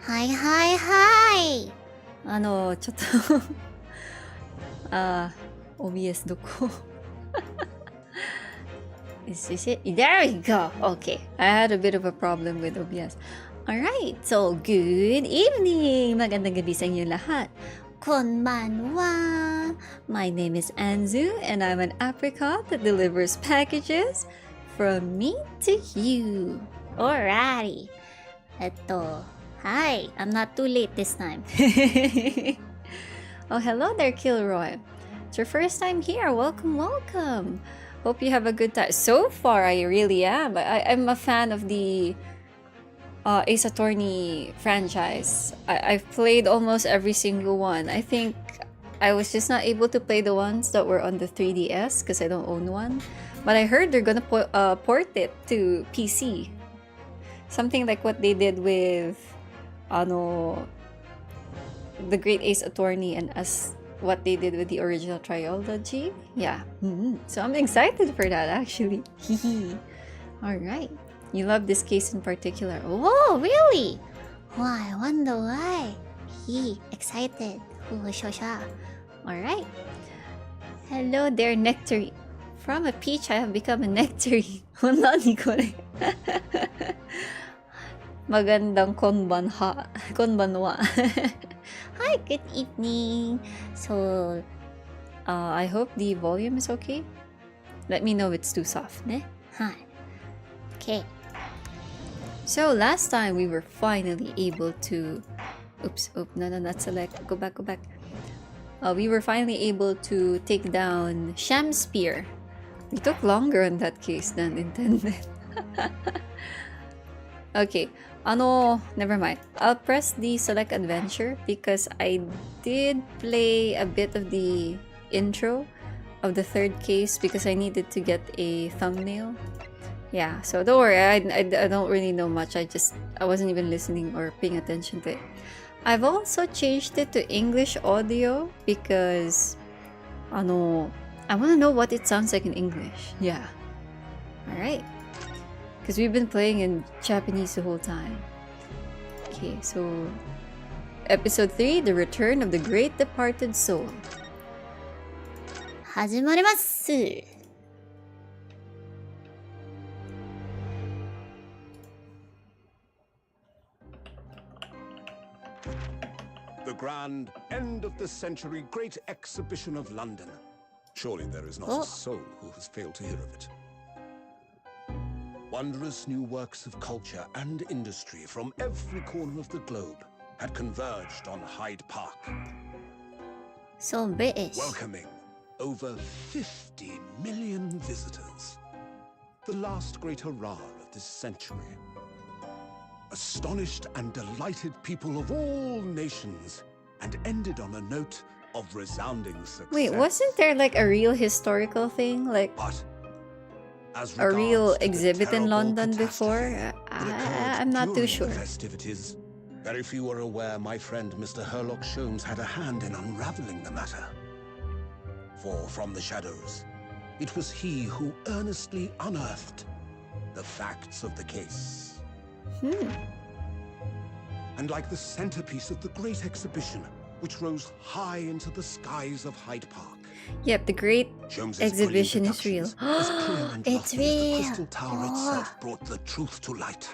はいはいはい。ちょっとOBS どこIs this it? There we go. Okay, I had a bit of a problem with OBS. Alright, so good evening! Magandang gabi sa inyo lahat. Konbanwa. My name is Anzu, and I'm an apricot that delivers packages from me to you. Alrighty. Hi. I'm not too late this time. Oh, hello there, Kilroy. It's your first time here. Welcome, welcome. Hope you have a good time. So far, I really am. I'm a fan of the Ace Attorney franchise. I've played almost every single one. I think I was just not able to play the ones that were on the 3DS because I don't own one. But I heard they're gonna port it to PC. Something like what they did with the Great Ace Attorney and as what they did with the original trilogy. Yeah. So I'm excited for that actually. Alright. You love this case in particular. Oh, really? Why? I wonder why. Excited. Alright. Hello there, Nectarine. From a peach, I have become a nectarine. Wala, ni ko rin. Magandang konbanwa. Hi, good evening. So, I hope the volume is okay. Let me know if it's too soft, ne? Hi. Okay. So last time we were finally able to... no, not select. Go back. We were finally able to take down Shamspear. We took longer in that case than intended. Okay, never mind. I'll press the select adventure because I did play a bit of the intro of the third case because I needed to get a thumbnail. Yeah, so don't worry, I don't really know much. I wasn't even listening or paying attention to it. I've also changed it to English audio because I want to know what it sounds like in English. Yeah. Alright. Because we've been playing in Japanese the whole time. Okay, so Episode 3, The Return of the Great Departed Soul. 始まります。The grand end of the century great exhibition of London. Surely there is not a soul who has failed to hear of it. Wondrous new works of culture and industry from every corner of the globe had converged on Hyde Park. So British. Welcoming over 50 million visitors. The last great hurrah of this century. Astonished and delighted people of all nations, and ended on a note of resounding success. Wait, wasn't there like a real historical thing? Like a real exhibit in London before? I'm not too sure. Festivities, very few are aware my friend Mr. Herlock Sholmes had a hand in unraveling the matter. For from the shadows, it was he who earnestly unearthed the facts of the case. And like the centerpiece of the great exhibition, which rose high into the skies of Hyde Park. Yep, the great exhibition is real. It's real. The Crystal Tower itself brought the truth to light.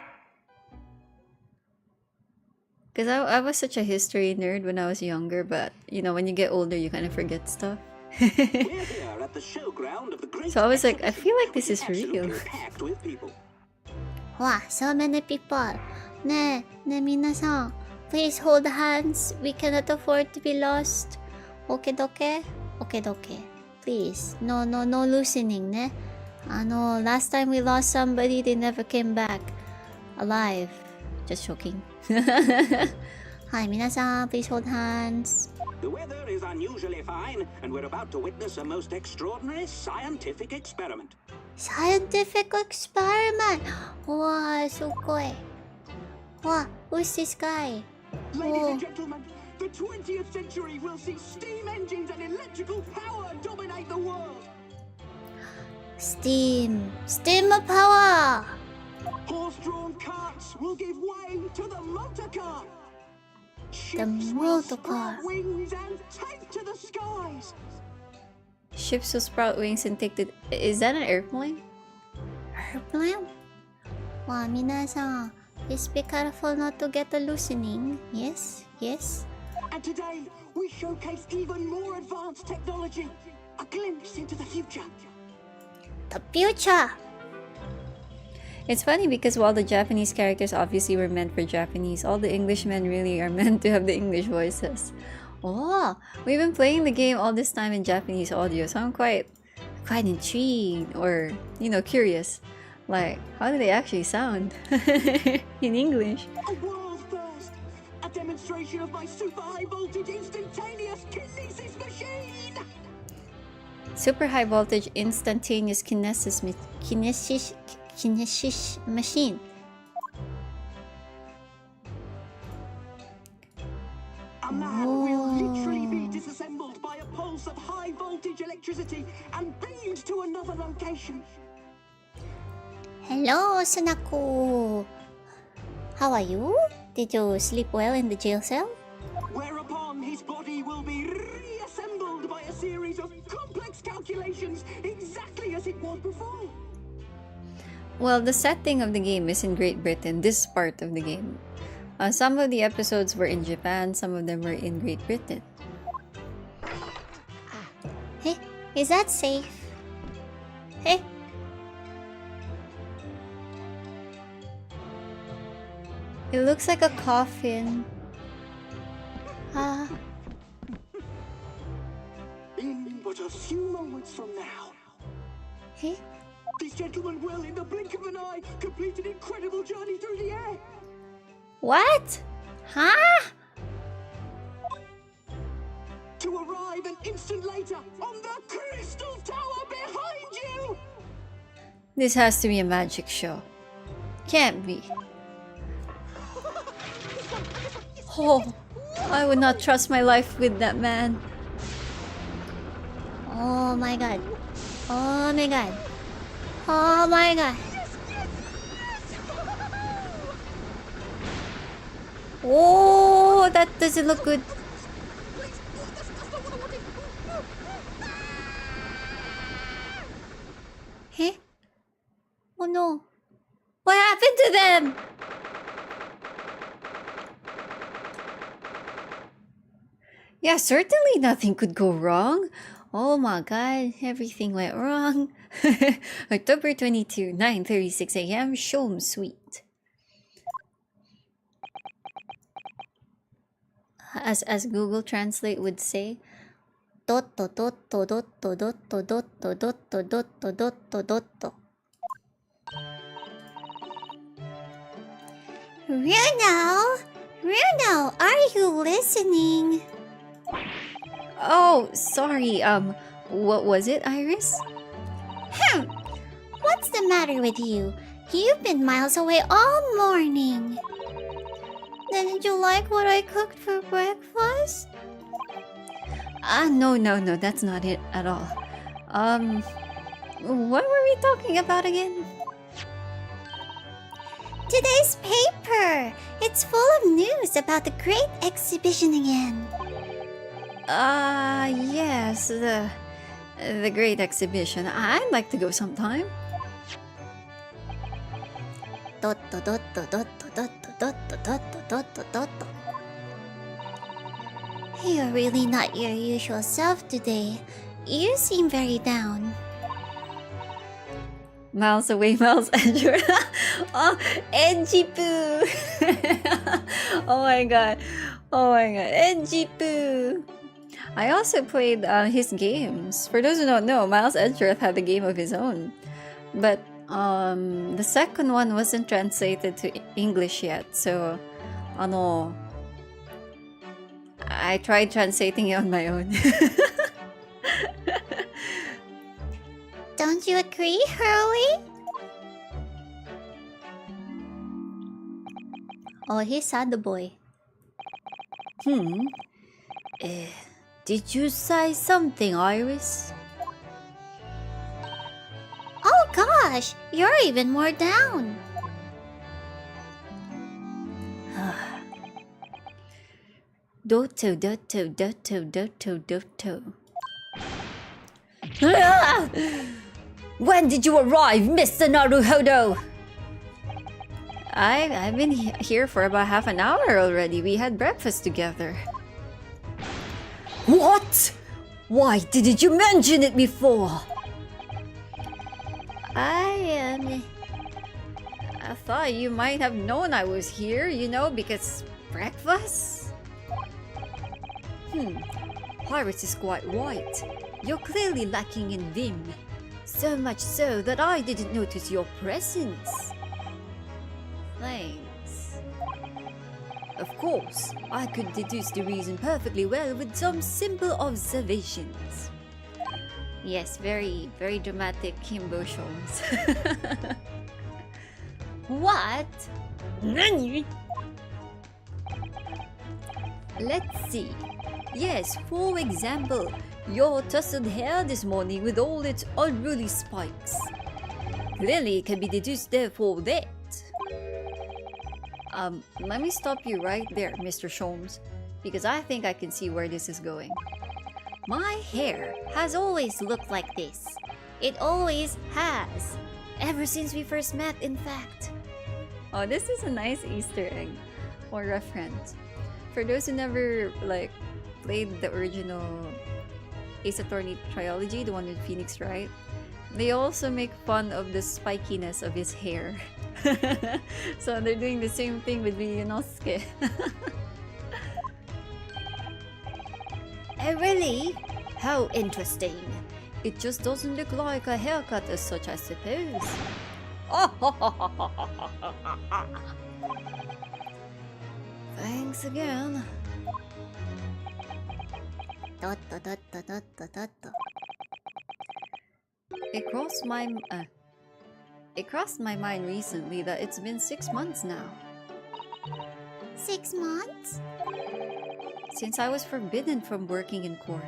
Because I was such a history nerd when I was younger, but when you get older, you kind of forget stuff. So I was like, I feel like this is real. Wow, so many people. Ne, minasan. Please hold hands. We cannot afford to be lost. Okay, doke? Okay, doke. Please. No loosening, ne? Last time we lost somebody, they never came back alive. Just joking. Hi, minasan. Please hold hands. The weather is unusually fine, and we're about to witness a most extraordinary scientific experiment. Scientific experiment! Wow, so cool. Wow, who's this guy? Ladies and gentlemen, the 20th century will see steam engines and electrical power dominate the world. Steam power! Horse-drawn carts will give way to the motor car. Ships will sprout wings and take to the skies. Ships will sprout wings and take the... Is that an airplane? Airplane? Wow, minasan, please be careful not to get a loosening. Yes, yes. And today, we showcase even more advanced technology. A glimpse into the future. The future! It's funny because while the Japanese characters obviously were meant for Japanese, all the Englishmen really are meant to have the English voices. Oh, we've been playing the game all this time in Japanese audio, so I'm quite intrigued or, curious. Like, how do they actually sound in English? A world first! A demonstration of my super high voltage instantaneous kinesis machine! Super high voltage instantaneous kinesis machine. A man will literally be disassembled by a pulse of high voltage electricity and beamed to another location. Hello, Sunako. How are you? Did you sleep well in the jail cell? Whereupon his body will be reassembled by a series of complex calculations exactly as it was before. Well, the setting of the game is in Great Britain, this part of the game. Some of the episodes were in Japan, some of them were in Great Britain. Hey, is that safe? Hey? It looks like a coffin. In but a few moments from now, Hey? this gentleman will, in the blink of an eye, complete an incredible journey through the air. What? Huh? To arrive an instant later on the Crystal Tower behind you! This has to be a magic show. Can't be. Oh, I would not trust my life with that man. Oh my god. Oh my god. Oh my god. Oh, that doesn't look good. Hey? Oh no. What happened to them? Yeah, certainly nothing could go wrong. Oh my god, everything went wrong. October 22, 9:36 a.m. Shom Sweet. As Google Translate would say, Dotto dotto dotto dotto dotto dotto dotto dotto dotto. Runo, are you listening? oh, sorry, what was it, Iris? What's the matter with you? You've been miles away all morning. Didn't you like what I cooked for breakfast? No, that's not it at all. What were we talking about again? Today's paper! It's full of news about the great exhibition again. Yes, the great exhibition. I'd like to go sometime. Dotto dotto dotto dotto dotto dotto dotto dotto. You're really not your usual self today. You seem very down. Miles away, Miles Edgeworth. Oh, Edgy Poo. Oh my god, Edgy Poo. I also played his games. For those who don't know, Miles Edgeworth had a game of his own, but the second one wasn't translated to English yet. So, I tried translating it on my own. Don't you agree, Hurley? Oh, he's sad, the boy. Did you say something, Iris? Oh gosh, you're even more down. Doto. Ah! When did you arrive, Mr. Naruhodo? I've been here for about half an hour already. We had breakfast together. What? Why didn't you mention it before? I thought you might have known I was here, you know, because breakfast? Iris is quite right. You're clearly lacking in vim. So much so that I didn't notice your presence. Thanks. Of course, I could deduce the reason perfectly well with some simple observations. Yes, very, very dramatic himbo shows. What? Nani? Let's see. Yes, for example, your tousled hair this morning with all its unruly spikes. Clearly can be deduced therefore that. Let me stop you right there, Mr. Sholmes, because I think I can see where this is going. My hair has always looked like this. It always has. Ever since we first met, in fact. Oh, this is a nice Easter egg or reference. For those who never, like, played the original Ace Attorney trilogy, the one with Phoenix Wright, they also make fun of the spikiness of his hair. So they're doing the same thing with Ryunosuke. Oh really? How interesting. It just doesn't look like a haircut as such, I suppose. Thanks again. It crossed my mind recently that it's been 6 months now. 6 months? Since I was forbidden from working in court.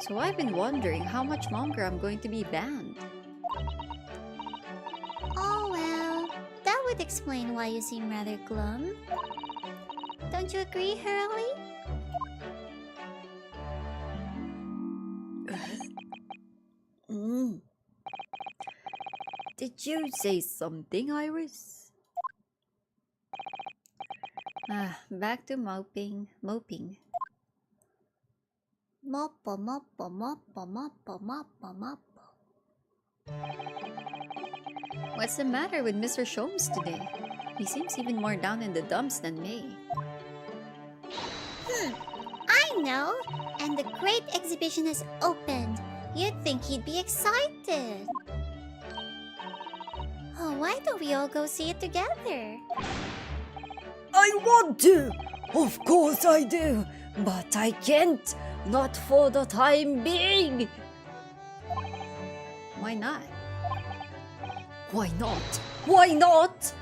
So I've been wondering how much longer I'm going to be banned. Oh well, that would explain why you seem rather glum. Don't you agree, Hurley? Did you say something, Iris? Back to moping. Moppo, moppo, moppo, moppo, moppo, moppo. What's the matter with Mr. Sholmes today? He seems even more down in the dumps than me. I know! And the great exhibition has opened. You'd think he'd be excited. Oh, why don't we all go see it together? I want to! Of course I do! But I can't! Not for the time being! Why not? Why not? Why not?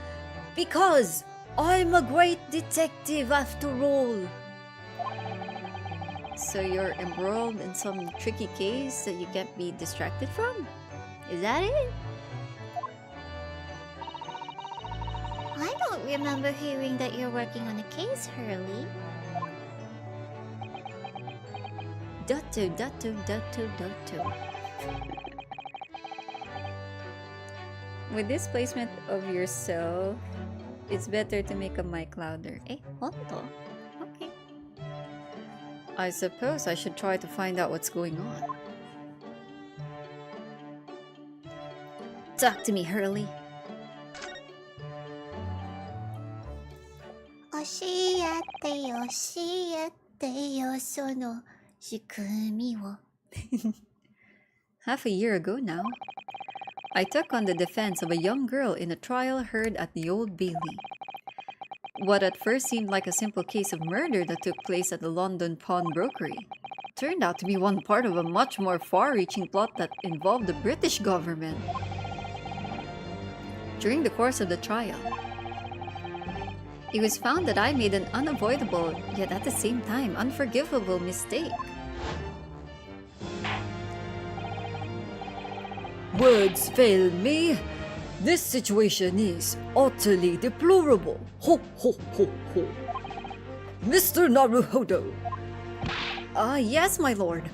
Because I'm a great detective after all. So you're embroiled in some tricky case that you can't be distracted from? Is that it? I don't remember hearing that you're working on a case, Hurley. Dato. With this placement of yourself, it's better to make a mic louder. Honto. Okay. I suppose I should try to find out what's going on. Talk to me, Hurley. 教えてよその仕組みを Half a year ago now, I took on the defense of a young girl in a trial heard at the Old Bailey. What at first seemed like a simple case of murder that took place at the London pawnbrokery turned out to be one part of a much more far-reaching plot that involved the British government. During the course of the trial, it was found that I made an unavoidable, yet at the same time unforgivable mistake. Words fail me. This situation is utterly deplorable. Ho ho ho ho. Mr. Naruhodo! Ah, yes, my lord.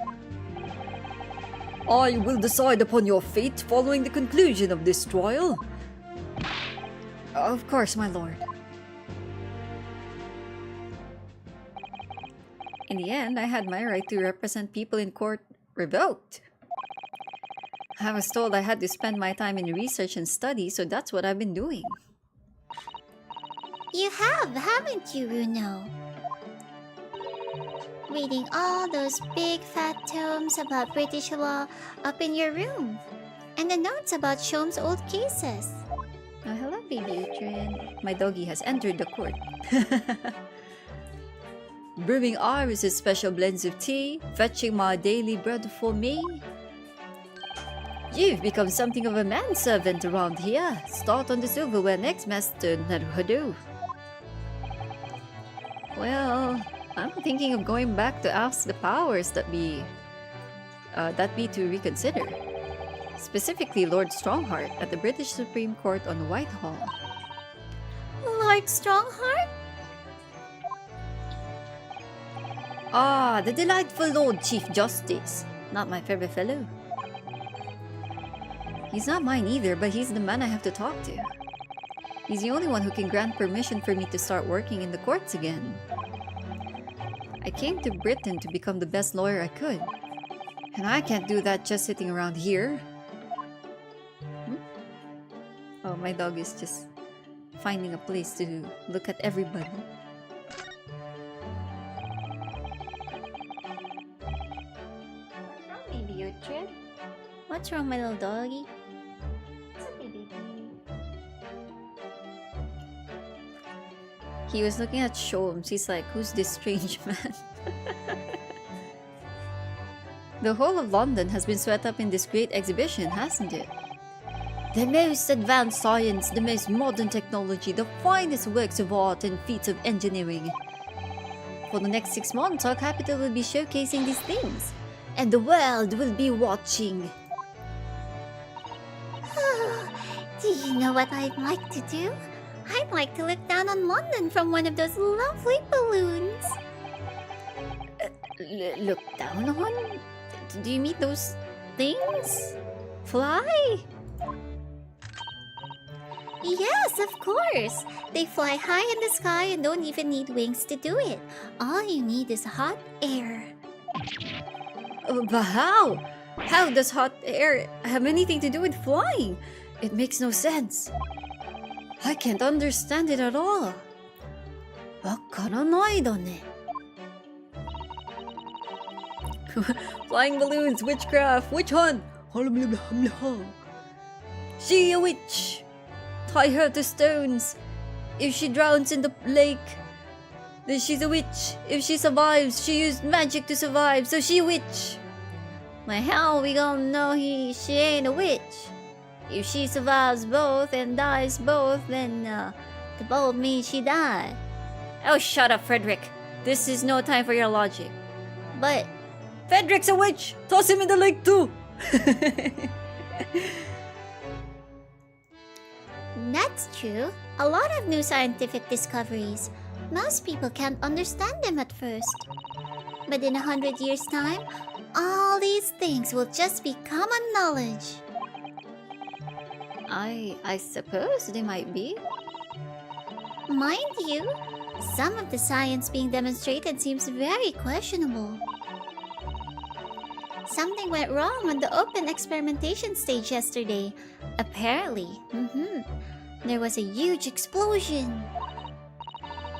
I will decide upon your fate following the conclusion of this trial. Of course, my lord. In the end, I had my right to represent people in court revoked. I was told I had to spend my time in research and study, so that's what I've been doing. You have, haven't you, Runo? Reading all those big fat tomes about British law up in your room. And the notes about Shom's old cases. Oh, hello, baby Utrin. My doggy has entered the court. Brewing Iris' special blends of tea, fetching my daily bread for me. You've become something of a manservant around here. Start on the silverware next, Master Naruhodo. Well, I'm thinking of going back to ask the powers that be to reconsider. Specifically Lord Strongheart at the British Supreme Court on Whitehall. Lord Strongheart? Ah, the delightful Lord Chief Justice. Not my favorite fellow. He's not mine either, but he's the man I have to talk to. He's the only one who can grant permission for me to start working in the courts again. I came to Britain to become the best lawyer I could. And I can't do that just sitting around here. Oh, my dog is just finding a place to look at everybody. What's wrong, baby Utrin? What's wrong, my little doggy? It's okay, baby. He was looking at Sholmes. He's like, who's this strange man? The whole of London has been swept up in this great exhibition, hasn't it? The most advanced science, the most modern technology, the finest works of art and feats of engineering. For the next 6 months, our capital will be showcasing these things. And the world will be watching. Do you know what I'd like to do? I'd like to look down on London from one of those lovely balloons. Look down on? Do you mean those things? Fly? Yes, of course. They fly high in the sky and don't even need wings to do it. All you need is hot air. But how? How does hot air have anything to do with flying? It makes no sense. I can't understand it at all. わからないだね. Flying balloons, witchcraft, witch hunt. She a witch. Tie her to stones. If she drowns in the lake, then she's a witch. If she survives, she used magic to survive, so she a witch. Well, how we gonna know she ain't a witch? If she survives both and dies both, then the both means she died. Oh, shut up, Frederick. This is no time for your logic. But Frederick's a witch! Toss him in the lake too! that's true. A lot of new scientific discoveries. Most people can't understand them at first. But in 100 years' time, all these things will just be common knowledge. I suppose they might be. Mind you, some of the science being demonstrated seems very questionable. Something went wrong on the open experimentation stage yesterday. Apparently, there was a huge explosion.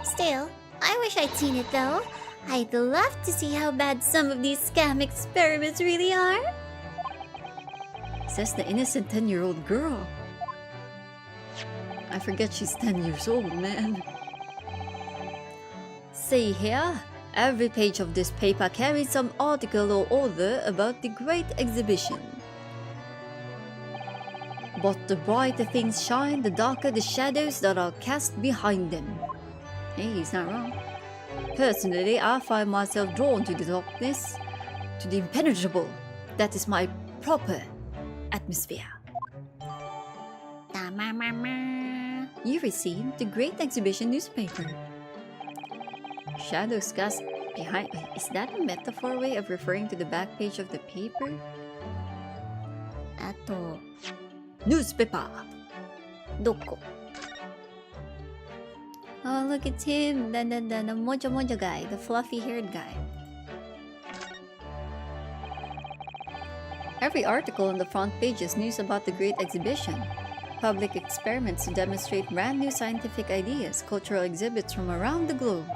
Still, I wish I'd seen it though. I'd love to see how bad some of these scam experiments really are. Says the innocent 10-year-old girl. I forget she's 10 years old, man. See here, every page of this paper carries some article or other about the great exhibition. But the brighter things shine, the darker the shadows that are cast behind them. Hey, he's not wrong. Personally, I find myself drawn to the darkness, to the impenetrable. That is my proper atmosphere. You received the Great Exhibition newspaper. Shadows cast behind. Is that a metaphor way of referring to the back page of the paper? あと Newspaper! どこ Oh, look, it's him. The mojo mojo guy. The fluffy haired guy. Every article on the front page is news about the Great Exhibition. Public experiments to demonstrate brand new scientific ideas, cultural exhibits from around the globe.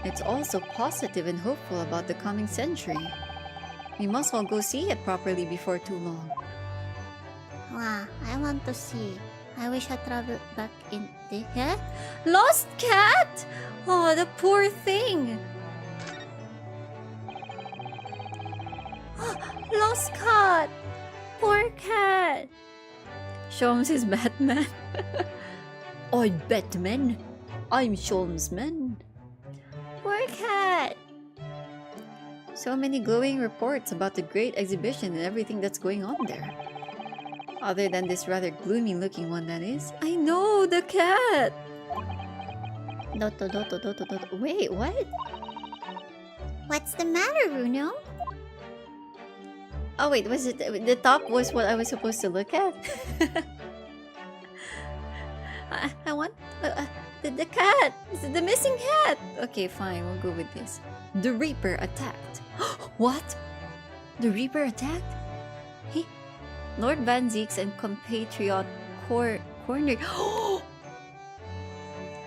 It's also positive and hopeful about the coming century. We must all go see it properly before too long. Wow, I want to see. I wish I traveled back in the... Huh? Lost cat! Oh, the poor thing! Lost cat! Poor cat! Sholmes is Batman. I'm Batman. I'm Sholmesman. Poor cat! So many glowing reports about the Great Exhibition and everything that's going on there. Other than this rather gloomy looking one, that is. I know, the cat! Doto. Wait, what? What's the matter, Bruno? Oh wait, was it the top was what I was supposed to look at? I want the cat, the missing cat. Okay, fine, we'll go with this. The Reaper attacked. What? The Reaper attacked? He, Lord Van Zeeks and compatriot cornered.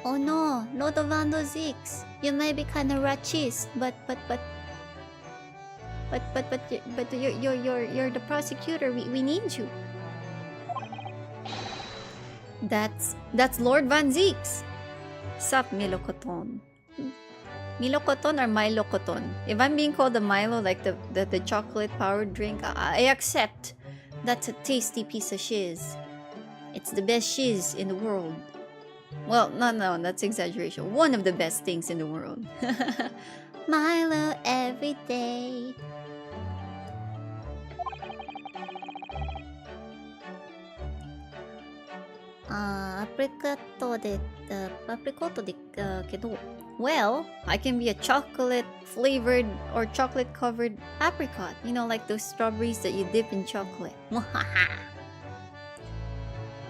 Oh no, Lord of Van Zeeks. You may be kind of racist, but you're the prosecutor. We need you. That's Lord Van Zeeks. Sup, Milocoton. Milocoton or Milocoton? If I'm being called a Milo, like the chocolate powered drink, I accept. That's a tasty piece of shiz. It's the best shiz in the world. Well, no, that's exaggeration. One of the best things in the world. Milo every day. apricot でけど Well, I can be a chocolate flavored or chocolate covered apricot. You know, like those strawberries that you dip in chocolate.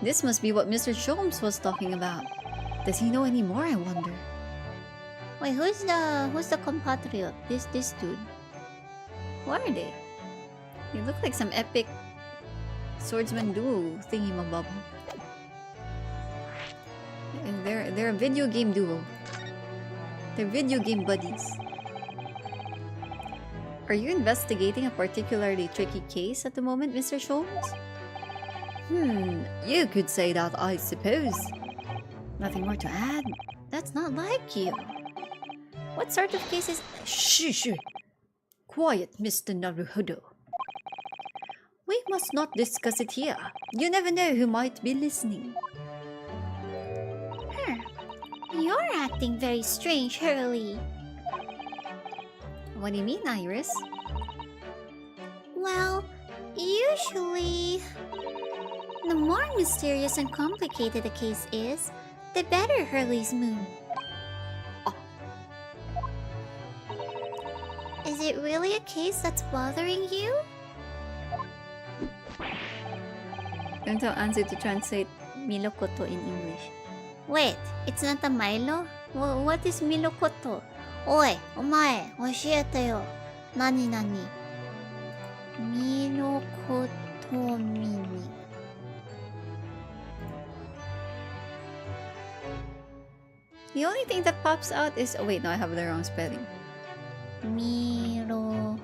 This must be what Mr. Sholmes was talking about. Does he know any more, I wonder? Wait, who's the compatriot? This dude. Who are they? They look like some epic swordsman duo thingy-mabob. And they're a video game duo. They're video game buddies. Are you investigating a particularly tricky case at the moment, Mr. Sholmes? You could say that, I suppose. Nothing more to add? That's not like you. What sort of cases? Shh! Quiet, Mr. Naruhodo. We must not discuss it here. You never know who might be listening. You're acting very strange, Hurley. What do you mean, Iris? Well, usually, the more mysterious and complicated a case is, the better Hurley's mood. Is it really a case that's bothering you? Don't tell Anzu to translate Milokoto in English. Wait, it's not a Milo? What is Milokoto? Oi, omae, 教えてよ。何Milokoto mini. The only thing that pops out is... Oh wait, no, I have the wrong spelling. Milokoto.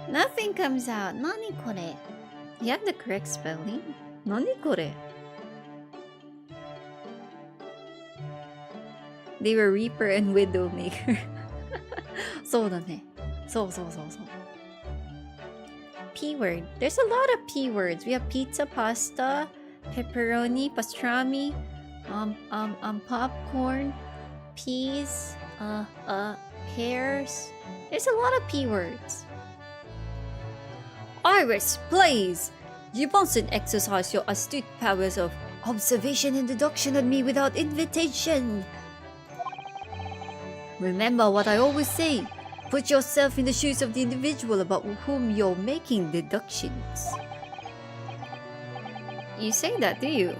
Nothing comes out. Nani kore? You have the correct spelling. Nani kore? They were Reaper and Widowmaker. そうだね。そう。P word. There's a lot of P words. We have pizza, pasta, pepperoni, pastrami, popcorn, peas, pears. There's a lot of P words. Iris, please! You mustn't exercise your astute powers of observation and deduction on me without invitation. Remember what I always say. Put yourself in the shoes of the individual about whom you're making deductions. You say that, do you?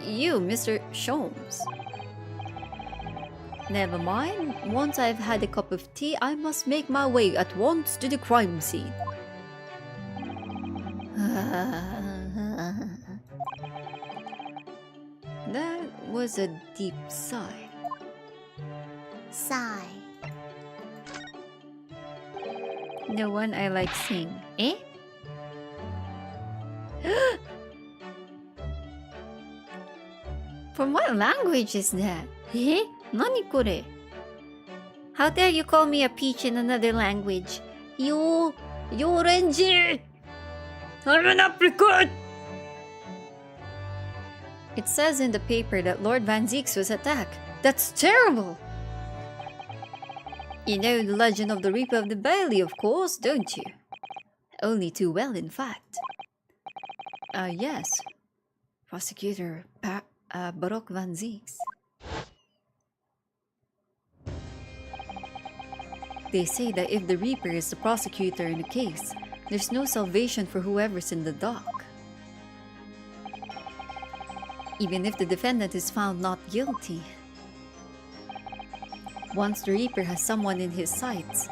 You, Mr. Sholmes. Never mind. Once I've had a cup of tea, I must make my way at once to the crime scene. That was a deep sigh. Sigh. The one I like seeing. Eh? From what language is that? Eh? Nani kore? How dare you call me a peach in another language? You orange! I'm an apricot! It says in the paper that Lord Van Zieks was attacked. That's terrible! You know the legend of the Reaper of the Bailey, of course, don't you? Only too well, in fact. Yes. Prosecutor Baroque Van Zieks. They say that if the Reaper is the prosecutor in a case, there's no salvation for whoever's in the dock. Even if the defendant is found not guilty. Once the Reaper has someone in his sights,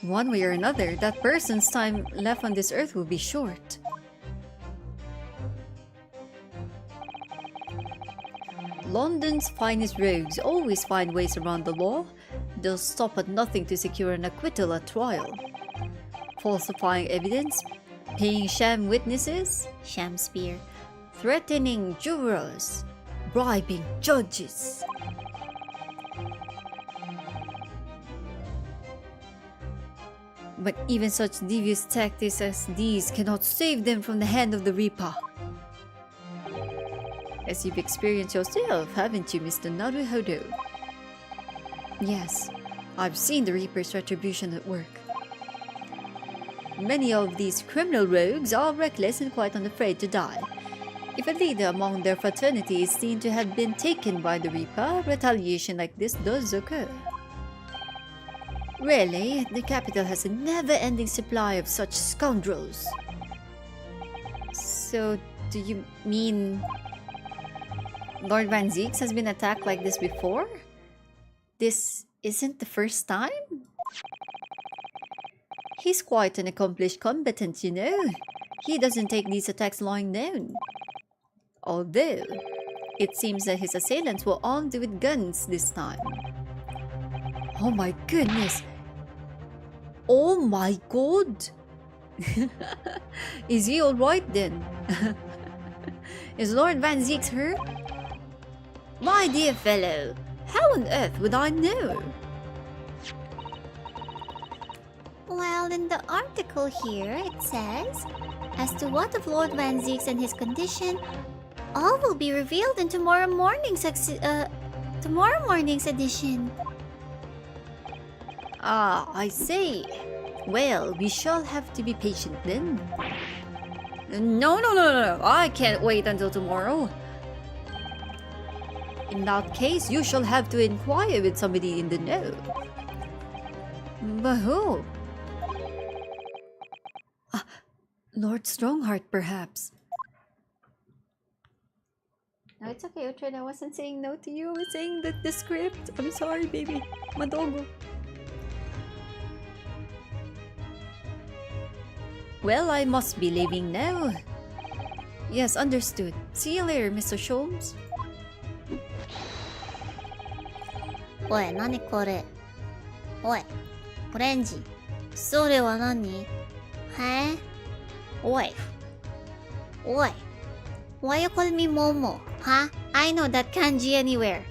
one way or another, that person's time left on this earth will be short. London's finest rogues always find ways around the law. They'll stop at nothing to secure an acquittal at trial. Falsifying evidence, paying sham witnesses, Sham spear. threatening jurors, bribing judges. But even such devious tactics as these cannot save them from the hand of the Reaper. As you've experienced yourself, haven't you, Mr. Naruhodo? Yes, I've seen the Reaper's retribution at work. Many of these criminal rogues are reckless and quite unafraid to die. If a leader among their fraternity is seen to have been taken by the Reaper, retaliation like this does occur. Really, the capital has a never-ending supply of such scoundrels. So, do you mean Lord Van Zieks has been attacked like this before? This isn't the first time? He's quite an accomplished combatant, you know. He doesn't take these attacks lying down. Although, it seems that his assailants were armed with guns this time. Oh my goodness! Oh my god! Is he alright then? Is Lord Van Zieks hurt? My dear fellow, how on earth would I know? Well, in the article here, it says, as to what of Lord Van Zieks and his condition, all will be revealed in tomorrow morning's edition. Ah, I see. Well, we shall have to be patient then. No. I can't wait until tomorrow. In that case, you shall have to inquire with somebody in the know. But who? Lord Strongheart, perhaps. No, it's okay, Uhtred. I wasn't saying no to you. I was saying the script. I'm sorry, baby. Madogo. Well, I must be leaving now. Yes, understood. See you later, Mr. Sholmes. おい、何これ。おい、オレンジ。それは何？へ？おい。おい。Why you call me Momo? Huh? I know that kanji anywhere.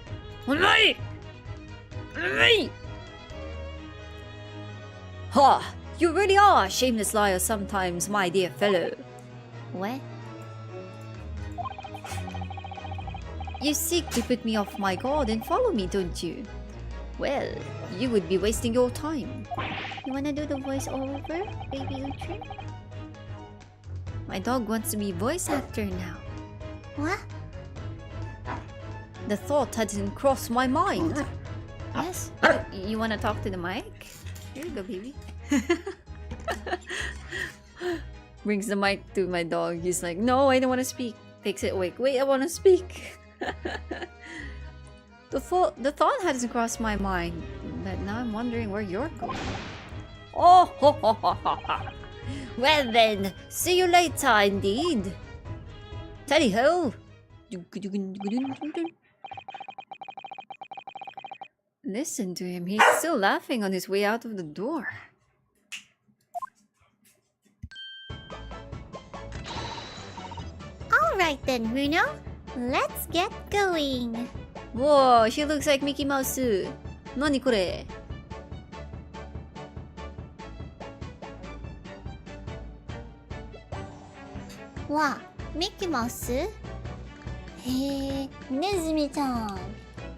Ha! You really are a shameless liar sometimes, my dear fellow. What? You seek to put me off my guard and follow me, don't you? Well, you would be wasting your time. You wanna do the voice over, baby Uhtred? My dog wants to be voice actor now. What? The thought hadn't crossed my mind. Yes? You wanna talk to the mic? Here you go, baby. Brings the mic to my dog. He's like, no, I don't want to speak. Takes it away. Wait, I want to speak. The thought hasn't crossed my mind, but now I'm wondering where you're going. Oh, ho, ho, ho, ho, ho. Well then, see you later indeed. Tally ho. Listen to him. He's still laughing on his way out of the door. Alright then, Bruno. Let's get going. Whoa, she looks like Mickey Mouse. Nani kore? Wow, Mickey Mouse? Hey, Nezumi-chan.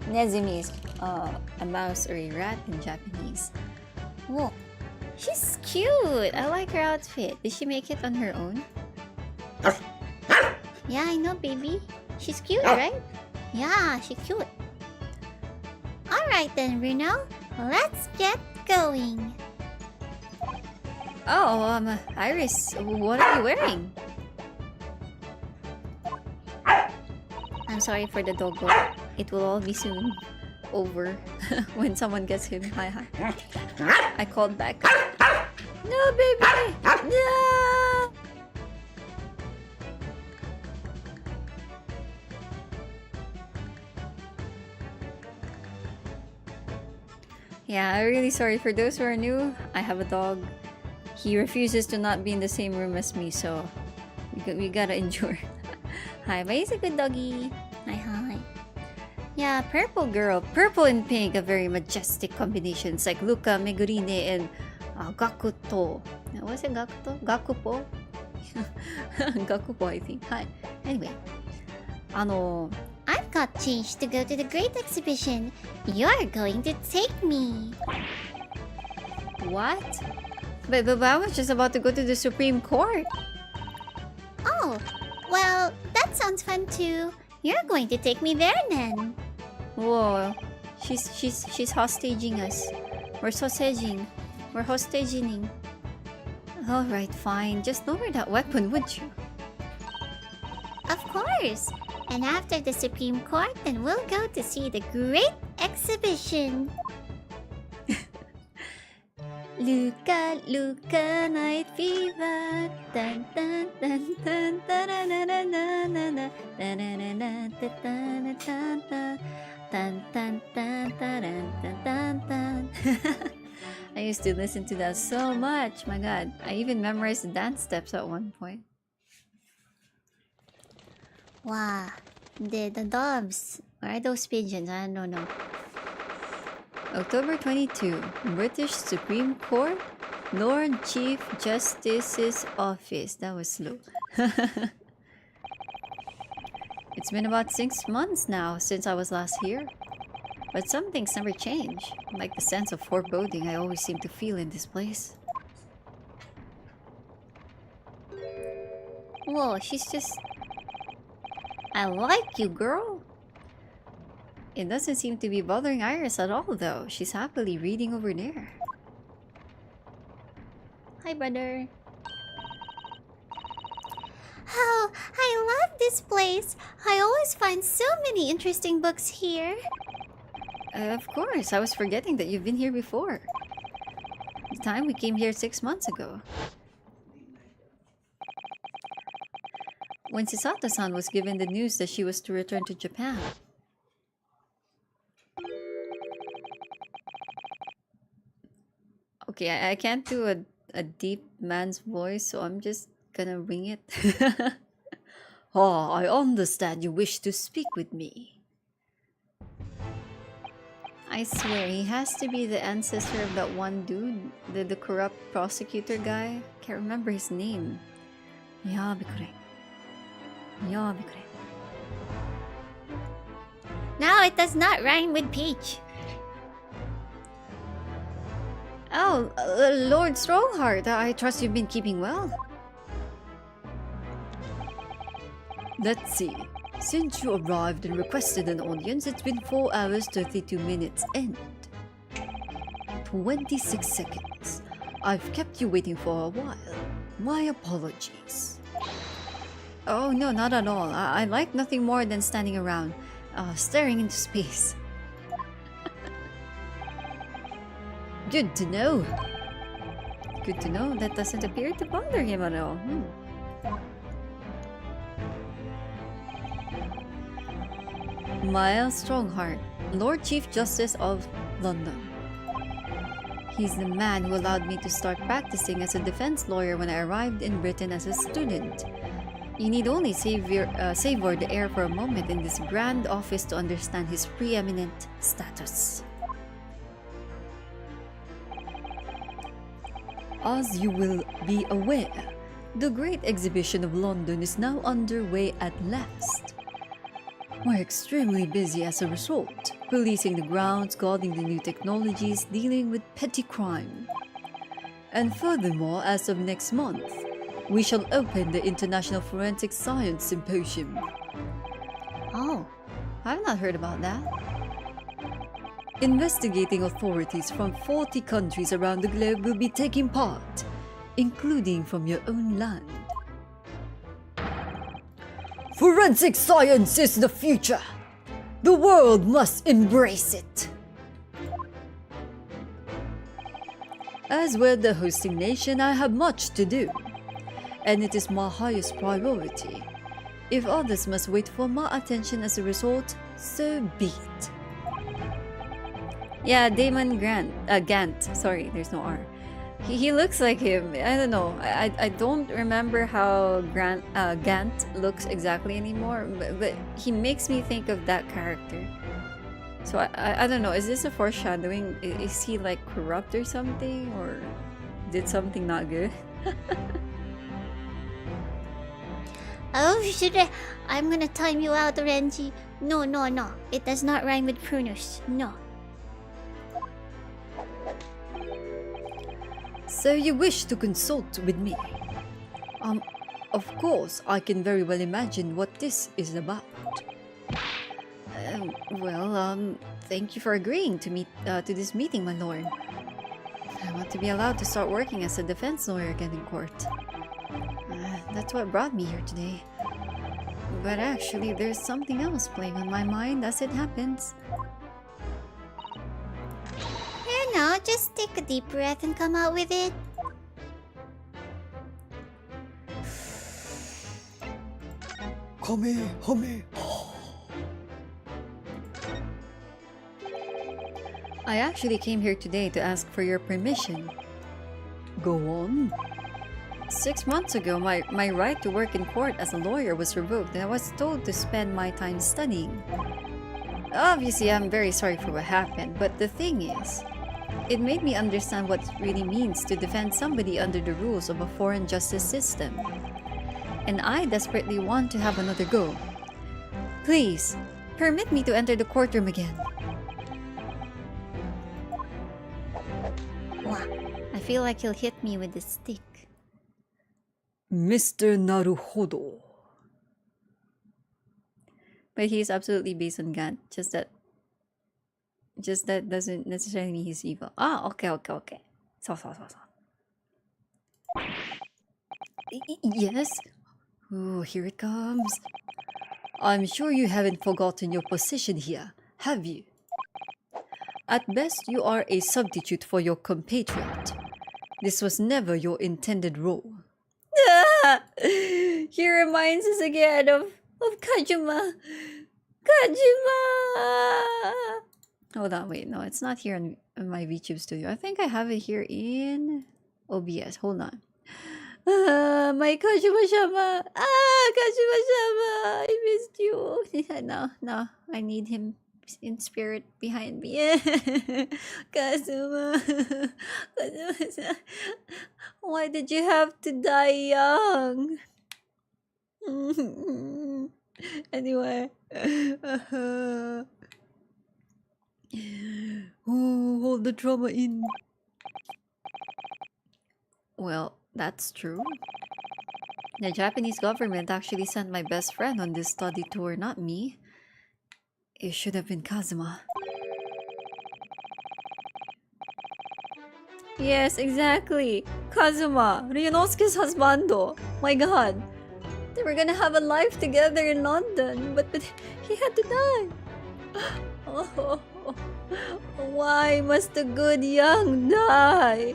Nezumi is a mouse or a rat in Japanese. Whoa, She's cute. I like her outfit. Did she make it on her own? yeah, I know, baby. She's cute, right? Yeah, she's cute. Alright then, Bruno. Let's get going. Oh, Iris, what are you wearing? I'm sorry for the doggo. It will all be soon over when someone gets him. Hi. I called back. No, baby! No! Yeah, I'm really sorry for those who are new. I have a dog. He refuses to not be in the same room as me, so we gotta endure. Hi, but he's a good doggy. Hi. Yeah, purple girl. Purple and pink, a very majestic combination. It's like Luca, Megurine, and Gakuto. Was it Gakuto? Gakupo? Gakupo, I think. Hi. Anyway. I've got change to go to the great exhibition. You're going to take me. What? But I was just about to go to the Supreme Court. Oh, well, that sounds fun too. You're going to take me there then. Whoa. She's hostaging us. We're sausaging. We're hostaging. Alright, fine. Just lower that weapon, would you? Of course. And after the Supreme Court, then we'll go to see the great exhibition. Luca, night fever. Dun dun dun dun dun dun dun dun dun dun dun dun dun. I used to listen to that so much. My god, I even memorized the dance steps at one point. Wow, the doves. Where are those pigeons? I don't know. October 22, British Supreme Court, Lord Chief Justice's Office. That was slow. It's been about 6 months now since I was last here. But some things never change, like the sense of foreboding I always seem to feel in this place. Whoa, she's just... I like you, girl! It doesn't seem to be bothering Iris at all, though. She's happily reading over there. Hi, brother. Oh, I love this place. I always find so many interesting books here. Of course, I was forgetting that you've been here before. The time we came here 6 months ago. When Chisato-san was given the news that she was to return to Japan. Okay, I can't do a deep man's voice, so I'm just gonna wing it. Oh, I understand you wish to speak with me. I swear, he has to be the ancestor of that one dude, the corrupt prosecutor guy. Can't remember his name. Yabikure. Now it does not rhyme with peach. Oh, Lord Strongheart, I trust you've been keeping well. Let's see. Since you arrived and requested an audience, it's been 4 hours 32 minutes and 26 seconds. I've kept you waiting for a while. My apologies. Oh no, not at all. I like nothing more than standing around, staring into space. Good to know. Good to know. That doesn't appear to bother him at all. Miles Strongheart, Lord Chief Justice of London. He's the man who allowed me to start practicing as a defense lawyer when I arrived in Britain as a student. You need only savor the air for a moment in this grand office to understand his preeminent status. As you will be aware, the Great Exhibition of London is now underway at last. We're extremely busy as a result, policing the grounds, guarding the new technologies, dealing with petty crime. And furthermore, as of next month, we shall open the International Forensic Science Symposium. Oh, I've not heard about that. Investigating authorities from 40 countries around the globe will be taking part, including from your own land. Forensic science is the future! The world must embrace it! As we're the hosting nation, I have much to do, and it is my highest priority. If others must wait for my attention as a result, so be it. Yeah, Damon Gant. Sorry, there's no R. He looks like him. I don't know. I don't remember how Gant looks exactly anymore, but he makes me think of that character. So I don't know. Is this a foreshadowing? Is he like corrupt or something, or did something not good? Oh shit! I'm gonna time you out, Renji. No. It does not rhyme with prunus. No. So you wish to consult with me? Of course, I can very well imagine what this is about. Thank you for agreeing to this meeting, my lord. I want to be allowed to start working as a defense lawyer again in court. That's what brought me here today. But actually, there's something else playing on my mind as it happens. Here now, just take a deep breath and come out with it. I actually came here today to ask for your permission. Go on. 6 months ago, my right to work in court as a lawyer was revoked, and I was told to spend my time studying. Obviously, I'm very sorry for what happened, but the thing is, it made me understand what it really means to defend somebody under the rules of a foreign justice system. And I desperately want to have another go. Please, permit me to enter the courtroom again. Wow, I feel like he'll hit me with the stick. Mr. Naruhodo. But he's absolutely based on Gant. Just that doesn't necessarily mean he's evil. Ah, okay. So. Yes? Oh, here it comes. I'm sure you haven't forgotten your position here, have you? At best, you are a substitute for your compatriot. This was never your intended role. He reminds us again of Kajuma. Hold on, wait, no, it's not here in my VTube studio. I think I have it here in OBS. Hold on. My Kajuma-shama! Kajuma-shama! I missed you! No, I need him in spirit behind me. Kazuma! Kazuma-san! Why did you have to die young? Anyway. Hold the trauma in. . Well, that's true. The Japanese government actually sent my best friend on this study tour, not me. It should have been Kazuma. Yes, exactly. Kazuma, Ryunosuke's husbando. My god. They were gonna have a life together in London, but he had to die. Oh, why must the good young die?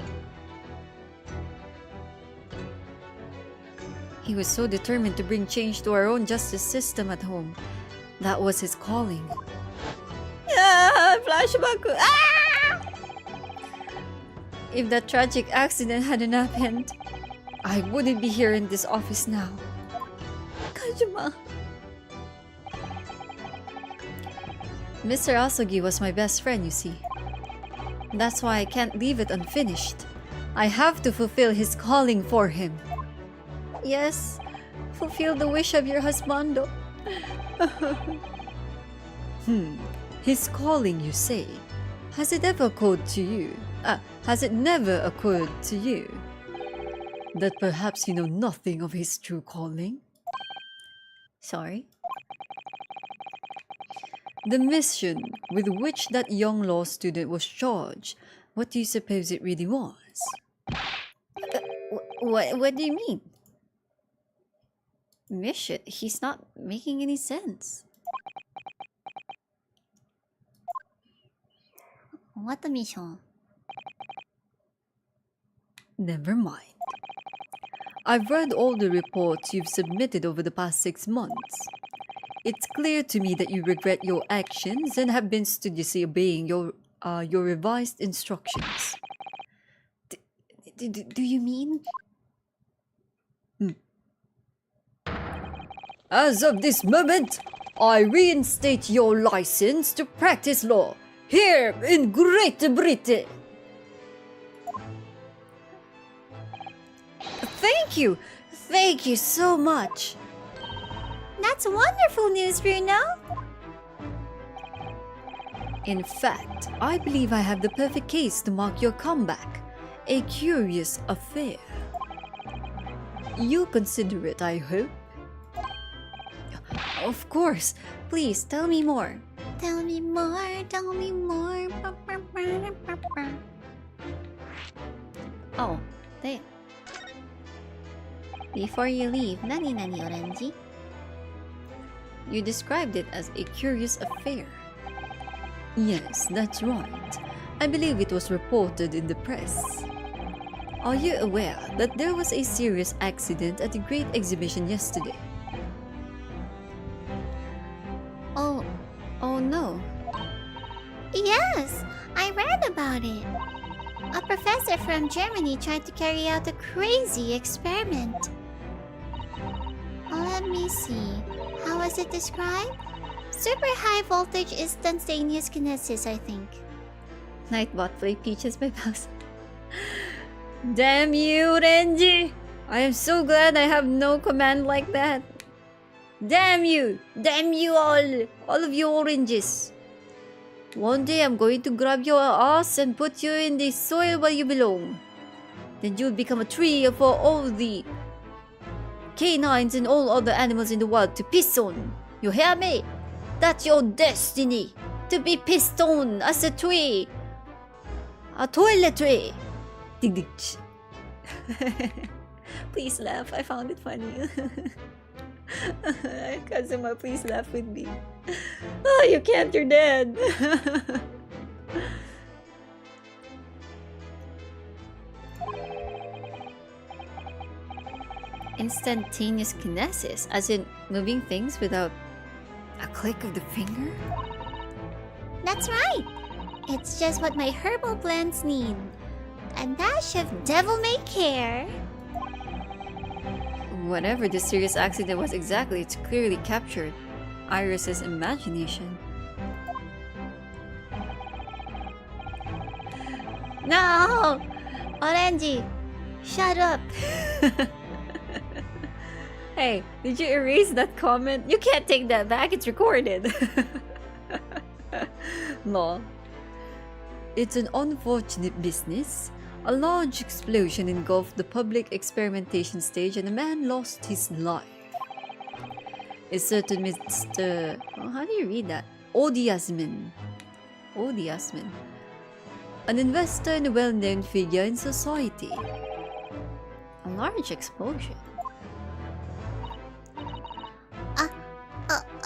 He was so determined to bring change to our own justice system at home. That was his calling. Ah, flashback! Ah! If that tragic accident hadn't happened, I wouldn't be here in this office now. Kazuma. Mr. Asogi was my best friend, you see. That's why I can't leave it unfinished. I have to fulfill his calling for him. Yes, fulfill the wish of your husbando. His calling, you say? Has it ever occurred to you? Has it never occurred to you that perhaps you know nothing of his true calling? Sorry? The mission with which that young law student was charged, what do you suppose it really was? What do you mean? Mission? He's not making any sense. What the mission? Never mind. I've read all the reports you've submitted over the past 6 months. It's clear to me that you regret your actions and have been studiously obeying your revised instructions. Do you mean? As of this moment, I reinstate your license to practice law here in Great Britain. Thank you so much. That's wonderful news, Bruno. In fact, I believe I have the perfect case to mark your comeback. A curious affair. You'll consider it, I hope. Of course. Please, tell me more. Tell me more, tell me more. Oh, there. Before you leave, nani oranji? You described it as a curious affair. Yes, that's right. I believe it was reported in the press. Are you aware that there was a serious accident at the Great Exhibition yesterday? Oh no. Yes, I read about it. A professor from Germany tried to carry out a crazy experiment. Let me see. How was it described? Super high voltage instantaneous kinesis, I think. Nightbot play Peaches by Mouse. Damn you, Renji! I am so glad I have no command like that. Damn you! Damn you all of you oranges! One day I'm going to grab your ass and put you in the soil where you belong. Then you'll become a tree for all the canines and all other animals in the world to piss on. You hear me? That's your destiny, to be pissed on as a tree. A toilet tree. Dig dig. Please laugh, I found it funny. Kazuma, please laugh with me. Oh, you can't, you're dead. Instantaneous kinesis, as in moving things without a click of the finger? That's right. It's just what my herbal blends need. A dash of devil-may-care. Whatever the serious accident was exactly, it's clearly captured Iris's imagination. No! Oranji, shut up. Hey, did you erase that comment? You can't take that back, it's recorded. No. It's an unfortunate business. A large explosion engulfed the public experimentation stage and a man lost his life. A certain Mr. Oh, how do you read that? Odiasmin. An investor and a well-known figure in society. A large explosion.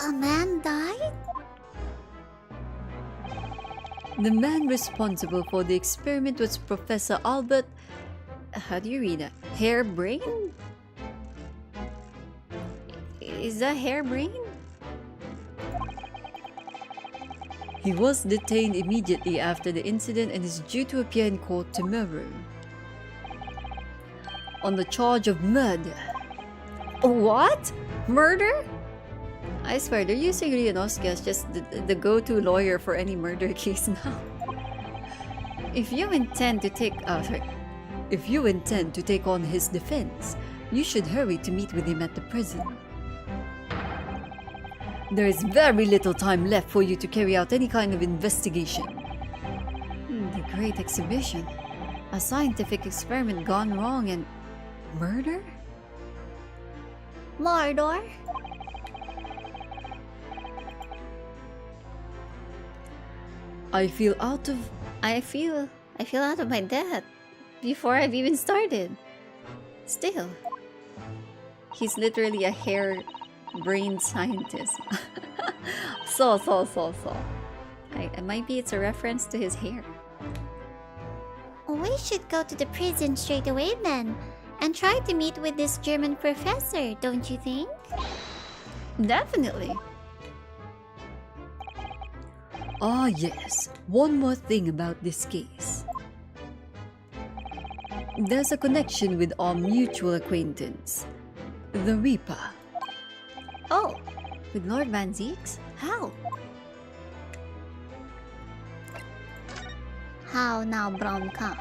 A man died? The man responsible for the experiment was Professor Albert... How do you read that? Harebrain? Is that Harebrain? He was detained immediately after the incident and is due to appear in court tomorrow. On the charge of murder. What? Murder? I swear, they're using Ryunosuke as just the go-to lawyer for any murder case now. If you intend to take on his defense, you should hurry to meet with him at the prison. There is very little time left for you to carry out any kind of investigation. The Great Exhibition. A scientific experiment gone wrong and... murder? Mordor? I feel out of my depth before I've even started. Still, he's literally a hair-brained scientist. So. Maybe it's a reference to his hair. We should go to the prison straight away then, and try to meet with this German professor, don't you think? Definitely. Ah, yes. One more thing about this case. There's a connection with our mutual acquaintance, the Reaper. Oh, With Lord Van Zieks? How? how now, brown cow?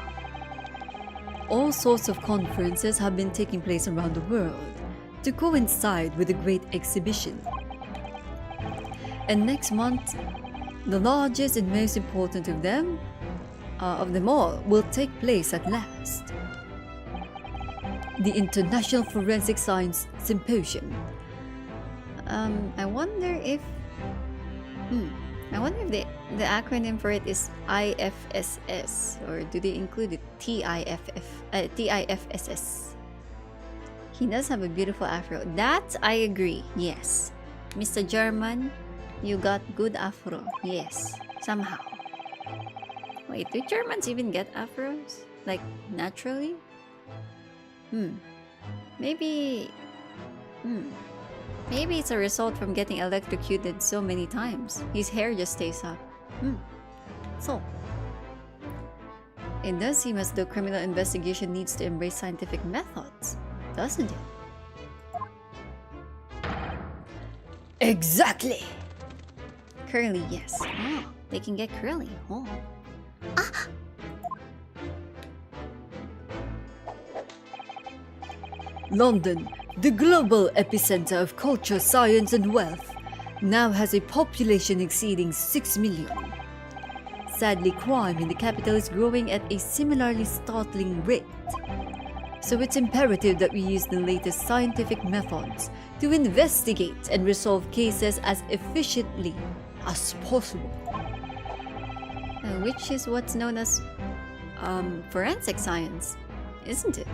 All sorts of conferences have been taking place around the world to coincide with the Great Exhibition. And next month, the largest and most important of them all will take place at last. The International Forensic Science Symposium. I wonder if the acronym for it is IFSS, or do they include it TIFSS? He does have a beautiful afro. That I agree. Yes, Mr. German, you got good afro. Yes, somehow. Wait, do Germans even get afros? Like, naturally? Maybe it's a result from getting electrocuted so many times. His hair just stays up. So, it does seem as though criminal investigation needs to embrace scientific methods, doesn't it? Exactly! Curly, yes. Oh, they can get curly. Oh. London, the global epicenter of culture, science, and wealth, now has a population exceeding 6 million. Sadly, crime in the capital is growing at a similarly startling rate. So it's imperative that we use the latest scientific methods to investigate and resolve cases as efficiently as possible. Which is what's known as forensic science, isn't it?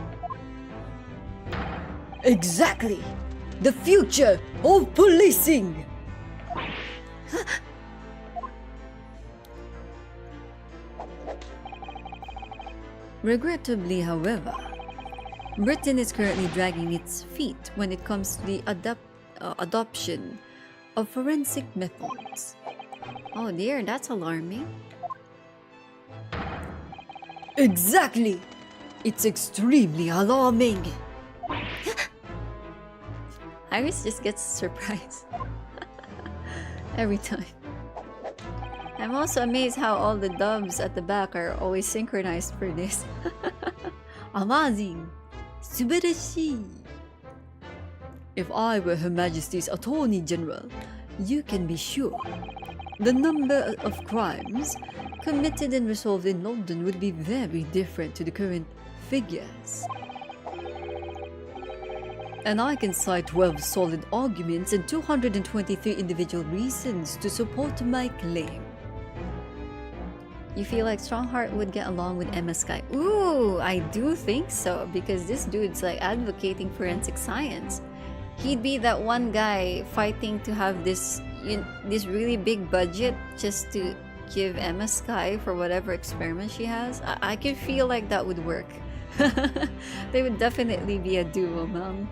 Exactly! The future of policing! Regrettably, however, Britain is currently dragging its feet when it comes to the adoption of forensic methods. Oh dear, that's alarming. Exactly! It's extremely alarming! Iris just gets surprised every time. I'm also amazed how all the dubs at the back are always synchronized for this. Amazing! Subarashi! If I were Her Majesty's Attorney General, you can be sure the number of crimes committed and resolved in London would be very different to the current figures. And I can cite 12 solid arguments and 223 individual reasons to support my claim. You feel like Strongheart would get along with Emma Sky? Ooh, I do think so, because this dude's like advocating forensic science. He'd be that one guy fighting to have this really big budget just to give Emma Sky for whatever experiment she has. I could feel like that would work. They would definitely be a duo, man.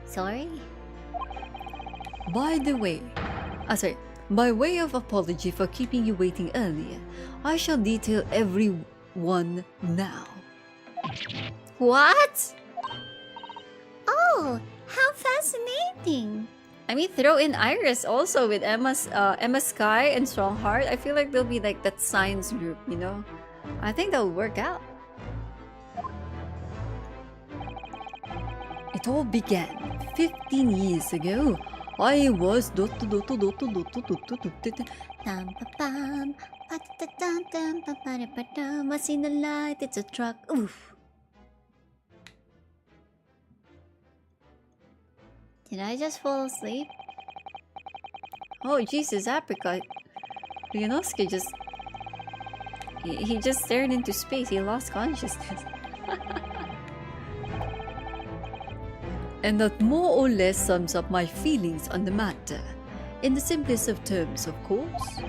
Sorry? By way of apology for keeping you waiting earlier, I shall detail everyone now. What? Oh, how fascinating! I mean, throw in Iris also with Emma Sky and Strongheart. I feel like they'll be like that science group, you know? I think that'll work out. It all began 15 years ago. I was What's in the light? It's a truck. Oof. Did I just fall asleep? Oh Jesus, apricot. Ryunosuke just... He just stared into space. He lost consciousness. And that more or less sums up my feelings on the matter. In the simplest of terms, of course.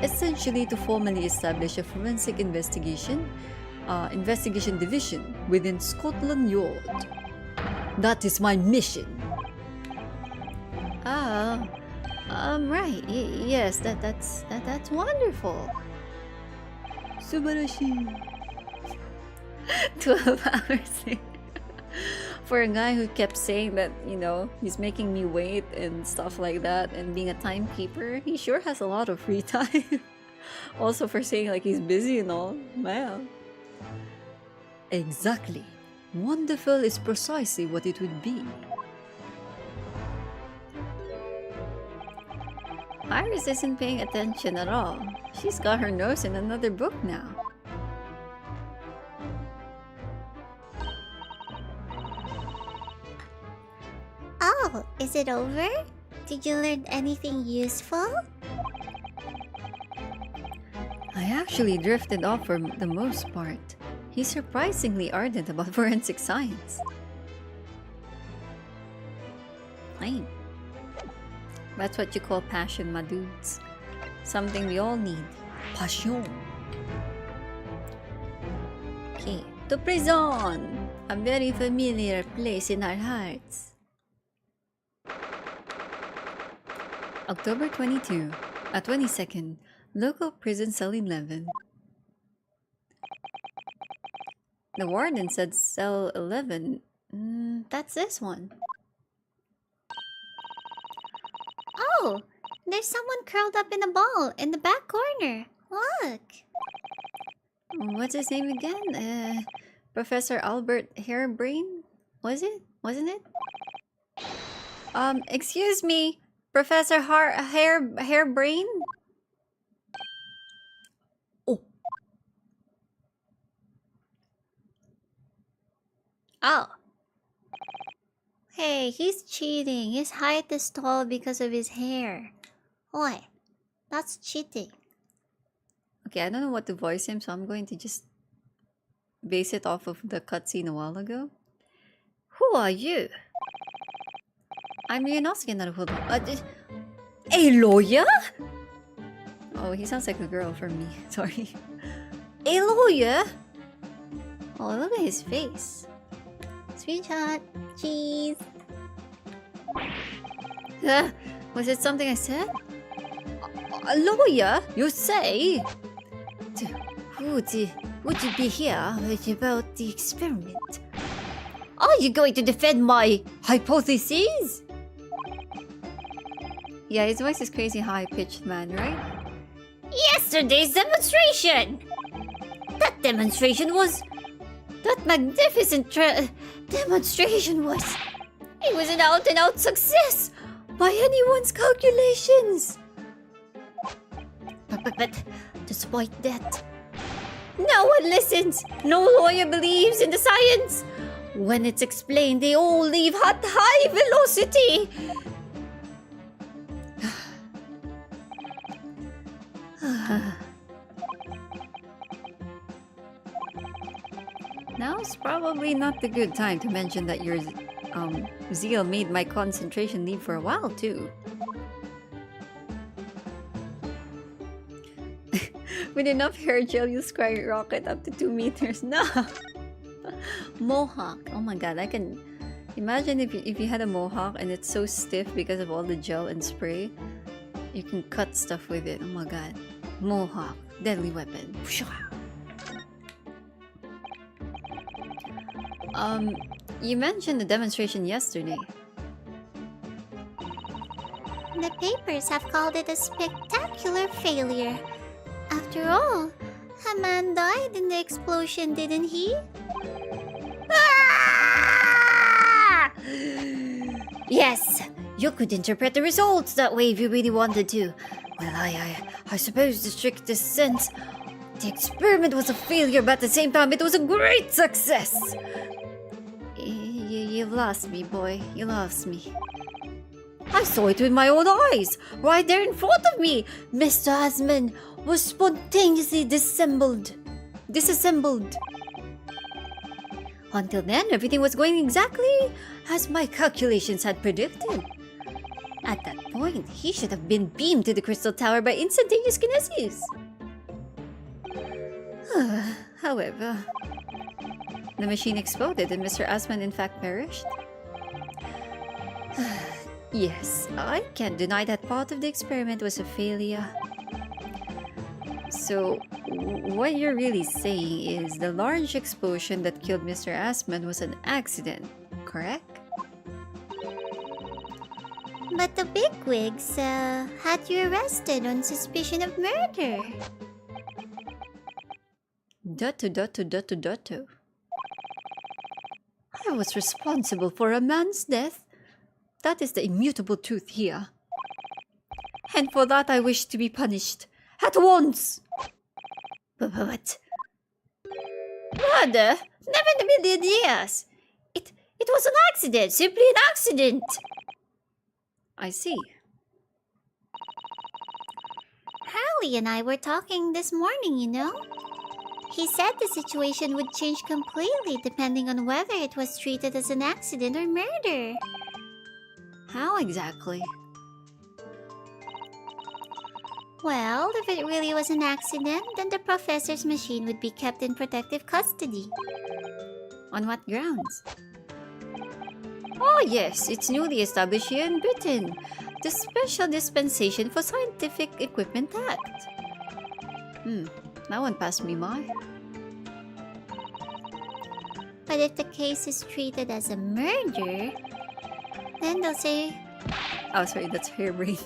Essentially, to formally establish a forensic investigation division within Scotland Yard. That is my mission. Right. Yes, that's wonderful. Subarashi. 12 hours later. For a guy who kept saying that, you know, he's making me wait and stuff like that and being a timekeeper, he sure has a lot of free time. Also for saying like he's busy and all, man. Exactly. Wonderful is precisely what it would be. Iris isn't paying attention at all. She's got her nose in another book now. Oh, is it over? Did you learn anything useful? I actually drifted off for the most part. He's surprisingly ardent about forensic science. Fine. That's what you call passion, my dudes. Something we all need. Passion. Okay. To prison! A very familiar place in our hearts. October 22nd, local prison cell 11. The warden said cell 11. That's this one. Oh, there's someone curled up in a ball in the back corner. Look. What's his name again? Professor Albert Hairbrain? Was it? Wasn't it? Excuse me, Professor Hairbrain? Oh. Oh. Hey, he's cheating. His height is tall because of his hair. Oi, that's cheating. Okay, I don't know what to voice him, so I'm going to just base it off of the cutscene a while ago. Who are you? I'm Ryunosuke Naruhodo. A lawyer? Oh, he sounds like a girl for me. Sorry. A lawyer? Oh, look at his face. Screenshot. Cheese. Was it something I said? A lawyer? You say? Would you be here about the experiment? Are you going to defend my hypotheses? Yeah, his voice is crazy high-pitched, man, right? Yesterday's demonstration! That demonstration was... That magnificent demonstration was... It was an out-and-out success! By anyone's calculations! But despite that, No one listens! No lawyer believes in the science! When it's explained, they all leave at high velocity! Now's probably not the good time to mention that your zeal made my concentration leave for a while too. With enough hair gel, you'll skyrocket up to 2 meters. No! Mohawk. Oh my god, I can... Imagine if you had a mohawk and it's so stiff because of all the gel and spray. You can cut stuff with it. Oh my god. Mohawk. Deadly weapon. You mentioned the demonstration yesterday. the papers have called it a spectacular failure. After all, a man died in the explosion, didn't he? Ah! Yes, you could interpret the results that way if you really wanted to. Well, I suppose the strictest sense, the experiment was a failure, but at the same time, it was a great success. You lost me, boy. You lost me. I saw it with my own eyes, right there in front of me. Mr. Asman was spontaneously disassembled. Until then, everything was going exactly as my calculations had predicted. At that point, he should have been beamed to the Crystal Tower by instantaneous kinesis. However, the machine exploded and Mr. Asman in fact perished. Yes, I can't deny that part of the experiment was a failure. So, what you're really saying is the large explosion that killed Mr. Asman was an accident, correct? But the bigwigs had you arrested on suspicion of murder. Dotto. I was responsible for a man's death. That is the immutable truth here. And for that I wish to be punished. At once! But... Murder? Never in a million years! It was an accident, simply an accident! I see. Harley and I were talking this morning, you know. He said the situation would change completely depending on whether it was treated as an accident or murder. How exactly? Well, if it really was an accident, then the professor's machine would be kept in protective custody. On what grounds? Oh yes, it's newly established here in Britain. The Special Dispensation for Scientific Equipment Act. That one passed me by. But if the case is treated as a murder, then they'll say... Oh, sorry, that's harebrained.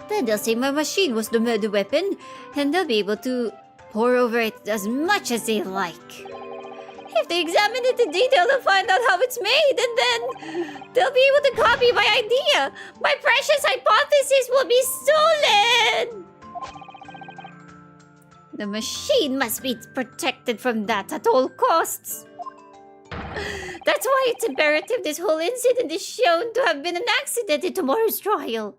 Then they'll say my machine was the murder weapon, and they'll be able to pour over it as much as they like. If they examine it in detail, they'll find out how it's made, and then they'll be able to copy my idea. My precious hypothesis will be stolen! The machine must be protected from that at all costs. That's why it's imperative this whole incident is shown to have been an accident in tomorrow's trial.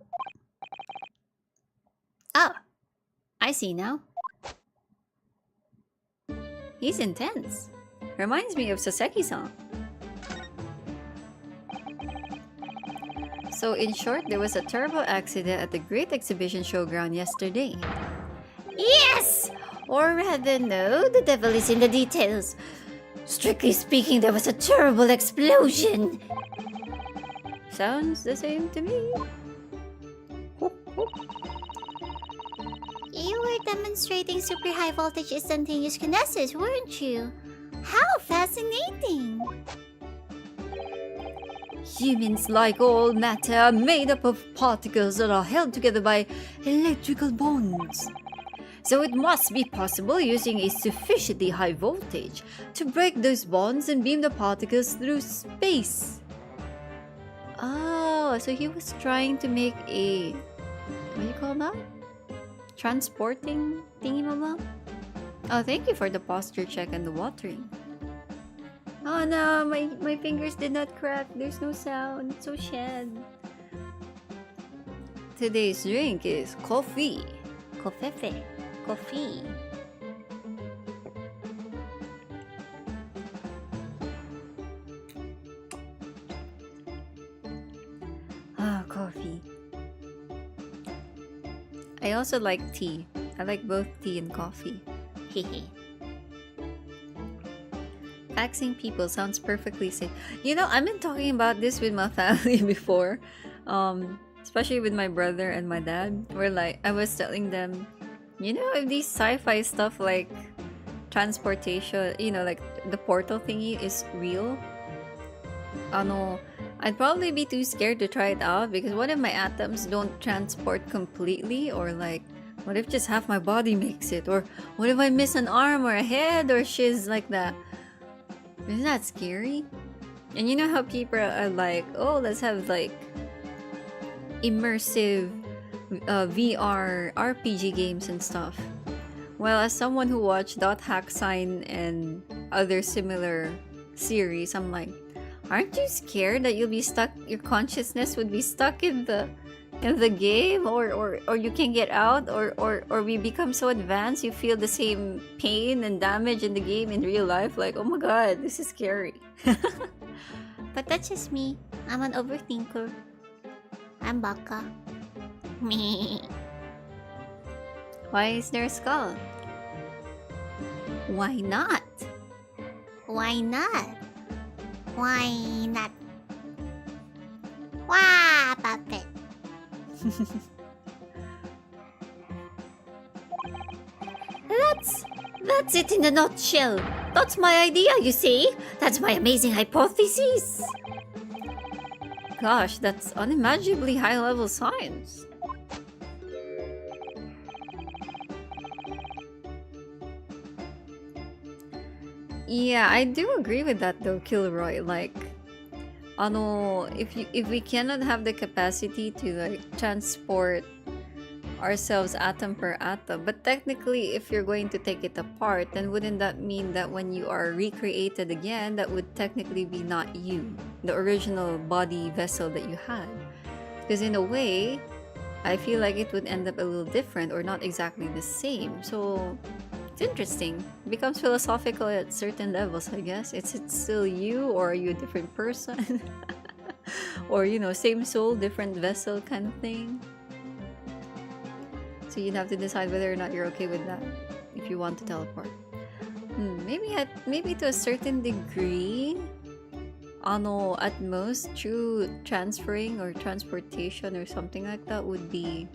Oh, I see now. He's intense. Reminds me of Soseki-san. So in short, there was a terrible accident at the Great Exhibition Showground yesterday. Yes! Or rather, no, the devil is in the details. Strictly speaking, there was a terrible explosion. Sounds the same to me. You were demonstrating super high voltage instantaneous kinesis, weren't you? How fascinating! Humans, like all matter, are made up of particles that are held together by electrical bonds. So it must be possible using a sufficiently high voltage to break those bonds and beam the particles through space. Oh, so he was trying to make a, what do you call that? Transporting thingy-mama? Oh, thank you for the posture check and the watering. Oh no, my fingers did not crack. There's no sound. It's so shed. Today's drink is coffee. Kofefe. Coffee. Ah, coffee. I also like tea. I like both tea and coffee. Hehe. Faxing people sounds perfectly safe. You know, I've been talking about this with my family before. Especially with my brother and my dad. Where like, I was telling them, you know, if these sci-fi stuff like transportation, you know, like the portal thingy is real, I'd probably be too scared to try it out because what if my atoms don't transport completely, or like what if just half my body makes it, or what if I miss an arm or a head or shiz like that? Isn't that scary? And you know how people are like, oh, let's have like immersive VR RPG games and stuff. Well, as someone who watched .hack sign and other similar series, I'm like, aren't you scared that you'll be stuck, your consciousness would be stuck in the game, or you can get out, or we become so advanced you feel the same pain and damage in the game in real life? Like, oh my god, this is scary. But that's just me. I'm an overthinker. I'm baka. Me. Why is there a skull? Why not? Why not? Why not? Wah, puppet. That's it in a nutshell. That's my idea, you see? That's my amazing hypothesis. Gosh, that's unimaginably high-level science. Yeah, I do agree with that though, Kilroy. Like, if we cannot have the capacity to like transport ourselves atom per atom, but technically if you're going to take it apart, then wouldn't that mean that when you are recreated again, that would technically be not you, the original body vessel that you had? Because in a way, I feel like it would end up a little different or not exactly the same. So it's interesting. It becomes philosophical at certain levels, I guess. It's still you, or are you a different person? Or, you know, same soul, different vessel kind of thing. So you'd have to decide whether or not you're okay with that if you want to teleport. Maybe to a certain degree. At most, true transferring or transportation or something like that would be...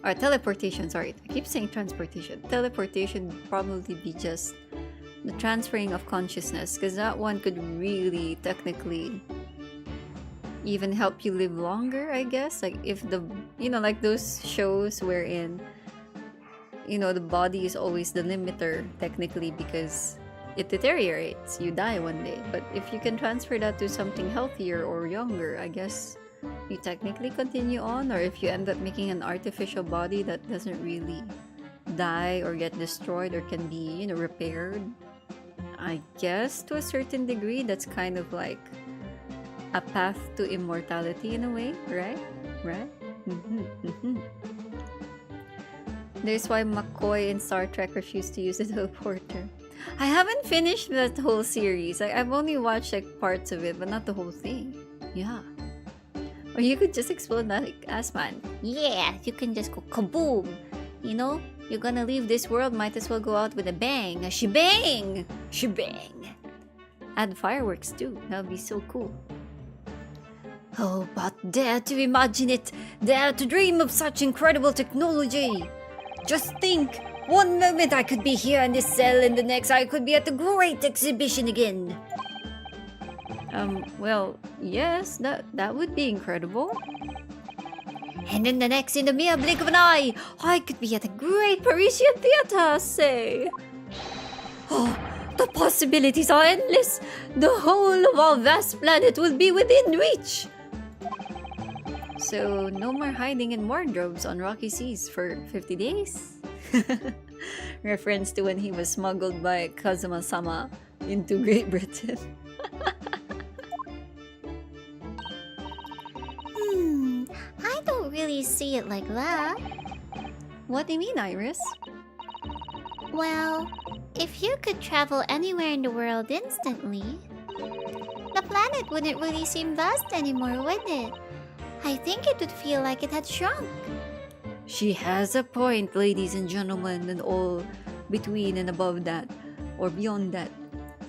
Or teleportation, sorry. I keep saying transportation. Teleportation would probably be just the transferring of consciousness, because that one could really technically even help you live longer, I guess. Like if the, you know, like those shows wherein, you know, the body is always the limiter technically because it deteriorates, you die one day. But if you can transfer that to something healthier or younger, I guess you technically continue on. Or if you end up making an artificial body that doesn't really die or get destroyed or can be, you know, repaired, I guess to a certain degree that's kind of like a path to immortality in a way, right? There's why McCoy in Star Trek refused to use the teleporter. I haven't finished that whole series. I've only watched like parts of it, but not the whole thing. Yeah. Or you could just explode that like, Assman. Yeah, you can just go kaboom. You know, you're gonna leave this world, might as well go out with a bang. A shebang! Shebang! Add fireworks too. That would be so cool. Oh, but dare to imagine it. Dare to dream of such incredible technology. Just think, one moment I could be here in this cell, and the next I could be at the great exhibition again. Well, yes, that would be incredible. And then the next, in the mere blink of an eye, I could be at the great Parisian theater, say. Oh, the possibilities are endless. The whole of our vast planet will be within reach. So, no more hiding in wardrobes on rocky seas for 50 days? Reference to when he was smuggled by Kazuma-sama into Great Britain. I don't really see it like that. What do you mean, Iris? Well, if you could travel anywhere in the world instantly, the planet wouldn't really seem vast anymore, would it? I think it would feel like it had shrunk. She has a point, ladies and gentlemen, and all between and above that, or beyond that.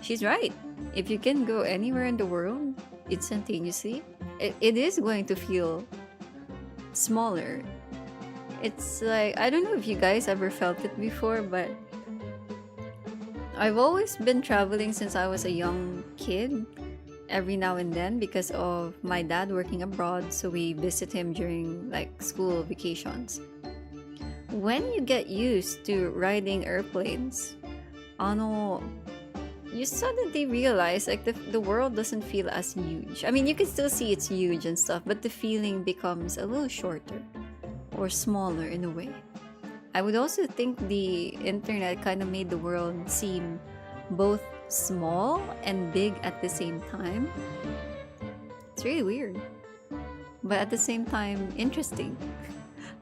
She's right. If you can go anywhere in the world instantaneously, it is going to feel smaller. It's like, I don't know if you guys ever felt it before, but I've always been traveling since I was a young kid, every now and then, because of my dad working abroad, so we visit him during like school vacations. When you get used to riding airplanes, you suddenly realize like the world doesn't feel as huge. I mean, you can still see it's huge and stuff, but the feeling becomes a little shorter or smaller in a way. I would also think the internet kind of made the world seem both small and big at the same time. It's really weird, but at the same time interesting,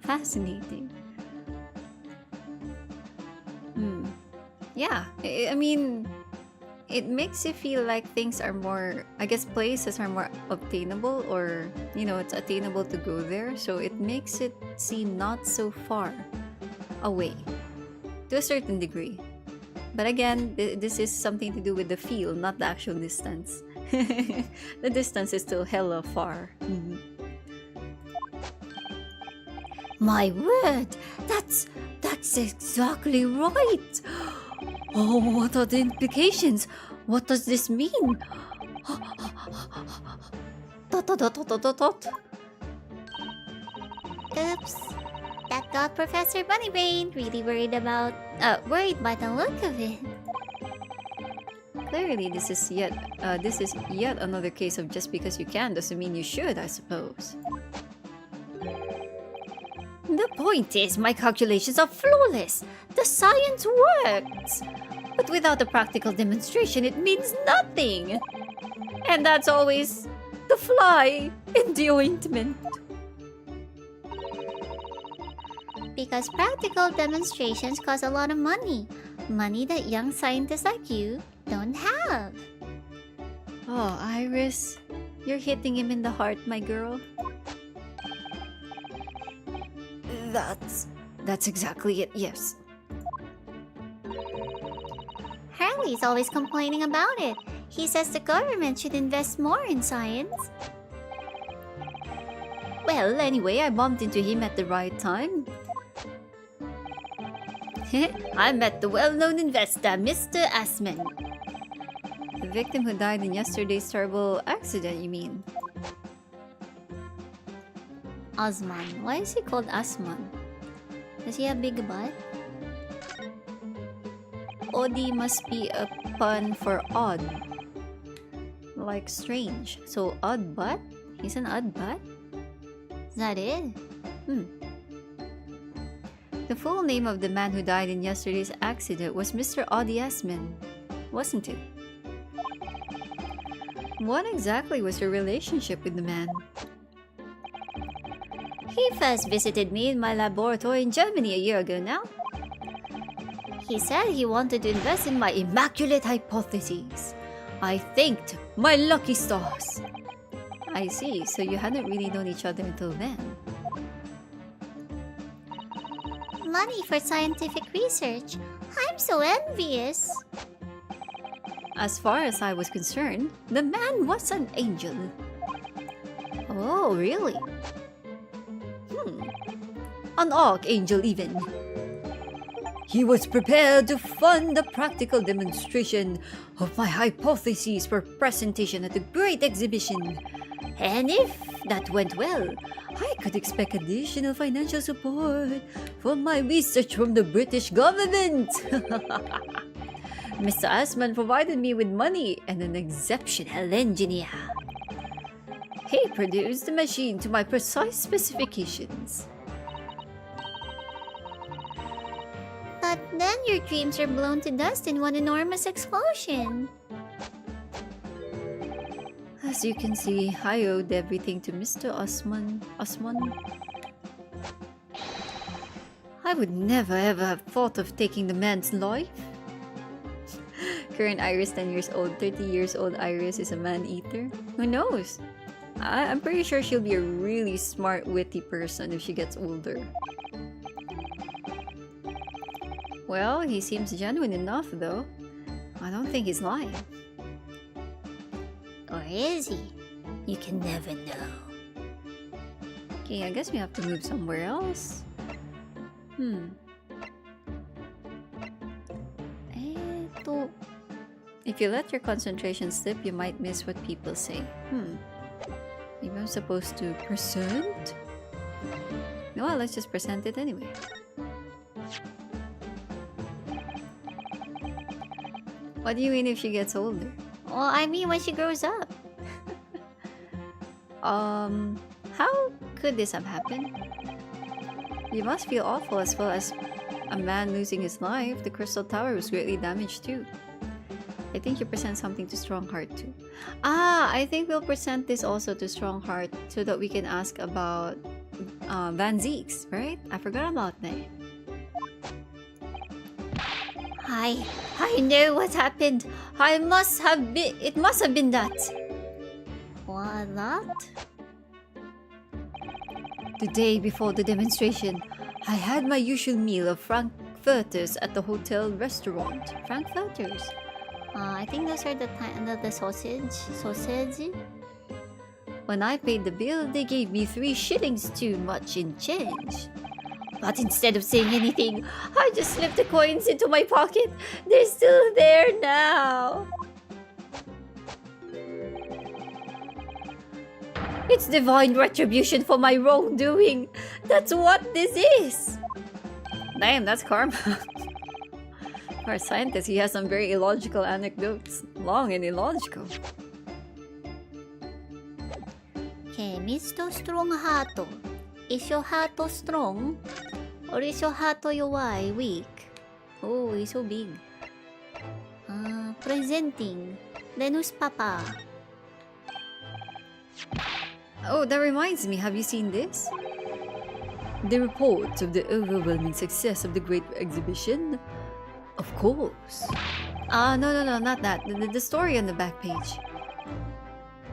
fascinating. Yeah, I mean, it makes you feel like things are more, I guess places are more obtainable, or it's attainable to go there, so it makes it seem not so far away to a certain degree. But again, this is something to do with the feel, not the actual distance. The distance is still hella far. My word, that's exactly right. Oh, what are the implications? What does this mean? Dot, dot, dot, dot, dot, dot. Oops. That got Professor Bunnybrain really worried by the look of it. Clearly, this is yet another case of just because you can doesn't mean you should, I suppose. The point is, my calculations are flawless. The science works. But without a practical demonstration, it means nothing. And that's always the fly in the ointment. Because practical demonstrations cost a lot of money. Money that young scientists like you don't have. Oh, Iris, you're hitting him in the heart, my girl. That's exactly it, yes. Harley's always complaining about it. He says the government should invest more in science. Well, anyway, I bumped into him at the right time. I met the well-known investor, Mr. Assman. The victim who died in yesterday's terrible accident, you mean? Osman. Why is he called Asman? Does he have big butt? Oddie must be a pun for odd. Like strange. So odd butt? He's an odd butt? Is that it? The full name of the man who died in yesterday's accident was Mr. Oddie Asman, wasn't it? What exactly was your relationship with the man? He first visited me in my laboratory in Germany a year ago now. He said he wanted to invest in my immaculate hypotheses. I thanked my lucky stars. I see, so you hadn't really known each other until then. Money for scientific research. I'm so envious. As far as I was concerned, the man was an angel. Oh, really? An archangel even. He was prepared to fund a practical demonstration of my hypotheses for presentation at the great exhibition. And if that went well, I could expect additional financial support for my research from the British government. Mr. Asman provided me with money and an exceptional engineer. He produced the machine to my precise specifications. But then your dreams are blown to dust in one enormous explosion. As you can see, I owed everything to Mr. Osman. I would never ever have thought of taking the man's life. Current Iris 10 years old, 30 years old Iris is a man-eater. Who knows? I'm pretty sure she'll be a really smart, witty person if she gets older. Well, he seems genuine enough though. I don't think he's lying. Or is he? You can never know. Okay, I guess we have to move somewhere else. If you let your concentration slip, you might miss what people say. Maybe I'm supposed to present? No, well, let's just present it anyway. What do you mean if she gets older? Well, I mean when she grows up. How could this have happened? You must feel awful as well as a man losing his life. The Crystal Tower was greatly damaged too. I think you present something to Strongheart too. I think we'll present this also to Strongheart so that we can ask about Van Zeeks, right? I forgot about that. I know what happened. It must have been that. What? The day before the demonstration, I had my usual meal of frankfurters at the hotel restaurant. Frankfurters? I think those are the sausage. When I paid the bill, they gave me 3 shillings too much in change. But instead of saying anything, I just slipped the coins into my pocket. They're still there now. It's divine retribution for my wrongdoing. That's what this is. Damn, that's karma. For a scientist, he has some very illogical anecdotes. Long and illogical. Okay, Mr. Strongheart. Is your heart strong? Or is your heart weak? Oh, he's so big. Presenting. Lenus Papa. Oh, that reminds me, have you seen this? The report of the overwhelming success of the Great Exhibition? Of course. No, not that. The story on the back page.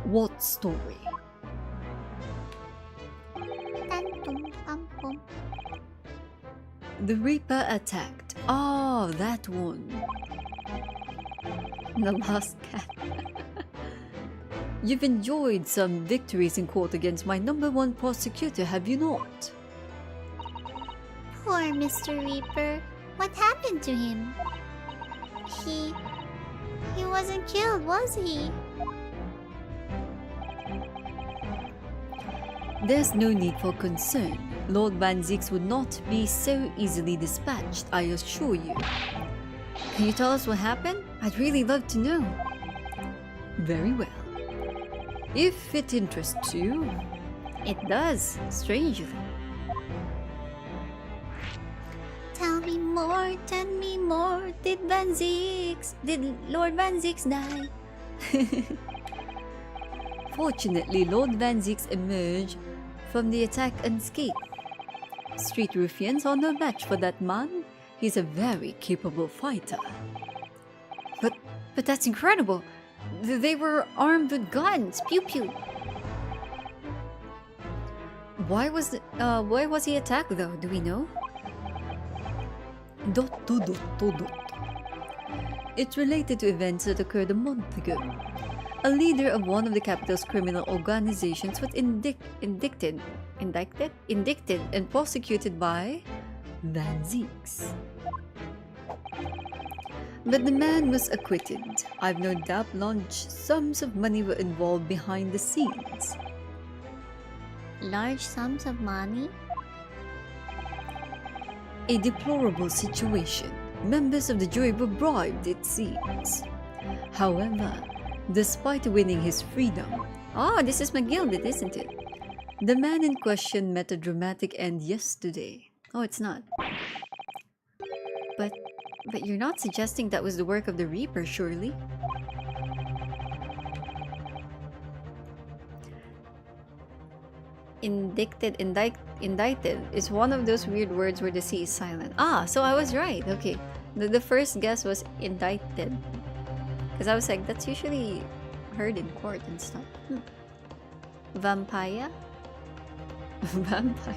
What story? The Reaper attacked. Oh, that one. The Lost Cat. You've enjoyed some victories in court against my #1 prosecutor, have you not? Poor Mr. Reaper. What happened to him? He wasn't killed, was he? There's no need for concern. Lord Van Zeeks would not be so easily dispatched, I assure you. Can you tell us what happened? I'd really love to know. Very well. If it interests you. It does, strangely. Tell me more. Did Lord Van Zeeks die? Fortunately, Lord Van Zeeks emerged from the attack unscathed. Street ruffians are no match for that man. He's a very capable fighter. But that's incredible. They were armed with guns. Pew pew. Why was he attacked though? Do we know? ... It's related to events that occurred a month ago. A leader of one of the capital's criminal organizations was indicted and prosecuted by Van Zeeks. But the man was acquitted. I've no doubt large sums of money were involved behind the scenes. Large sums of money? A deplorable situation. Members of the jury were bribed, it seems. However, despite winning his freedom. Oh, this is Macleod, isn't it? The man in question met a dramatic end yesterday. Oh, it's not. But you're not suggesting that was the work of the Reaper, surely? Indicted is one of those weird words where the C is silent. Ah, so I was right. Okay. The first guess was indicted. Because I was like, that's usually heard in court and stuff. Vampire? Vampire.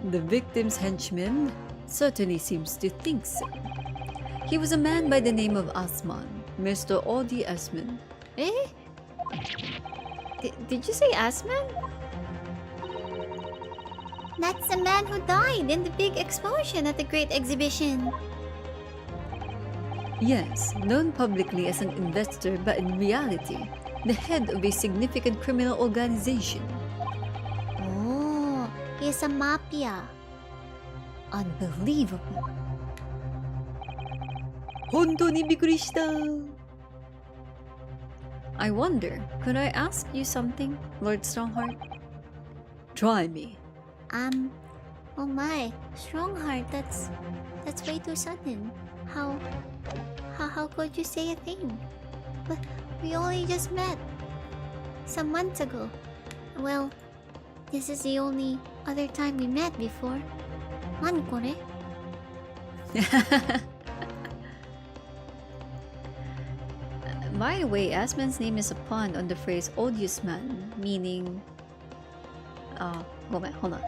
The victim's henchman certainly seems to think so. He was a man by the name of Asman, Mr. Odi Asman. Eh? Did you say Asman? That's the man who died in the big explosion at the Great Exhibition. Yes, known publicly as an investor, but in reality, the head of a significant criminal organization. Oh, he's a mafia. Unbelievable. Hontou ni bikkuri shita. I wonder, could I ask you something, Lord Strongheart? Try me. Oh my, Strongheart, that's way too sudden. How could you say a thing? But we only just met some months ago. Well, this is the only other time we met before. Nani kore? By the way, Asman's name is a pun on the phrase odious man, meaning... hold on.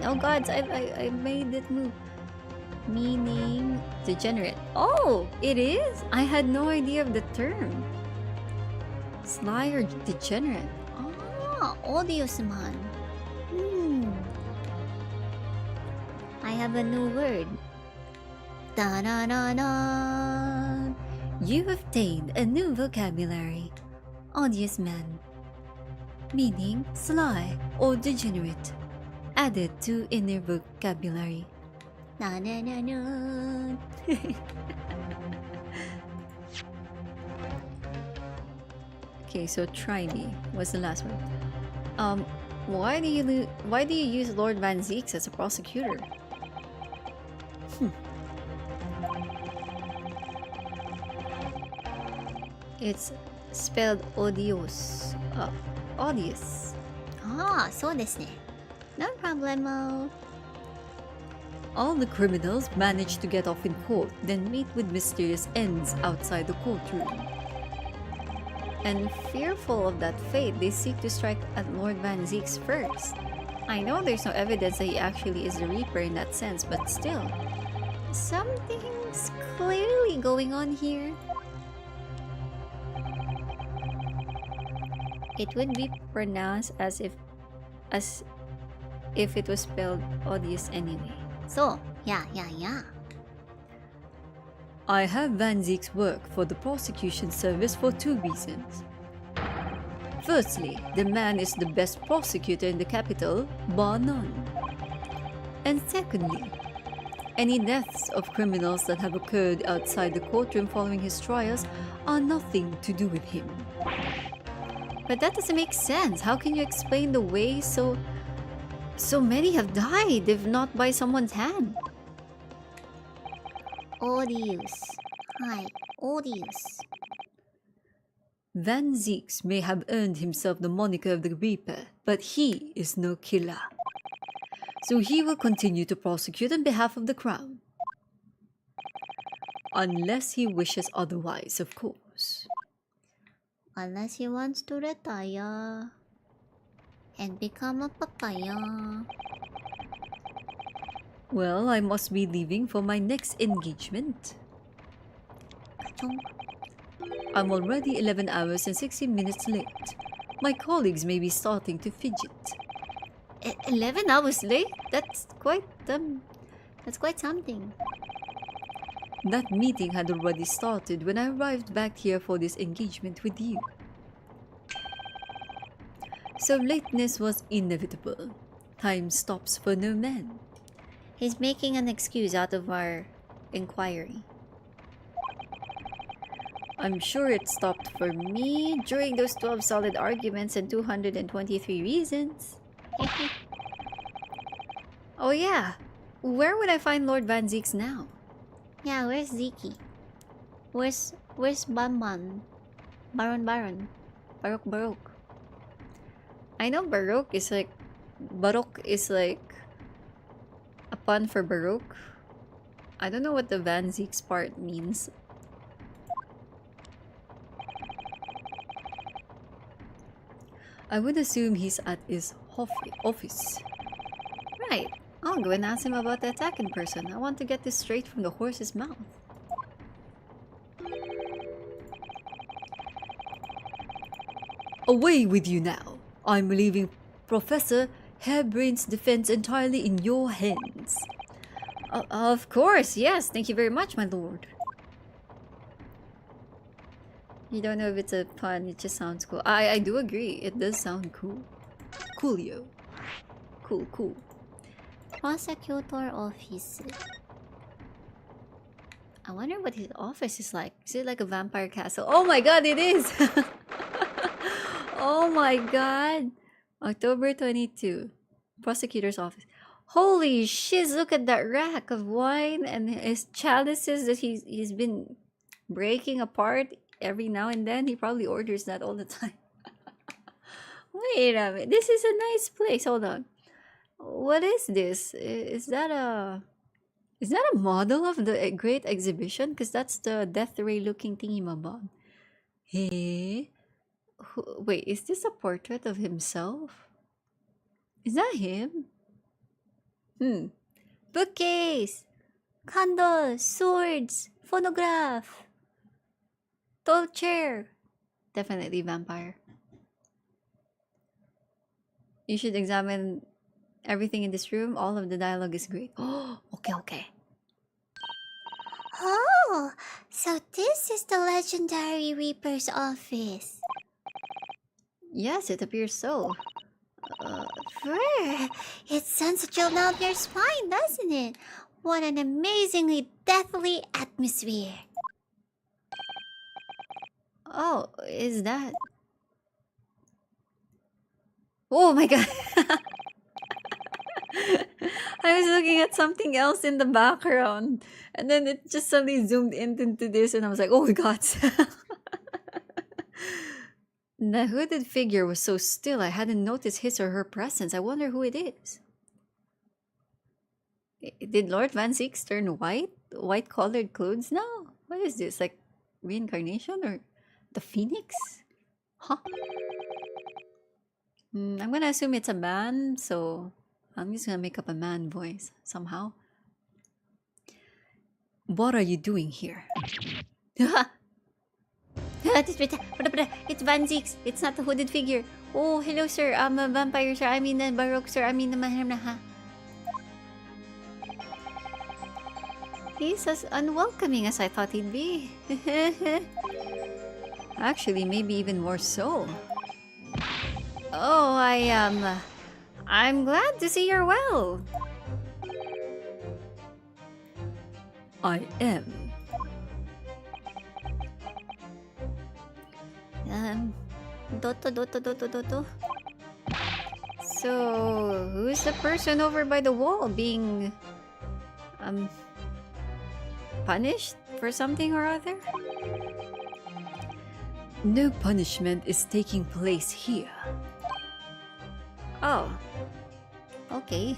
Oh gods, I made it move. Meaning degenerate. Oh, it is? I had no idea of the term. Sly or degenerate? Ah, odious man. I have a new word. Da-da-da-da. You've obtained a new vocabulary. Odious man. Meaning sly or degenerate. Added to inner vocabulary. Na-na-na-na. Okay, so try me was the last one. Why do you use Lord Van Zeeks as a prosecutor? It's spelled odious. Odious. Ah, so desu ne. No problemo. All the criminals manage to get off in court, then meet with mysterious ends outside the courtroom. And fearful of that fate, they seek to strike at Lord Van Zeeks first. I know there's no evidence that he actually is the Reaper in that sense, but still, something's clearly going on here. It would be pronounced as if it was spelled odious anyway. So, yeah. I have Van Zeek's work for the prosecution service for two reasons. Firstly, the man is the best prosecutor in the capital, bar none. And secondly, any deaths of criminals that have occurred outside the courtroom following his trials are nothing to do with him. But that doesn't make sense. How can you explain the way so many have died if not by someone's hand? Odious. Hi, odious. Van Zeeks may have earned himself the moniker of the Reaper, but he is no killer. So he will continue to prosecute on behalf of the crown. Unless he wishes otherwise, of course. Unless he wants to retire and become a papaya. Well, I must be leaving for my next engagement. Ka-chong. I'm already 11 hours and 16 minutes late. My colleagues may be starting to fidget. 11 hours late? That's quite something. That meeting had already started when I arrived back here for this engagement with you. So lateness was inevitable. Time stops for no man. He's making an excuse out of our inquiry. I'm sure it stopped for me during those 12 solid arguments and 223 reasons. Oh yeah, where would I find Lord Van Zeeks now? Yeah, where's Ziki? Where's Banban? Baron? Baroque. I know Baroque is like a pun for Baroque. I don't know what the Van Zeeks part means. I would assume he's at his office. Right. I'll go and ask him about the attack in person. I want to get this straight from the horse's mouth. Away with you now. I'm leaving Professor Hairbrain's defense entirely in your hands. Of course, yes. Thank you very much, my lord. You don't know if it's a pun, it just sounds cool. I do agree, it does sound cool. Coolio. Cool. Prosecutor office. I wonder what his office is like. Is it like a vampire castle? Oh my god, it is! Oh my god. October 22. Prosecutor's office. Holy shiz, look at that rack of wine and his chalices that he's been breaking apart every now and then. He probably orders that all the time. Wait a minute. This is a nice place. Hold on. What is this? Is that a model of the Great Exhibition? Because that's the death ray looking thingy mabob. Hey? Wait, is this a portrait of himself? Is that him? Bookcase! Candles! Swords! Phonograph! Tall chair! Definitely vampire. You should examine everything in this room. All of the dialogue is great. Oh, okay. Oh, so this is the legendary Reaper's office. Yes, it appears so. It sends a chill down your spine, doesn't it? What an amazingly deathly atmosphere. Oh, is that... Oh my god! I was looking at something else in the background. And then it just suddenly zoomed into this and I was like, oh my god. The hooded figure was so still I hadn't noticed his or her presence. I wonder who it is. Did Lord Van Zeeks turn white? White-colored clothes now? What is this? Like reincarnation or the phoenix? Huh? I'm gonna assume it's a man, so I'm just gonna make up a man voice somehow. What are you doing here? It's Van Zeeks. It's not the hooded figure. Oh, hello, sir. I'm a vampire, sir. I mean, a baroque, sir. I mean, ha. He's as unwelcoming as I thought he'd be. Actually, maybe even more so. Oh, I'm glad to see you're well. I am. Doto. So, who's the person over by the wall being, punished for something or other? No punishment is taking place here. Oh. Okay.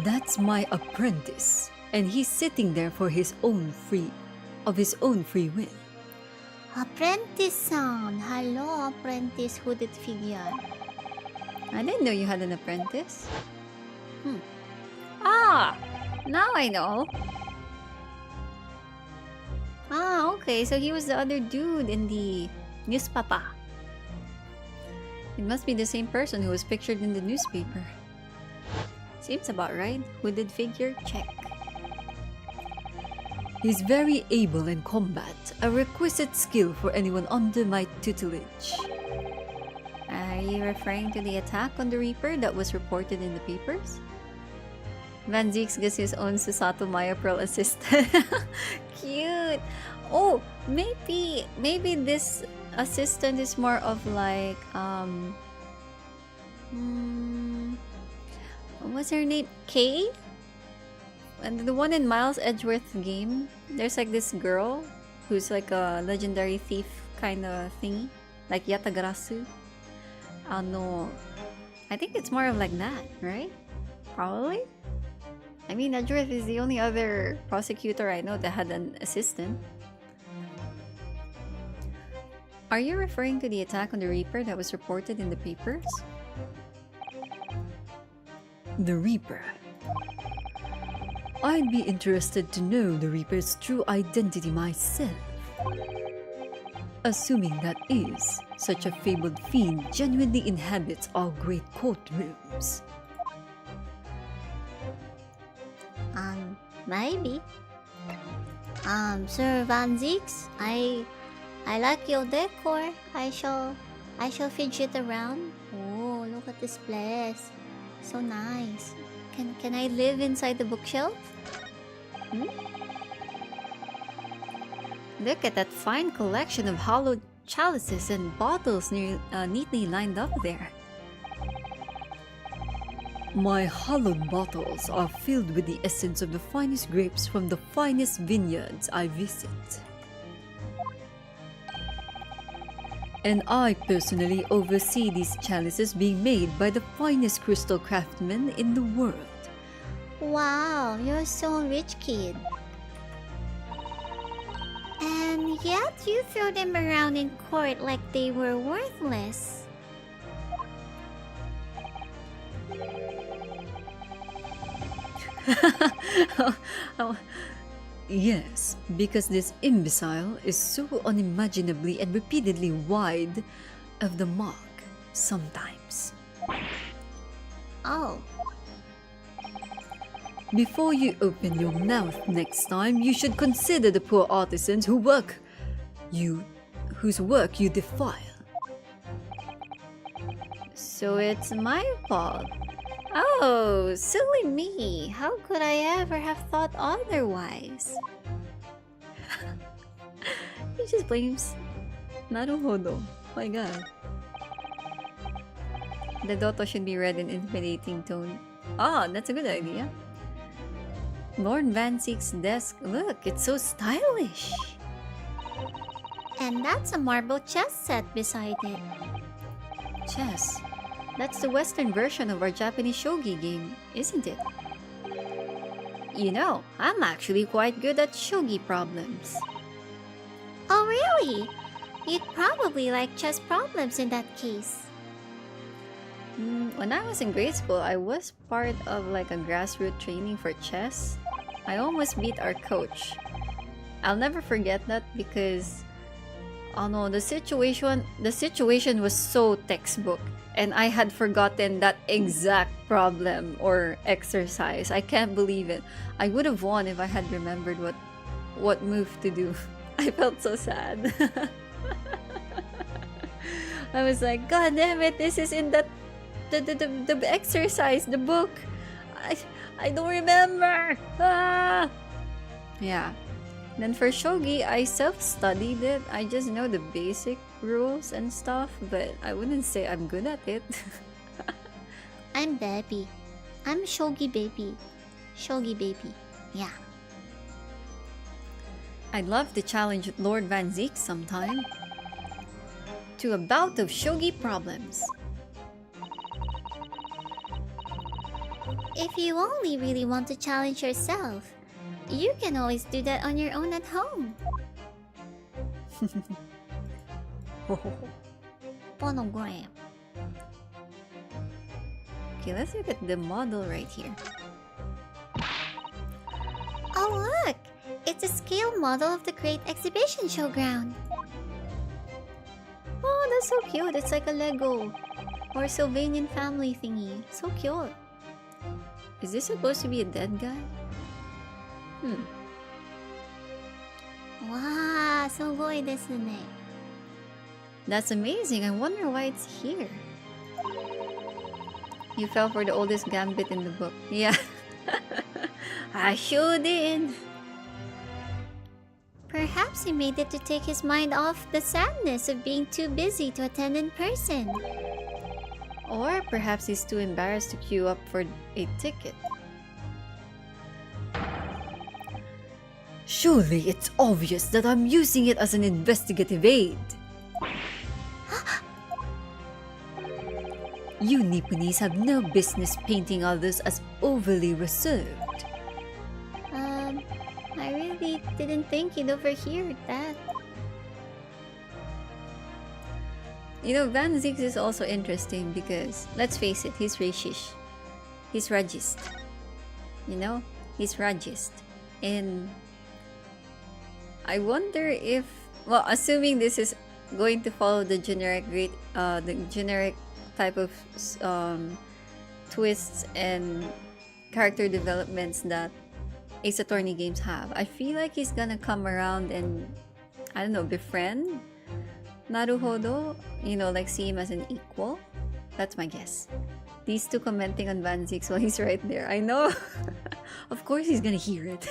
That's my apprentice, and he's sitting there for his own free will. Apprentice sound. Hello, apprentice hooded figure. I didn't know you had an apprentice. Ah! Now I know. Ah, okay. So he was the other dude in the newspaper. It must be the same person who was pictured in the newspaper. Seems about right. Hooded figure? Check. He's very able in combat, a requisite skill for anyone under my tutelage. Are you referring to the attack on the Reaper that was reported in the papers? Van Zeeks gets his own Susato Maya Pearl assistant. Cute. Oh, maybe this assistant is more of like what's her name? Kay? And the one in Miles Edgeworth's game, there's like this girl who's like a legendary thief kind of thingy, like Yatagarasu. I think it's more of like that, right? Probably. I mean, Edgeworth is the only other prosecutor I know that had an assistant. Are you referring to the attack on the Reaper that was reported in the papers? The Reaper. I'd be interested to know the Reaper's true identity myself. Assuming that is, such a fabled fiend genuinely inhabits our great courtrooms. Maybe. Sir Van Zeeks, I like your decor. I shall fidget around. Oh, look at this place. So nice. Can I live inside the bookshelf? Look at that fine collection of hollowed chalices and bottles neatly lined up there. My hollowed bottles are filled with the essence of the finest grapes from the finest vineyards I visit. And I personally oversee these chalices being made by the finest crystal craftsmen in the world. Wow, you're so rich, kid. And yet you throw them around in court like they were worthless. Yes, because this imbecile is so unimaginably and repeatedly wide of the mark sometimes. Oh. Before you open your mouth next time, you should consider the poor artisans whose work you defile. So it's my fault. Oh, silly me. How could I ever have thought otherwise? He just blames. Naruhodo. My god. The Dotto should be read in intimidating tone. Oh, that's a good idea. Lord Van Zeek's desk. Look, it's so stylish. And that's a marble chess set beside it. Chess. That's the Western version of our Japanese shogi game, isn't it? You know, I'm actually quite good at shogi problems. Oh, really? You'd probably like chess problems in that case. When I was in grade school, I was part of like a grassroots training for chess. I almost beat our coach. I'll never forget that because the situation was so textbook. And I had forgotten that exact problem or exercise. I can't believe it. I would have won if I had remembered what move to do. I felt so sad. I was like, God damn it, this is in the exercise, the book. I don't remember. Ah! Yeah. Then for shogi, I self-studied it. I just know the basic rules and stuff, but I wouldn't say I'm good at it. I'm baby. I'm shogi baby. Shogi baby. Yeah. I'd love to challenge Lord Van Zeek sometime to a bout of shogi problems. If you only really want to challenge yourself, you can always do that on your own at home. Phonogram. Okay, let's look at the model right here. Oh, look! It's a scale model of the Great Exhibition Showground. Oh, that's so cute. It's like a Lego or Sylvanian family thingy. So cute. Is this supposed to be a dead guy? Wow, すごいですね. That's amazing. I wonder why it's here. You fell for the oldest gambit in the book. Yeah. I sure did. Perhaps he made it to take his mind off the sadness of being too busy to attend in person. Or perhaps he's too embarrassed to queue up for a ticket. Surely it's obvious that I'm using it as an investigative aid. You Nipponese have no business painting others as overly reserved. I really didn't think you'd overhear that. You know, Van Zieks is also interesting because, let's face it, he's racist. He's racist. You know? He's racist. And I wonder if, well, assuming this is going to follow the generic type of twists and character developments that Ace Attorney games have, I feel like he's gonna come around and, I don't know, befriend Naruhodo, you know, like see him as an equal. That's my guess. These two commenting on Van Zieks while he's right there. I know. Of course he's gonna hear it.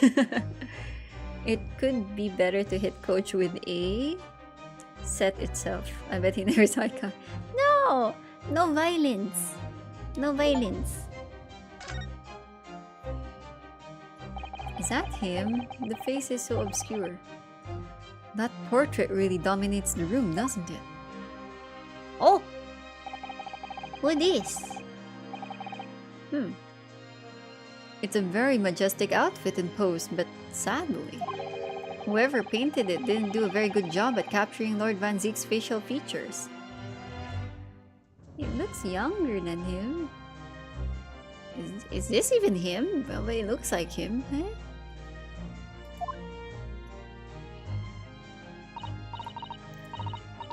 It could be better to hit coach with a set itself. I bet he never saw it come. No! No violence. No violence. Is that him? The face is so obscure. That portrait really dominates the room, doesn't it? Oh! Who this? It's a very majestic outfit and pose, but sadly, whoever painted it didn't do a very good job at capturing Lord Van Zieks' facial features. It looks younger than him. Is this even him? Well, it looks like him, eh?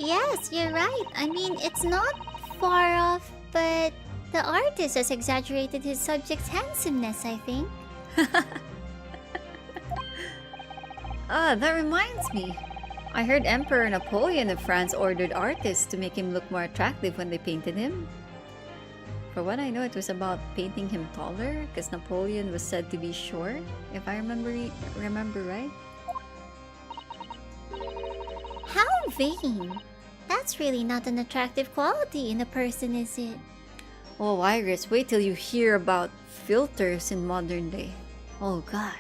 Yes, you're right. I mean, it's not far off, but the artist has exaggerated his subject's handsomeness, I think. That reminds me. I heard Emperor Napoleon of France ordered artists to make him look more attractive when they painted him. For what I know, it was about painting him taller, because Napoleon was said to be short, if I remember right. How vain! That's really not an attractive quality in a person, is it? Oh, Iris, wait till you hear about filters in modern day. Oh god.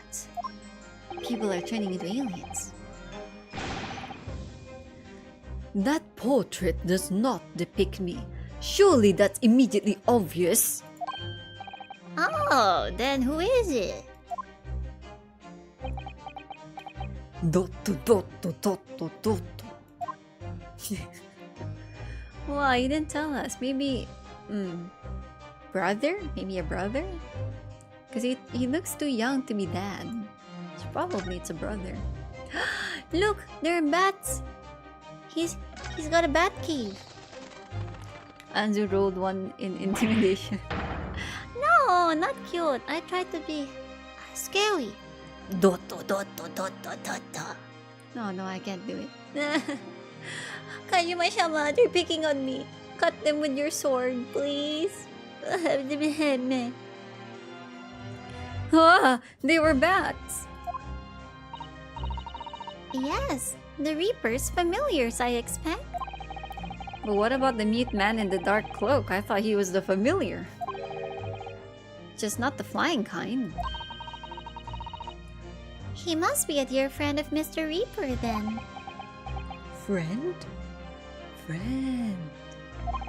People are turning into aliens. That portrait does not depict me. Surely that's immediately obvious. Oh, then who is it? Dotto. Wow, you didn't tell us. Maybe, brother? Maybe a brother? Because he looks too young to be dad. So probably it's a brother. Look, there are bats. He's got a bat cave. Anzu rolled one in intimidation. No, not cute. I tried to be scary. Dotto. No, I can't do it. Can you, my shama? They're picking on me. Cut them with your sword, please. Ah, they were bats. Yes, the Reaper's familiars, I expect. But what about the mute man in the dark cloak? I thought he was the familiar. Just not the flying kind. He must be a dear friend of Mr. Reaper, then. Friend?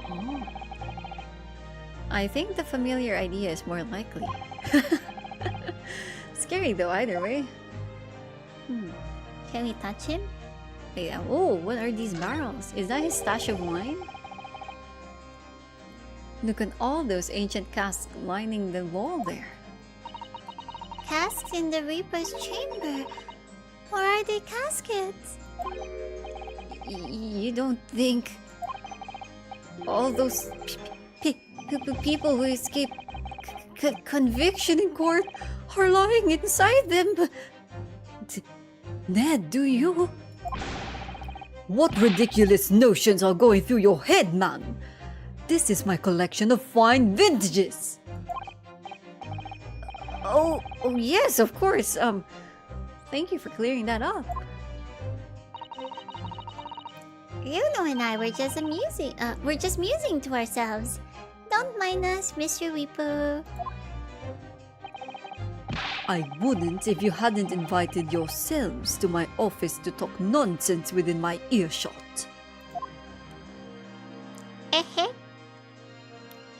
Oh. I think the familiar idea is more likely. Scary though, either way. Can we touch him? Yeah. Oh, what are these barrels? Is that his stash of wine? Look at all those ancient casks lining the wall there. Casks in the Reaper's chamber? Or are they caskets? You don't think all those people who escape conviction in court are lying inside them? Ned, do you? What ridiculous notions are going through your head, man? This is my collection of fine vintages. Oh, yes, of course. Thank you for clearing that up. Yuno and I were just musing to ourselves. Don't mind us, Mr. Weeper. I wouldn't if you hadn't invited yourselves to my office to talk nonsense within my earshot.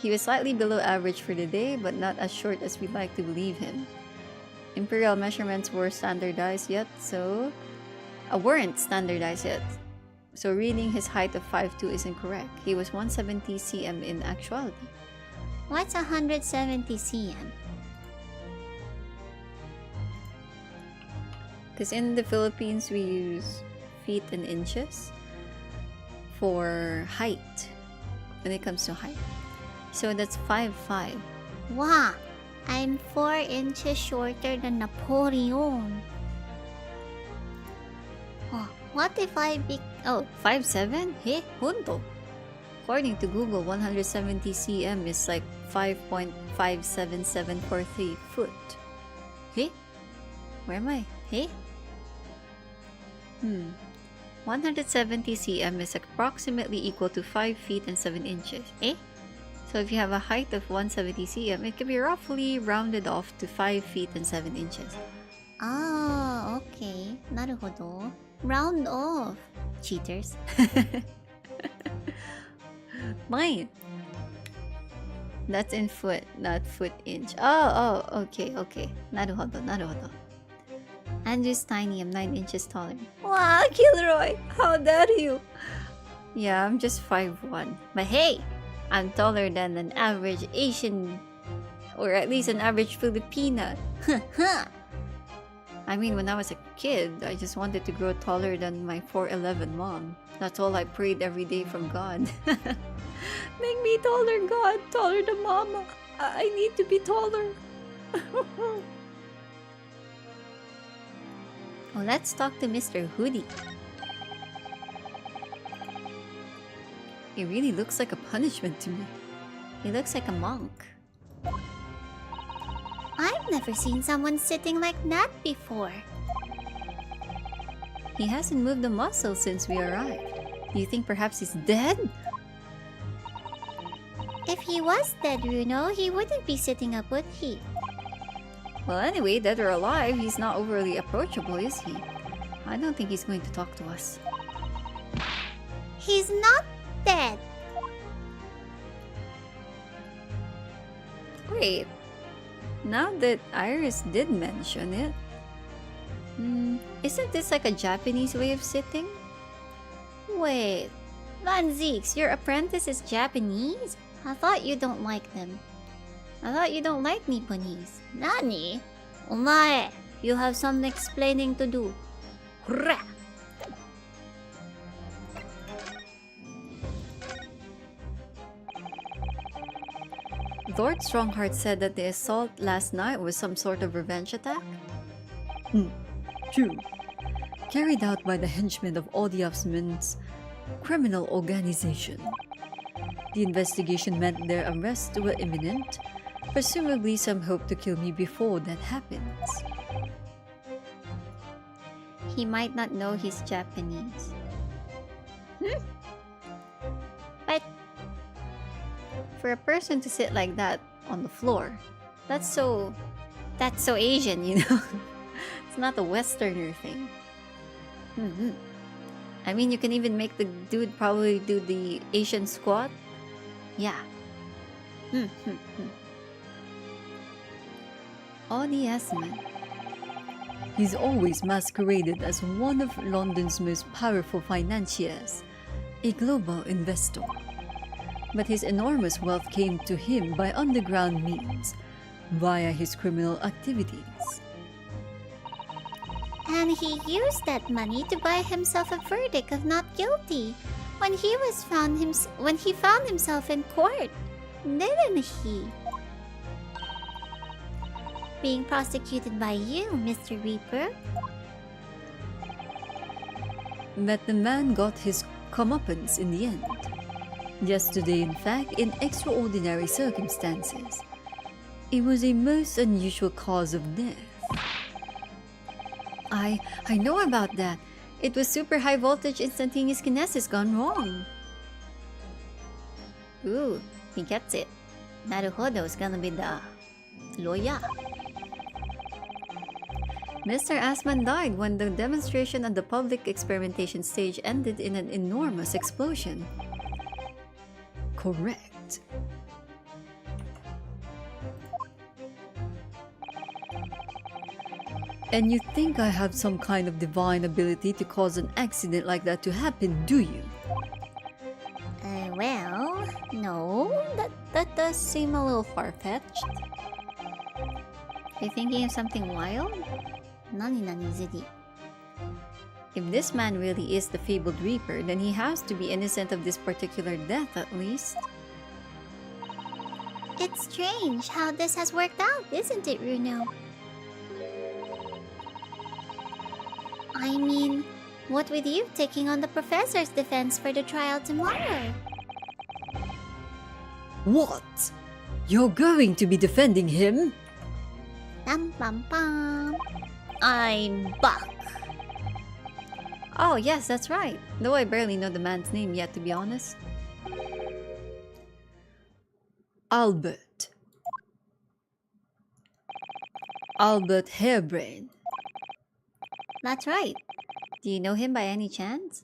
He was slightly below average for the day, but not as short as we'd like to believe him. Imperial measurements weren't standardized yet, so reading his height of 5'2" is incorrect. He was 170 cm in actuality. What's 170 cm? Because in the Philippines, we use feet and inches for height, when it comes to height. So that's 5'5". Wow, I'm 4 inches shorter than Napoleon. Oh, what if I be... Oh, 5'7"? Hey, hundo. According to Google, 170 cm is like 5.5774 foot. Hey? Where am I? Hey? 170 cm is approximately equal to 5 feet and 7 inches. Eh? So if you have a height of 170 cm, it can be roughly rounded off to 5 feet and 7 inches. Ah, okay. Naruhodo. Round off. Cheaters. Mine. That's in foot, not foot inch. Oh, okay. Naruhodo. Anzu's tiny. I'm 9 inches taller. Wow, Kilroy! How dare you! Yeah, I'm just 5'1". But hey! I'm taller than an average Asian, or at least an average Filipina. I mean, when I was a kid, I just wanted to grow taller than my 4'11" mom. That's all I prayed every day from God. Make me taller, God, taller than mama. I need to be taller. Oh, let's talk to Mr. Hoodie. He really looks like a punishment to me. He looks like a monk. I've never seen someone sitting like that before. He hasn't moved a muscle since we arrived. Do you think perhaps he's dead? If he was dead, Runo, he wouldn't be sitting up, would he? Well, anyway, dead or alive, he's not overly approachable, is he? I don't think he's going to talk to us. He's not dead. Wait, now that Iris did mention it, isn't this like a Japanese way of sitting? Wait, Van Zeeks, your apprentice is Japanese? I thought you don't like them. I thought you don't like Nipponese. Nani? Omae, you have some explaining to do. Hurrah! Lord Strongheart said that the assault last night was some sort of revenge attack? True. Carried out by the henchmen of OddTopTV's criminal organization. The investigation meant their arrests were imminent. Presumably some hope to kill me before that happens. He might not know he's Japanese. But for a person to sit like that on the floor, that's so Asian, you know? It's not a Westerner thing. I mean, you can even make the dude probably do the Asian squat. Yeah. OddTopTV. He's always masqueraded as one of London's most powerful financiers, a global investor. But his enormous wealth came to him by underground means, via his criminal activities. And he used that money to buy himself a verdict of not guilty when he found himself in court, didn't he? Being prosecuted by you, Mr. Reaper. That the man got his comeuppance in the end. Yesterday, in fact, in extraordinary circumstances. It was a most unusual cause of death. I know about that. It was super high voltage instantaneous kinesis gone wrong. Ooh, he gets it. Naruhodo is gonna be the lawyer. Mr. Asman died when the demonstration at the public experimentation stage ended in an enormous explosion. Correct. And you think I have some kind of divine ability to cause an accident like that to happen, do you? Well, no. That does seem a little far-fetched. You thinking of something wild? Nani Zidi? If this man really is the fabled Reaper, then he has to be innocent of this particular death at least. It's strange how this has worked out, isn't it, Runo? I mean, what with you taking on the professor's defense for the trial tomorrow? What? You're going to be defending him? Pam pam pam. I'm back. Oh yes, that's right. Though I barely know the man's name yet, to be honest. Albert. Albert Hairbrain. That's right. Do you know him by any chance?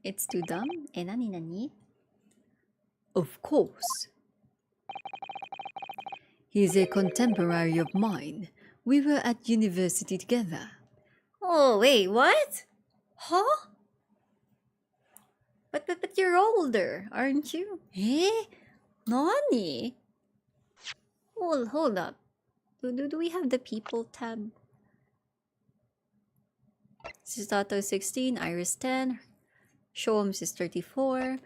It's too dumb. Nani? Of course. He's a contemporary of mine. We were at university together. Oh wait, what? Huh? But you're older, aren't you? Eh? Nani? Hold up. Do we have the people tab? Susato 16, Iris 10, Shoums is 34,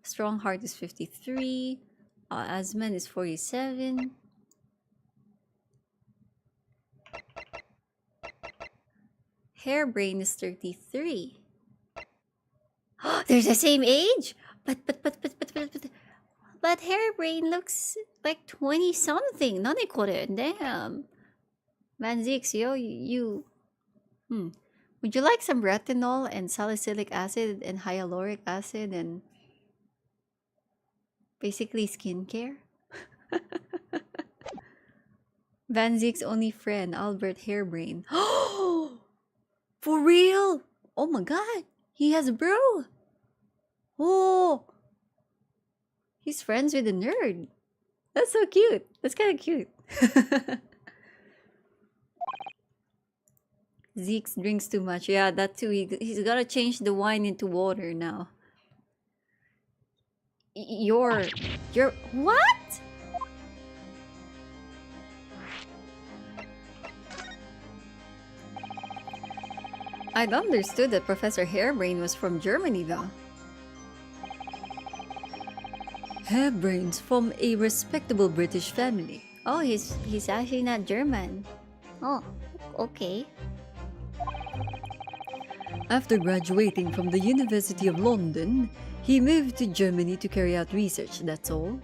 Strongheart is 53, Asman is 47. Hairbrain is 33. They're the same age? But Hairbrain looks like 20 something. Nani kore? Damn. Manzix, you Would you like some retinol and salicylic acid and hyaluronic acid and basically skincare? Van Ziek's only friend, Albert Hairbrain. Oh, for real? Oh my god, he has a bro. Oh, he's friends with a nerd. That's so cute. That's kind of cute. Zeke drinks too much. Yeah, that too. He's gotta change the wine into water now. You're what? I'd understood that Professor Hairbrain was from Germany though. Hairbrain's from a respectable British family. Oh, he's actually not German. Oh, okay. After graduating from the University of London, he moved to Germany to carry out research, that's all.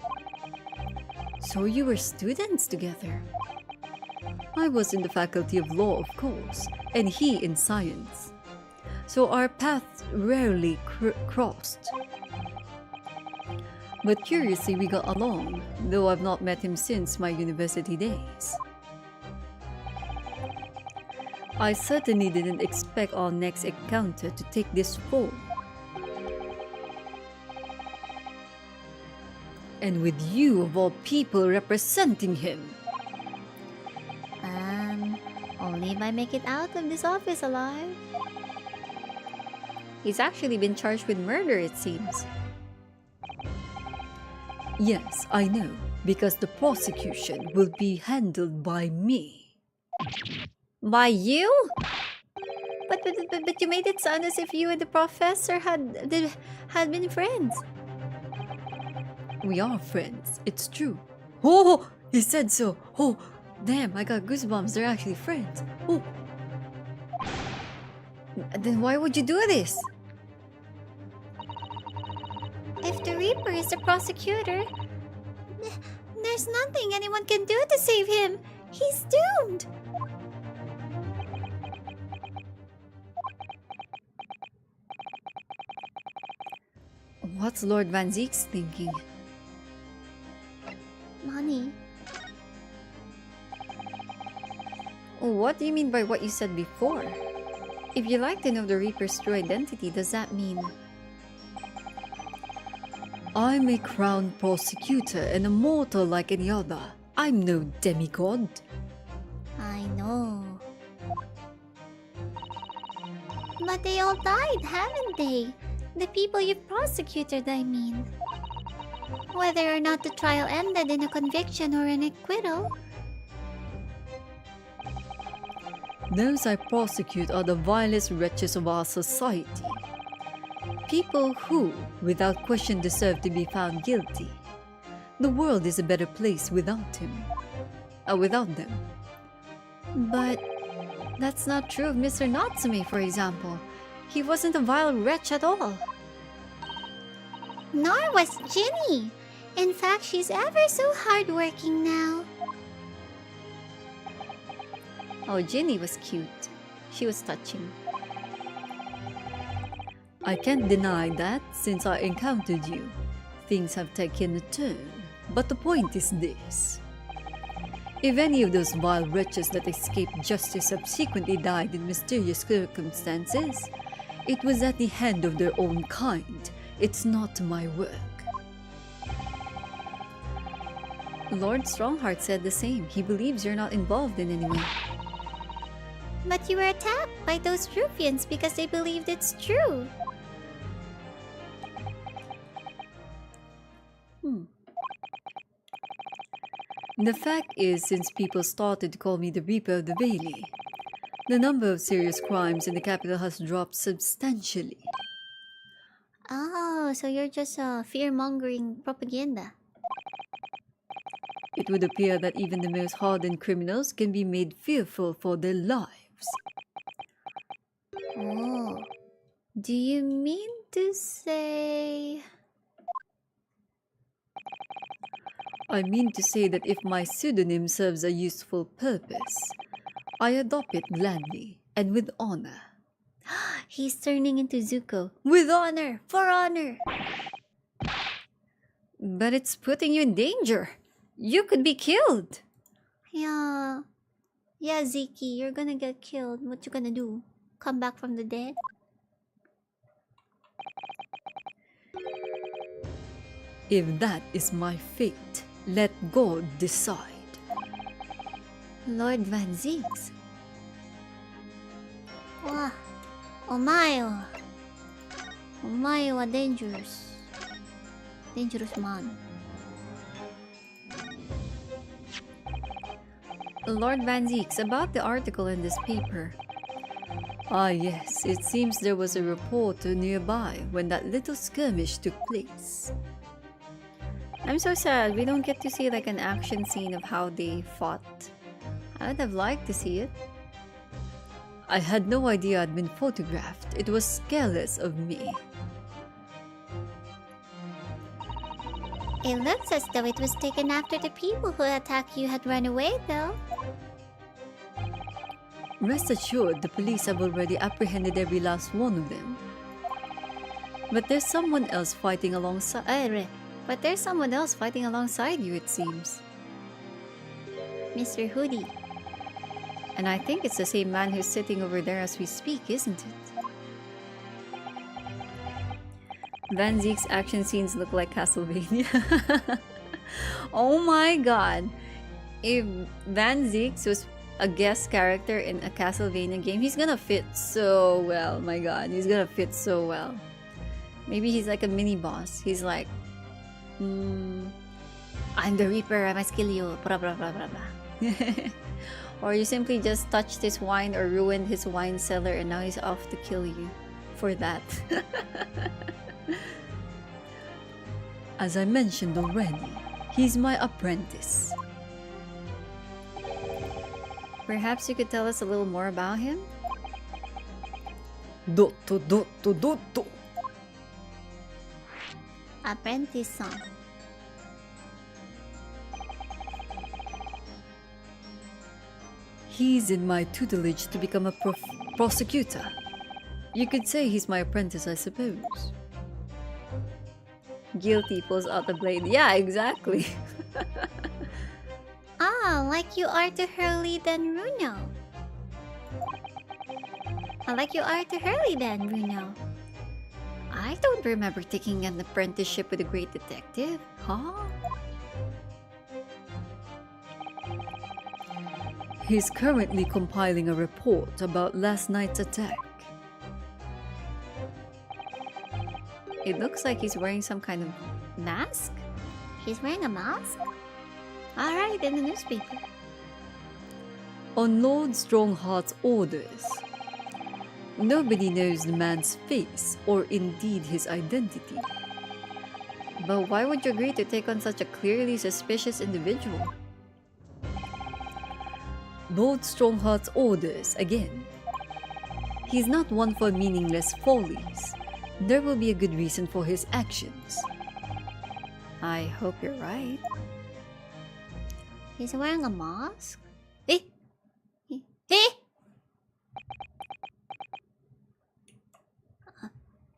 So you were students together? I was in the Faculty of Law, of course, and he in Science. So our paths rarely crossed. But curiously, we got along, though I've not met him since my university days. I certainly didn't expect our next encounter to take this form. And with you, of all people, representing him. Only if I make it out of this office alive. He's actually been charged with murder, it seems. Yes, I know, because the prosecution will be handled by me. By you? But you made it sound as if you and the professor had been friends. We are friends, it's true. Oh, he said so. Oh, damn, I got goosebumps. They're actually friends. Oh. Then why would you do this? If the Reaper is the prosecutor, There's nothing anyone can do to save him. He's doomed. What's Lord Van Zeek's thinking? Money. What do you mean by what you said before? If you like to know the Reaper's true identity, does that mean... I'm a crown prosecutor and a mortal like any other. I'm no demigod. I know. But they all died, haven't they? The people you've prosecuted, I mean. Whether or not the trial ended in a conviction or an acquittal. Those I prosecute are the vilest wretches of our society. People who, without question, deserve to be found guilty. The world is a better place without him. Without them. But that's not true of Mr. Natsume, for example. He wasn't a vile wretch at all. Nor was Ginny. In fact, she's ever so hardworking now. Oh, Ginny was cute. She was touching. I can't deny that since I encountered you. Things have taken a turn. But the point is this. If any of those vile wretches that escaped justice subsequently died in mysterious circumstances, it was at the hand of their own kind. It's not my work. Lord Strongheart said the same. He believes you're not involved in any way. But you were attacked by those ruffians because they believed it's true. The fact is, since people started to call me the Reaper of the Valley, the number of serious crimes in the capital has dropped substantially. Oh, so you're just fear-mongering propaganda. It would appear that even the most hardened criminals can be made fearful for their lives. Oh. Do you mean to say... I mean to say that if my pseudonym serves a useful purpose, I adopt it gladly and with honor. He's turning into Zuko. With honor! For honor! But it's putting you in danger. You could be killed. Yeah. Yeah, Ziki, you're gonna get killed. What you gonna do? Come back from the dead? If that is my fate, let God decide. Lord Van Zeeks. Wah. Omae wa dangerous. Dangerous man. Lord Van Zeeks, about the article in this paper. Ah yes, it seems there was a reporter nearby when that little skirmish took place. I'm so sad we don't get to see like an action scene of how they fought. I would have liked to see it. I had no idea I'd been photographed. It was careless of me. It looks as though it was taken after the people who attacked you had run away, though. Rest assured, the police have already apprehended every last one of them. But there's someone else fighting alongside. But there's someone else fighting alongside you, it seems. Mr. Hoodie. And I think it's the same man who's sitting over there as we speak, isn't it? Van Zeek's action scenes look like Castlevania. Oh my god! If Van Zeeks was a guest character in a Castlevania game, he's gonna fit so well. My god, he's gonna fit so well. Maybe he's like a mini boss. He's like, I'm the Reaper, I must kill you. Blah, blah, blah, blah, blah. Or you simply just touched his wine or ruined his wine cellar and now he's off to kill you for that. As I mentioned already, he's my apprentice. Perhaps you could tell us a little more about him? Dotto, dotto, dotto. Apprentice song. He's in my tutelage to become a prosecutor. You could say he's my apprentice, I suppose. Guilty pulls out the blade. Yeah, exactly. Ah, like you are to Hurley then Bruno. Like you are to Hurley then, Bruno. I don't remember taking an apprenticeship with a great detective. Huh? He's currently compiling a report about last night's attack. It looks like he's wearing some kind of mask? He's wearing a mask? Alright, in the newspaper. On Lord Strongheart's orders. Nobody knows the man's face or indeed his identity. But why would you agree to take on such a clearly suspicious individual? Lord Strongheart's orders again. He's not one for meaningless follies. There will be a good reason for his actions. I hope you're right. He's wearing a mask? Eh? Eh?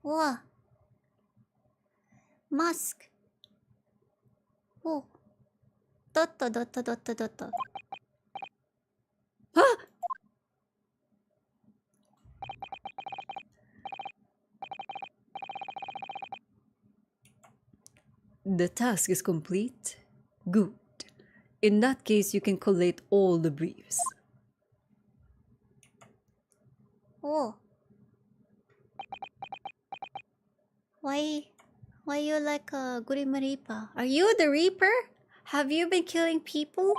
Whoa. Mask. Oh. Dot dot dot dot dot dot dot. Ah! The task is complete? Good. In that case, you can collate all the briefs. Oh. Why you like a Grim Reaper? Are you the Reaper? Have you been killing people?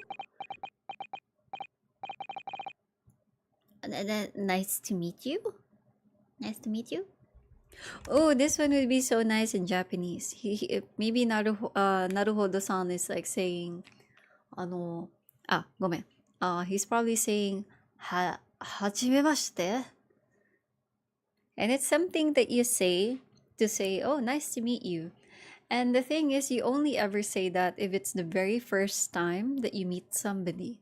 Nice to meet you. Nice to meet you. Oh, this one would be so nice in Japanese. Maybe Naruhodo-san is like saying, gomen. He's probably saying, hajimemashite. And it's something that you say to say, oh, nice to meet you. And the thing is, you only ever say that if it's the very first time that you meet somebody.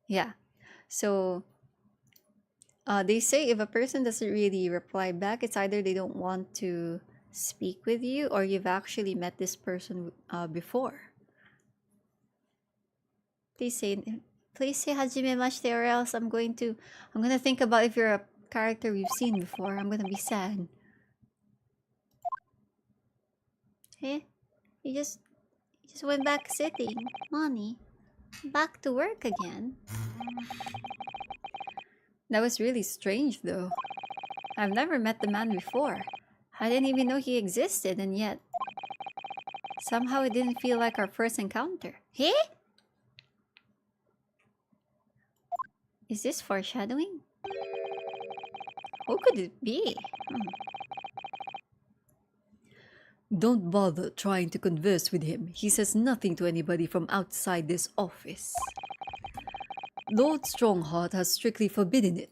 Yeah. So they say if a person doesn't really reply back, it's either they don't want to speak with you or you've actually met this person before. Please say hajimemashite, or else I'm gonna think about if you're a character we've seen before. I'm gonna be sad. Hey, you just went back sitting. Money. Back to work again. That was really strange though. I've never met the man before. I didn't even know he existed, and yet somehow it didn't feel like our first encounter. Hey? Is this foreshadowing? Who could it be? Don't bother trying to converse with him. He says nothing to anybody from outside this office. Lord Strongheart has strictly forbidden it.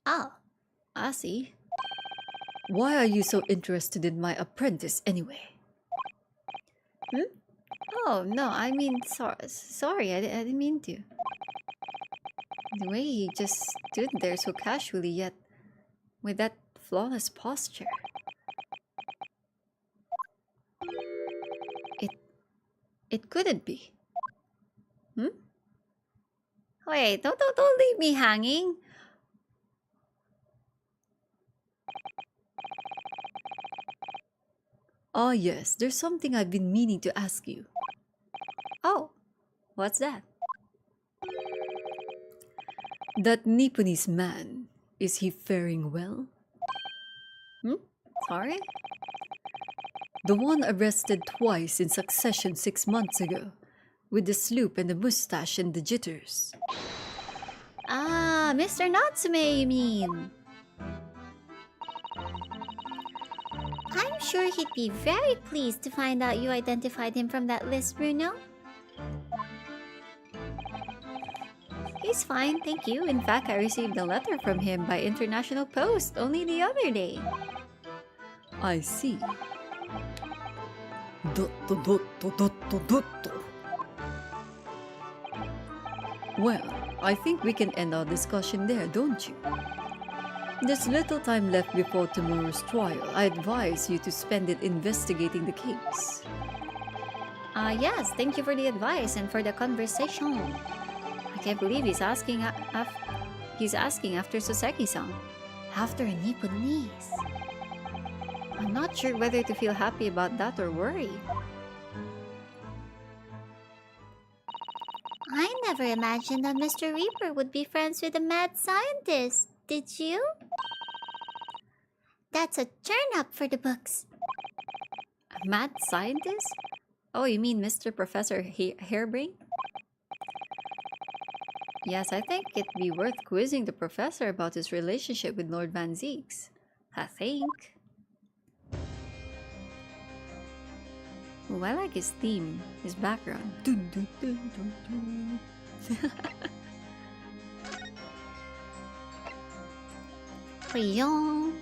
Oh. I see. Why are you so interested in my apprentice anyway? Oh, no, I mean, sorry, I didn't mean to. The way he just stood there so casually, yet with that flawless posture. It couldn't be. Wait, don't leave me hanging. Ah yes, there's something I've been meaning to ask you. Oh, what's that? That Nipponese man, is he faring well? Sorry? The one arrested twice in succession 6 months ago, with the sloop and the mustache and the jitters. Ah, Mr. Natsume, you mean? I'm sure he'd be very pleased to find out you identified him from that list, Bruno. He's fine, thank you. In fact, I received a letter from him by international post only the other day. I see. Well, I think we can end our discussion there, don't you? There's little time left before tomorrow's trial. I advise you to spend it investigating the case. Yes, thank you for the advice and for the conversation. I can't believe he's asking after Soseki-san. After a Nipponese. I'm not sure whether to feel happy about that or worry. I never imagined that Mr. Reaper would be friends with a mad scientist. Did you? That's a turn-up for the books. A mad scientist? Oh, you mean Mr. Professor Hairbrain? Yes, I think it'd be worth quizzing the professor about his relationship with Lord Van Zieks. I think. Oh, I like his theme, his background. Dun, dun, dun, dun, dun. Priyon.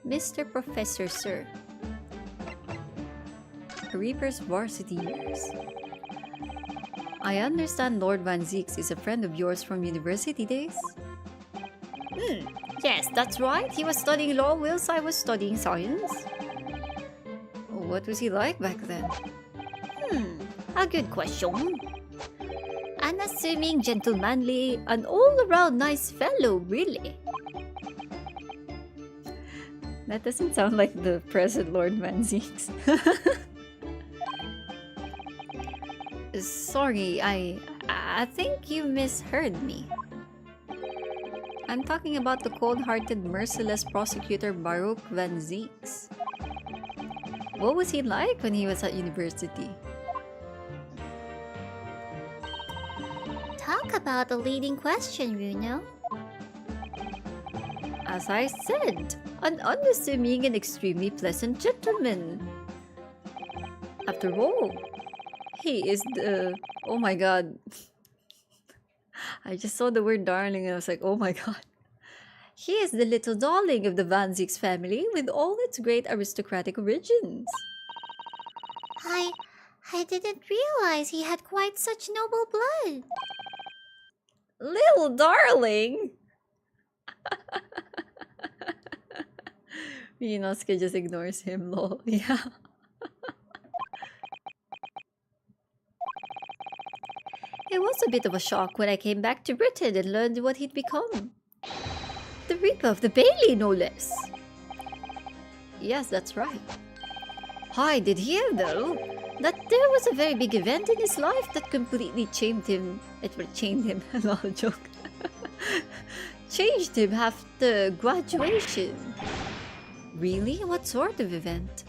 Mr. Professor, sir. Reaper's varsity years. I understand Lord Van Zieks is a friend of yours from university days? Yes, that's right. He was studying law whilst I was studying science. What was he like back then? A good question. Unassuming, gentlemanly, an all-around nice fellow, really. That doesn't sound like the present Lord Van Zieks. Sorry, I think you misheard me. I'm talking about the cold-hearted, merciless prosecutor Baruch Van Zieks. What was he like when he was at university? Talk about a leading question, Runo. As I said, an unassuming and extremely pleasant gentleman. After all, he is the... Oh my god. I just saw the word darling and I was like, oh my god. He is the little darling of the Van Zieks family with all its great aristocratic origins. I didn't realize he had quite such noble blood. Little darling! Inosuke just ignores him, lol. Yeah. It was a bit of a shock when I came back to Britain and learned what he'd become. The Reaper of the Bailey, no less. Yes, that's right. I did hear, though, that there was a very big event in his life that completely changed him. Changed him, not a joke. Changed him after graduation. Really? What sort of event?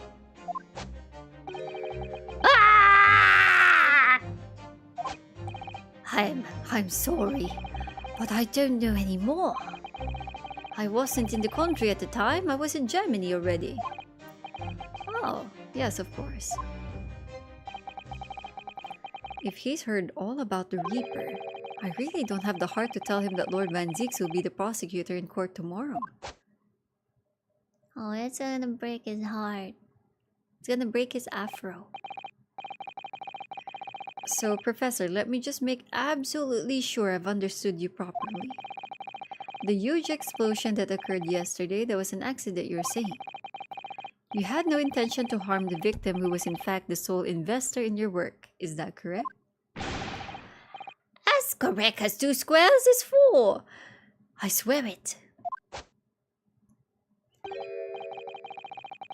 Ah! I'm sorry, but I don't know anymore. I wasn't in the country at the time. I was in Germany already. Oh, yes, of course. If he's heard all about the Reaper, I really don't have the heart to tell him that Lord Van Zieks will be the prosecutor in court tomorrow. Oh, it's gonna break his heart. It's gonna break his afro. So, Professor, let me just make absolutely sure I've understood you properly. The huge explosion that occurred yesterday, that was an accident, you're saying. You had no intention to harm the victim who was in fact the sole investor in your work. Is that correct? As correct as 2 squares is 4. I swear it.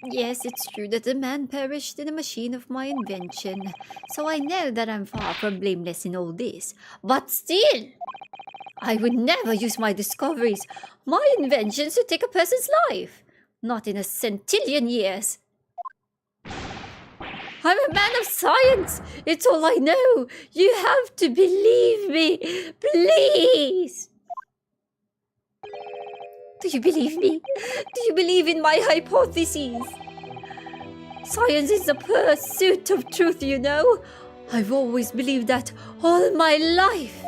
Yes, it's true that the man perished in a machine of my invention, so I know that I'm far from blameless in all this. But still, I would never use my discoveries, my inventions, to take a person's life. Not in a centillion years. I'm a man of science. It's all I know. You have to believe me. Please. Do you believe me? Do you believe in my hypotheses? Science is the pursuit of truth, you know. I've always believed that all my life.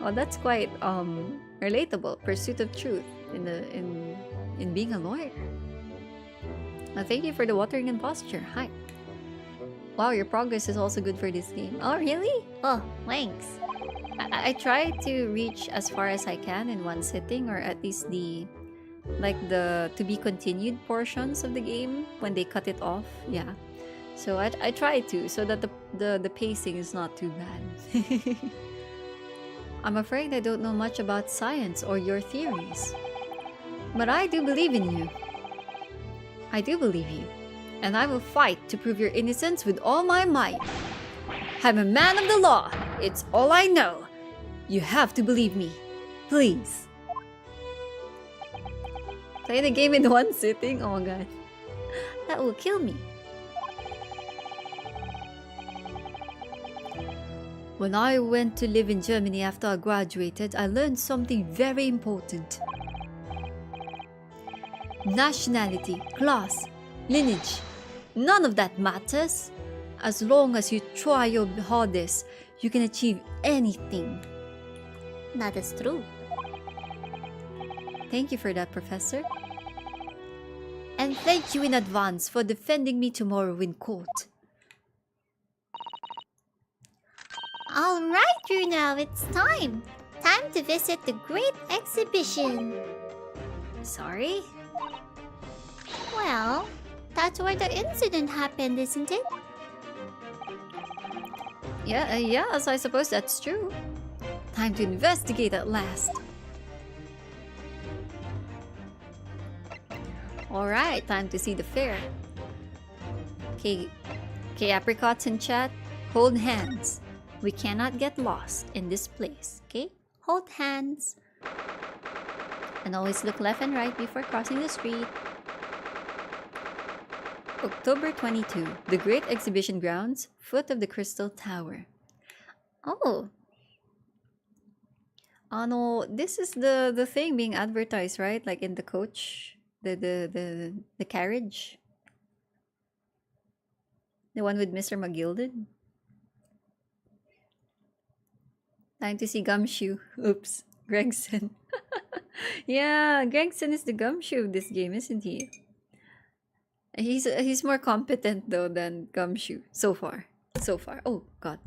Oh, that's quite relatable. Pursuit of truth in being a lawyer. Thank you for the watering and posture. Hi. Wow, your progress is also good for this game. Oh, really? Oh, thanks. I try to reach as far as I can in one sitting, or at least the to be continued portions of the game when they cut it off. Yeah. So I try to, so that the pacing is not too bad. I'm afraid I don't know much about science or your theories. But I do believe in you. I do believe you. And I will fight to prove your innocence with all my might. I'm a man of the law. It's all I know. You have to believe me. Please. Play the game in one sitting? Oh my god. That will kill me. When I went to live in Germany after I graduated, I learned something very important. Nationality, class, lineage, none of that matters. As long as you try your hardest, you can achieve anything. That is true. Thank you for that, Professor. And thank you in advance for defending me tomorrow in court. Alright, Bruno, it's time. Time to visit the great exhibition. Sorry? Well, that's where the incident happened, isn't it? Yeah, so I suppose that's true. Time to investigate at last. Alright, time to see the fair. Okay, apricots in chat, hold hands. We cannot get lost in this place, okay? Hold hands. And always look left and right before crossing the street. October 22, the Great Exhibition Grounds, foot of the Crystal Tower. Oh. No, this is the thing being advertised, right? Like in the coach, the carriage. The one with Mr. McGilded. Time to see Gumshoe. Oops, Gregson. Yeah, Gregson is the Gumshoe of this game, isn't he? He's more competent though than Gumshoe so far. Oh god.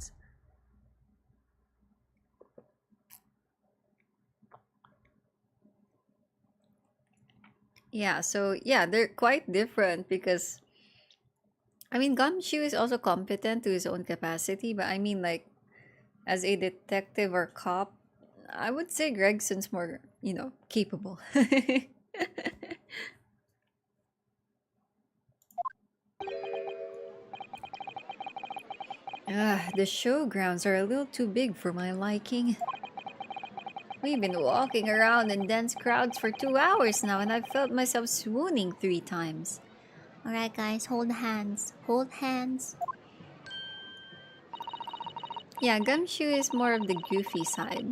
Yeah, so yeah, they're quite different because I mean Gumshoe is also competent to his own capacity, but I mean like as a detective or cop, I would say Gregson's more, capable. The showgrounds are a little too big for my liking. We've been walking around in dense crowds for 2 hours now, and I've felt myself swooning 3 times. Alright, guys, hold hands. Hold hands. Yeah, Gumshoe is more of the goofy side.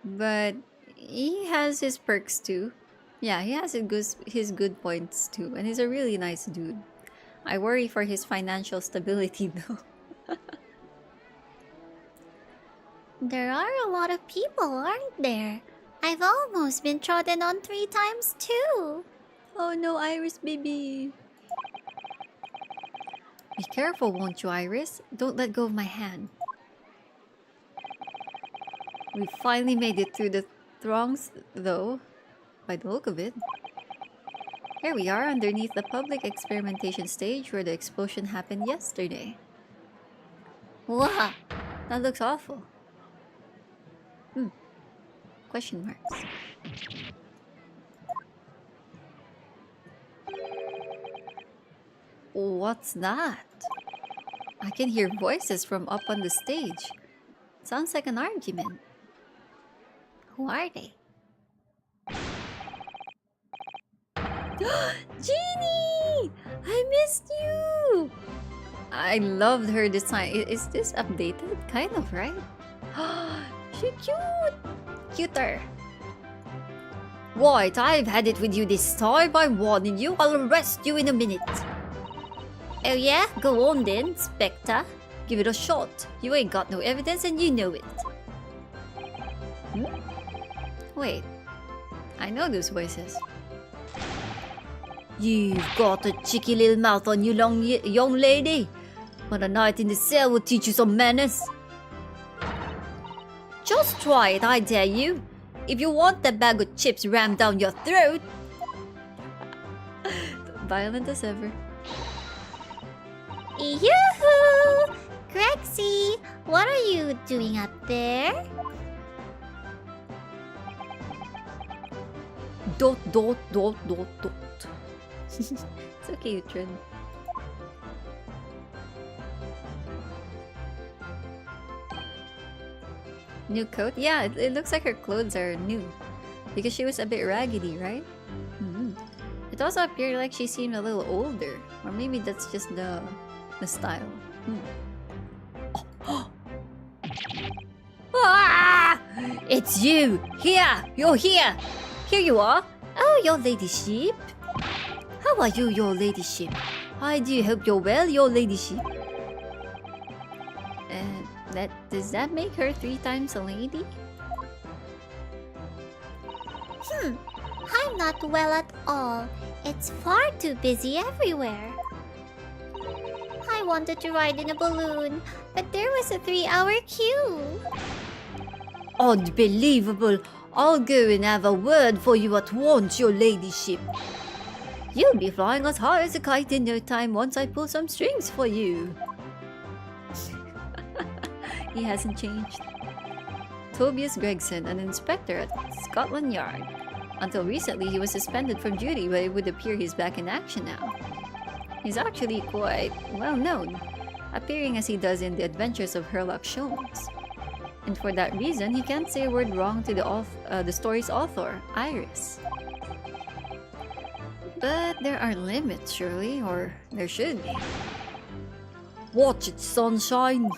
But he has his perks too. Yeah, he has his good points too. And he's a really nice dude. I worry for his financial stability though. There are a lot of people, aren't there? I've almost been trodden on 3 times too. Oh no, Iris baby. Be careful, won't you, Iris? Don't let go of my hand. We finally made it through the throngs, though, by the look of it. Here we are underneath the public experimentation stage where the explosion happened yesterday. Wow, That looks awful. Question marks. What's that? I can hear voices from up on the stage. Sounds like an argument. who are they? Jeannie! I missed you! I loved her design. Is this updated? Kind of, right? She's cute! Cuter. Right, I've had it with you this time. I'm warning you. I'll arrest you in a minute. Oh yeah? Go on then, Spectre. Give it a shot. You ain't got no evidence and you know it. Wait. I know those voices. You've got a cheeky little mouth on you, young lady. But a night in the cell will teach you some manners. Just try it, I dare you. If you want that bag of chips rammed down your throat. Violent as ever. Yoo-hoo! Grexy, what are you doing up there? Dot. It's okay, Utrin. New coat? Yeah, it looks like her clothes are new. Because she was a bit raggedy, right? It also appeared like she seemed a little older. Or maybe that's just the style. Ah! It's you! Here! You're here! Here you are! Oh, your ladyship! How are you, your ladyship? I do hope you're well, your ladyship. Does that make her 3 times a lady? I'm not well at all. It's far too busy everywhere. I wanted to ride in a balloon, but there was a 3-hour queue. Unbelievable! I'll go and have a word for you at once, your ladyship. You'll be flying as high as a kite in no time once I pull some strings for you. He hasn't changed. Tobias Gregson, an inspector at Scotland Yard. Until recently, he was suspended from duty, but it would appear he's back in action now. He's actually quite well known, appearing as he does in the Adventures of Sherlock Holmes. And for that reason, he can't say a word wrong to the story's author, Iris. But there are limits, surely, or there should be. Watch it, sunshine!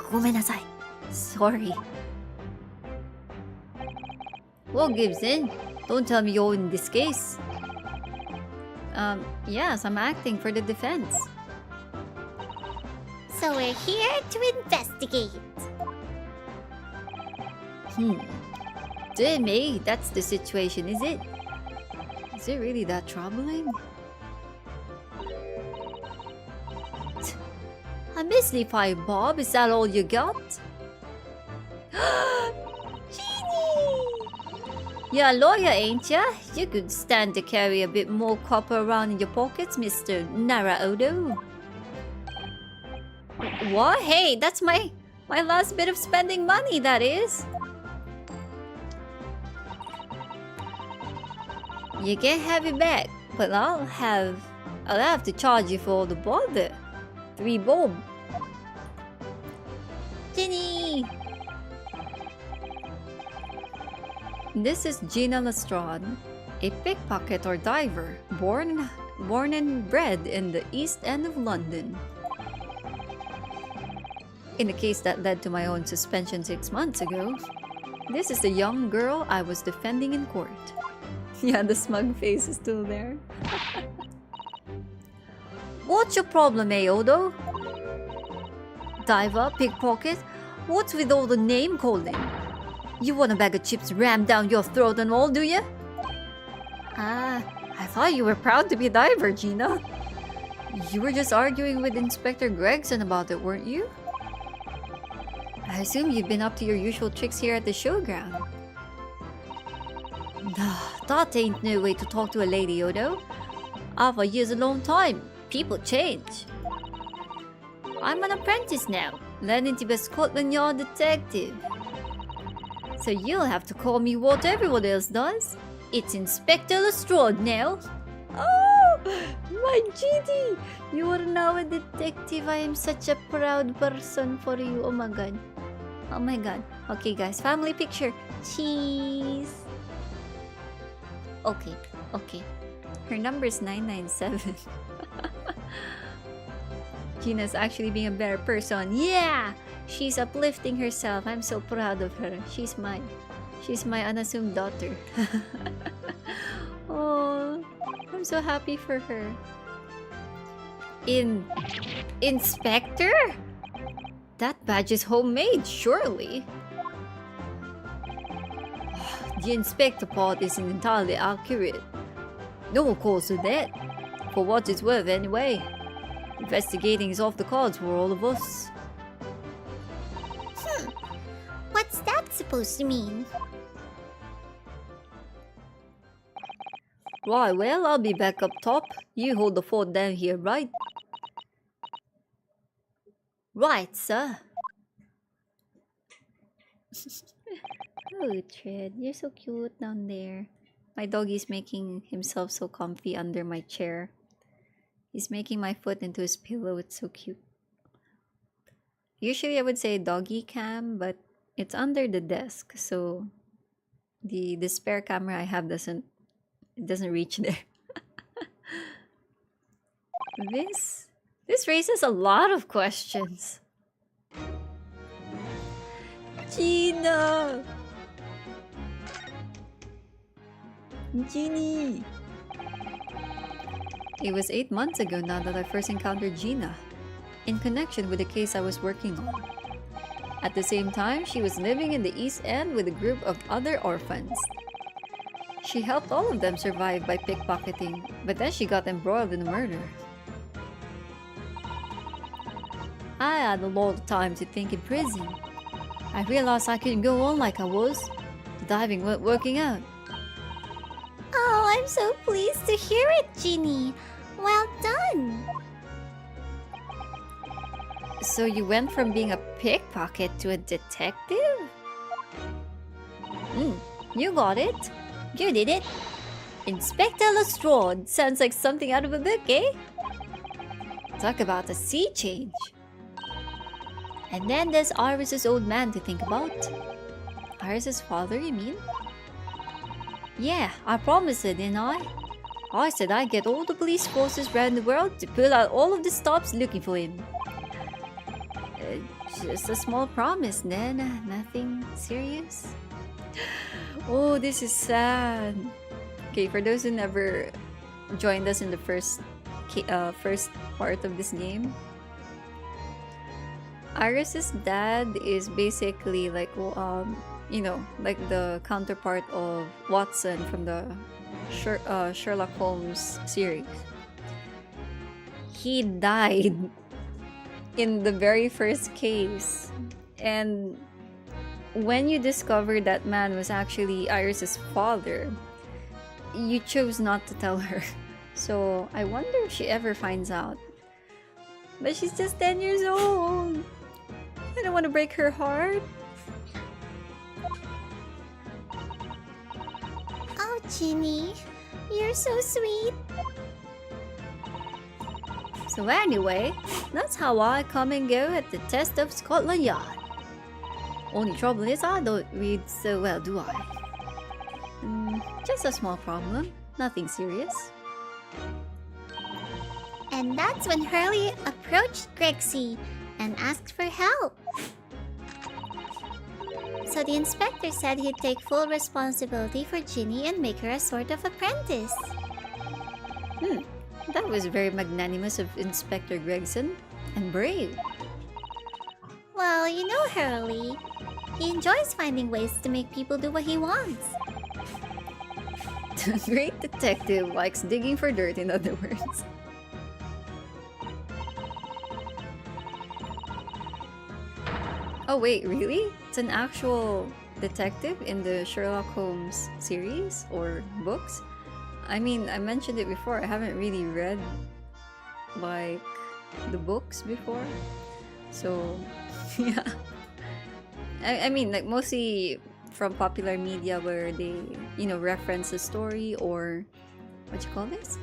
Gomenasai. Sorry. What gives in? Don't tell me you're in this case. Yes, I'm acting for the defense. So we're here to investigate. Dear me, that's the situation, is it? Is it really that troubling? A measly $5, is that all you got? Genie! You're a lawyer, ain't ya? You could stand to carry a bit more copper around in your pockets, Mr. Naraodo. What? Hey, that's my last bit of spending money, that is. You can have it back, but I'll have to charge you for all the bother. 3 bob. Ginny! This is Gina Lestrade, a pickpocket or diver, born and bred in the East End of London. In the case that led to my own suspension 6 months ago, this is the young girl I was defending in court. Yeah, the smug face is still there. What's your problem, Odo? Diver, pickpocket? What's with all the name calling? You want a bag of chips rammed down your throat and all, do you? I thought you were proud to be a diver, Gina. You were just arguing with Inspector Gregson about it, weren't you? I assume you've been up to your usual tricks here at the showground. That ain't no way to talk to a lady, Odo. Half a year's a long time. People change. I'm an apprentice now, learning to be a Scotland Yard detective. So you'll have to call me what everyone else does. It's Inspector Lestrade now. Oh, my GD! You are now a detective. I am such a proud person for you. Oh my god. Oh my god. Okay guys, family picture. Cheese. Okay. Her number is 997. Gina's actually being a better person. Yeah! She's uplifting herself. I'm so proud of her. She's my unassumed daughter. Oh, I'm so happy for her. Inspector? That badge is homemade, surely. The inspector part isn't entirely accurate. No one calls her that. For what it's worth, anyway. Investigating is off the cards for all of us. What's that supposed to mean? Right, well, I'll be back up top. You hold the fort down here, right? Right, sir. Oh, Tread, you're so cute down there. My doggy's making himself so comfy under my chair. He's making my foot into his pillow. It's so cute. Usually I would say doggy cam, but it's under the desk, so the spare camera I have doesn't reach there. This raises a lot of questions. Gina! Genie! It was 8 months ago now that I first encountered Gina, in connection with the case I was working on. At the same time, she was living in the East End with a group of other orphans. She helped all of them survive by pickpocketing, but then she got embroiled in a murder. I had a lot of time to think in prison. I realized I couldn't go on like I was. The diving weren't working out. Oh, I'm so pleased to hear it, Ginny. Well done. So you went from being a pickpocket to a detective? You got it. You did it. Inspector Lestrade sounds like something out of a book, eh? Talk about a sea change. And then there's Iris's old man to think about. Iris's father, you mean? Yeah, I promised her, didn't I? I said I'd get all the police forces around the world to pull out all of the stops looking for him. Just a small promise, then. Nothing serious? Oh, this is sad. Okay, for those who never joined us in the first part of this game, Iris's dad is basically like like the counterpart of Watson from the Sherlock Holmes series. He died in the very first case, and when you discovered that man was actually Iris's father, you chose not to tell her. So I wonder if she ever finds out. But she's just 10 years old. I don't want to break her heart. Oh, Ginny, you're so sweet. So anyway, that's how I come and go at the test of Scotland Yard. Only trouble is I don't read so well, do I? Just a small problem. Nothing serious. And that's when Hurley approached Grexy and asked for help. So the inspector said he'd take full responsibility for Ginny and make her a sort of apprentice. That was very magnanimous of Inspector Gregson, and brave. Well, you know Hurley. He enjoys finding ways to make people do what he wants. The great detective likes digging for dirt, in other words. Oh wait, really? It's an actual detective in the Sherlock Holmes series or books? I mean, I mentioned it before, I haven't really read like the books before. So, yeah. I mean, like mostly from popular media where they, reference the story or what you call this?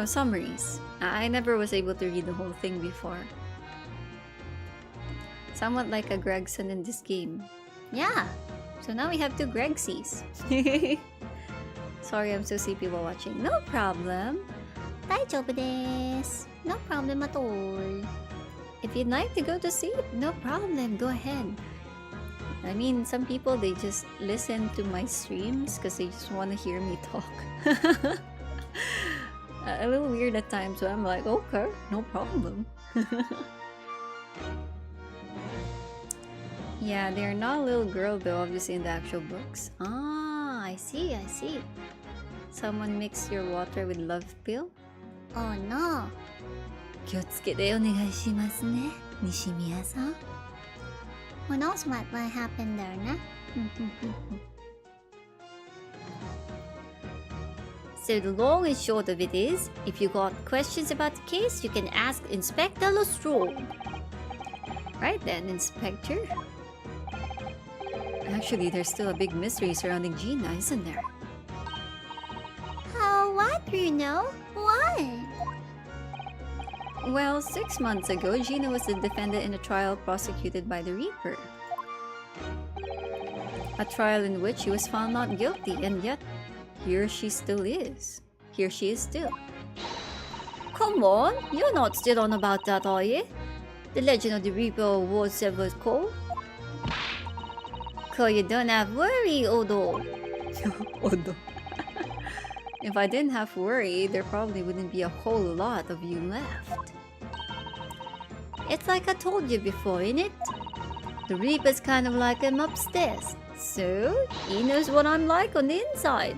Summaries. I never was able to read the whole thing before. Somewhat like a Gregson in this game. Yeah. So now we have two Gregsies. Sorry, I'm so sleepy while watching. No problem. Daijoubu desu. No problem at all. If you'd like to go to sleep, no problem. Go ahead. I mean, some people, they just listen to my streams because they just want to hear me talk. A little weird at times, so I'm like, okay, no problem. Yeah, they're not a little girl though, obviously in the actual books. Ah, I see. I see. Someone mixed your water with love pill? Oh no. 気をつけてお願いしますね、西宮さん。 Who knows what might happen there, nah? So the long and short of it is, if you got questions about the case, you can ask Inspector Lestro. Right then, Inspector. Actually, there's still a big mystery surrounding Gina, isn't there? Oh, what, Bruno? What? Well, 6 months ago, Gina was the defendant in a trial prosecuted by the Reaper. A trial in which she was found not guilty, and yet, here she still is. Here she is still. Come on, you're not still on about that, are you? The legend of the Reaper was severed cold. Cause you don't have worry, Odo. Odo. If I didn't have worry, there probably wouldn't be a whole lot of you left. It's like I told you before, innit? The Reaper's kind of like him upstairs. So, he knows what I'm like on the inside.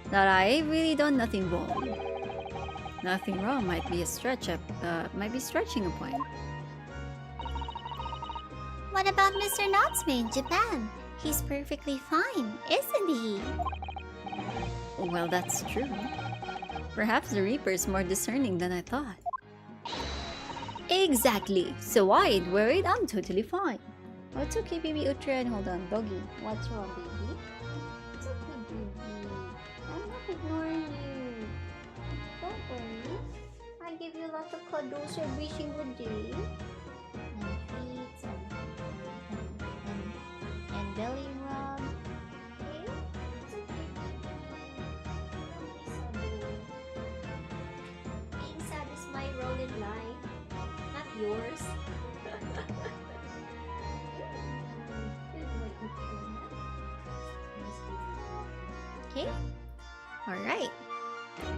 That I ain't really done nothing wrong. Nothing wrong might be a stretch up, might be stretching a point. What about Mr. Natsume in Japan? He's perfectly fine, isn't he? Well, that's true. Perhaps the Reaper's more discerning than I thought. Exactly. So I ain't worried. I'm totally fine. Oh, it's okay, baby. Utrecht. Hold on, doggy. What's wrong, baby? It's okay, baby. I'm not ignoring you. Don't worry. I give you lots of cuddles every single day. And treats and belly rub. Okay? It's okay, baby. Don't be sad. Being sad is my role in life, not yours. Okay? Alright.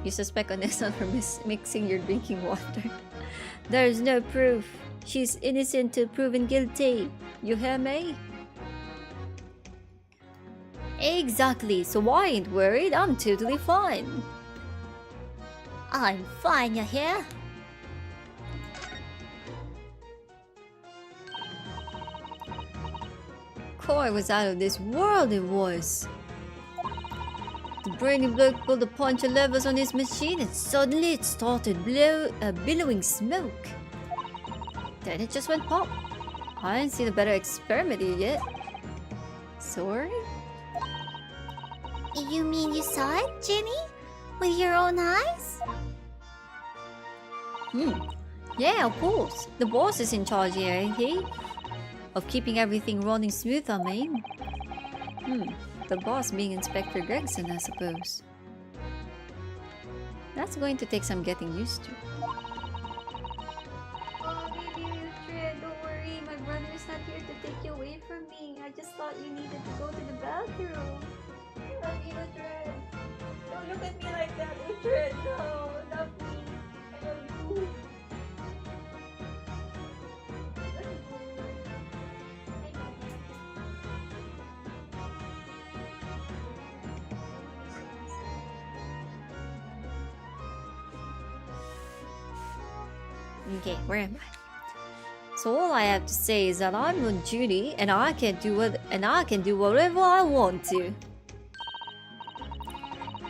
You suspect Onessa for mixing your drinking water. There's no proof. She's innocent till proven guilty. You hear me? Exactly, so I ain't worried. I'm totally fine. I'm fine, you hear? Koi was out of this world, it was. The brainy bloke pulled a bunch of levers on his machine and suddenly it started billowing smoke. Then it just went pop. I ain't seen a better experiment yet. Sorry? You mean you saw it, Ginny? With your own eyes? Yeah, of course. The boss is in charge here, ain't he? Of keeping everything running smooth, I mean. The boss being Inspector Gregson, I suppose. That's going to take some getting used to. Oh, baby, Uhtred, don't worry. My brother's not here to take you away from me. I just thought you needed to go to the bathroom. I love you, Uhtred. Don't look at me like that, Uhtred. No, not me. I love you. Okay, where am I? So all I have to say is that I'm on duty and I can do whatever I want to.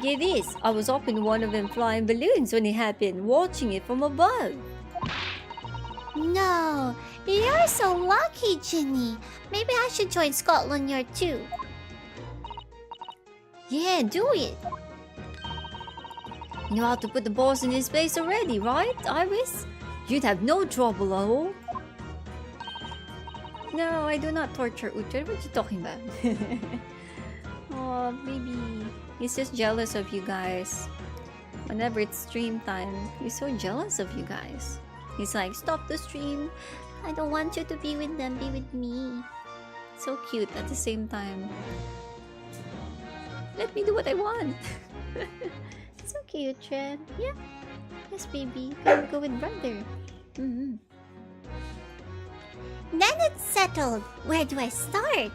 Get this, I was up in one of them flying balloons when it happened, watching it from above. No, you're so lucky, Ginny. Maybe I should join Scotland Yard too. Yeah, do it. You know how to put the boss in his place already, right, Iris? You'd have no trouble at all. No, I do not torture Uhtred. What are you talking about? Oh, baby. He's just jealous of you guys. Whenever it's stream time, he's so jealous of you guys. He's like, stop the stream. I don't want you to be with them, be with me. So cute at the same time. Let me do what I want. It's okay, Uhtred. Yeah. Yes, baby. Go with brother. Then it's settled. Where do I start?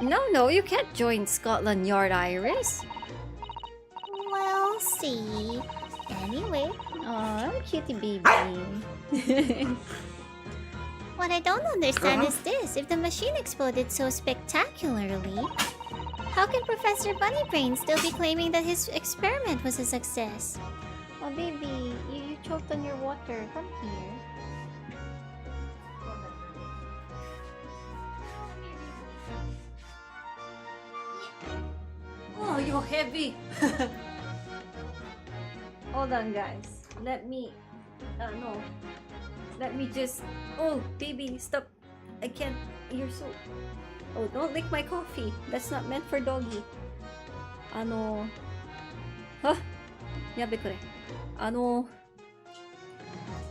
No, you can't join Scotland Yard, Iris. We'll see. Anyway, Aw, cutie baby. What I don't understand is this. If the machine exploded so spectacularly, how can Professor Bunnybrain still be claiming that his experiment was a success? Oh, baby, you choked on your water. Come here. Oh, you're heavy. Hold on, guys. Let me... no. Let me just... Oh, baby, stop. I can't... You're so... Oh, don't lick my coffee. That's not meant for doggy. Huh? Yabe kore.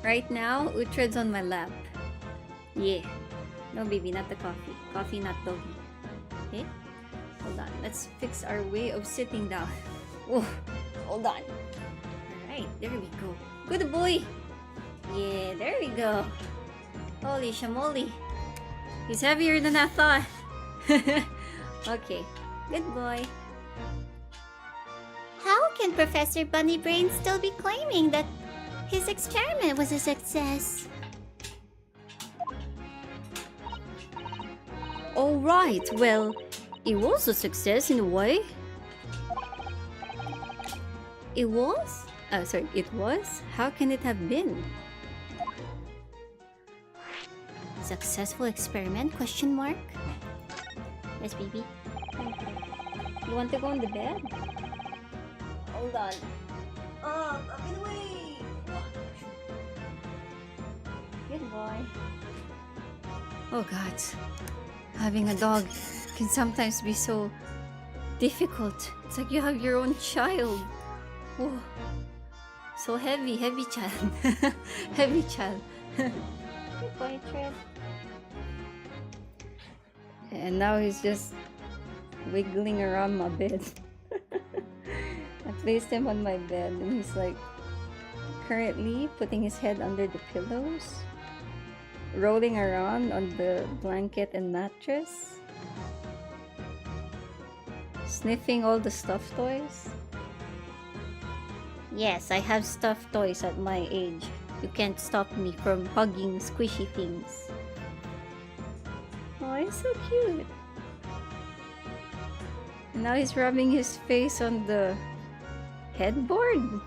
Right now, Uhtred's on my lap. Yeah. No, baby, not the coffee. Coffee, not doggy. Okay? Hold on. Let's fix our way of sitting down. Oh, hold on. Alright, there we go. Good boy! Yeah, there we go. Holy shamoly. He's heavier than I thought. Okay, good boy. How can Professor Bunnybrain still be claiming that his experiment was a success? Alright, well, it was a success in a way. It was? Sorry, it was? How can it have been? Successful experiment? Question mark? Yes, baby. You want to go on the bed? Hold on. Up and away! Good boy. Oh god. Having a dog can sometimes be so difficult. It's like you have your own child. Oh. So heavy child. Heavy child. Good boy, Tread. And now he's just wiggling around my bed. I placed him on my bed and he's like currently putting his head under the pillows, rolling around on the blanket and mattress, sniffing all the stuffed toys. Yes, I have stuffed toys at my age. You can't stop me from hugging squishy things. Oh, it's so cute. And now he's rubbing his face on the headboard.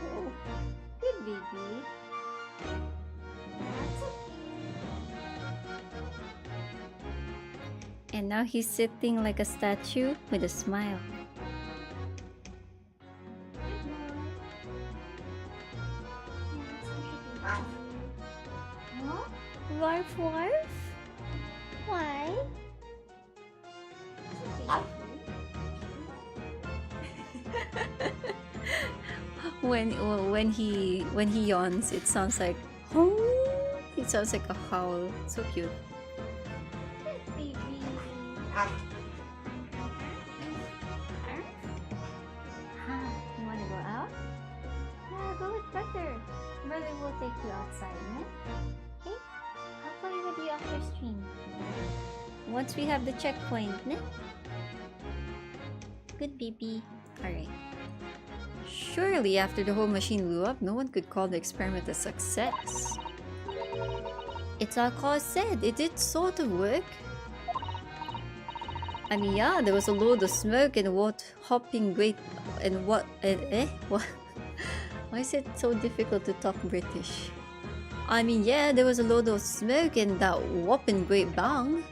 Oh, good baby. And now he's sitting like a statue with a smile. Warf warf? Why? when he yawns, it sounds like it sounds like a howl. So cute. Baby. You wanna go out? Yeah, go with brother. Brother will take you outside, ne? Okay? I'll play with you after stream. Once we have the checkpoint, ne? Good baby. Alright. Surely after the whole machine blew up, no one could call the experiment a success. It's like I said, it did sort of work. I mean, yeah, there was a load of smoke and what hopping great and what what? Why is it so difficult to talk British? I mean, yeah, there was a load of smoke and that whopping great bang.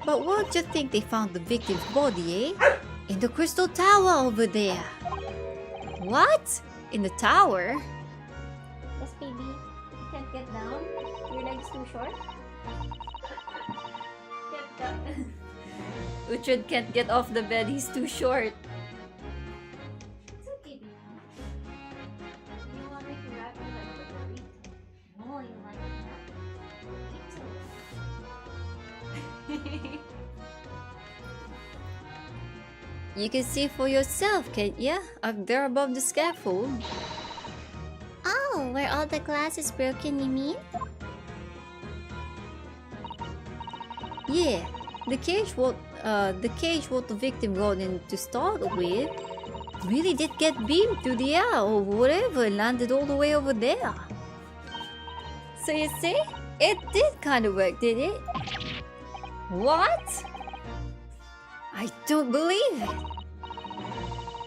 But where do you think they found the victim's body, eh? In the crystal tower over there. What? In the tower? Yes, baby. You can't get down? Your leg's too short? Uhtred can't get off the bed, he's too short. It's okay, baby. You want me to wrap you like a burrito? No, you like that. You can see for yourself, can't ya? Up there above the scaffold. Oh, where all the glass is broken, you mean? Yeah, the cage what the victim got in to start with. really did get beamed through the air or whatever and landed all the way over there. So you see? It did kind of work, did it? What? I don't believe it.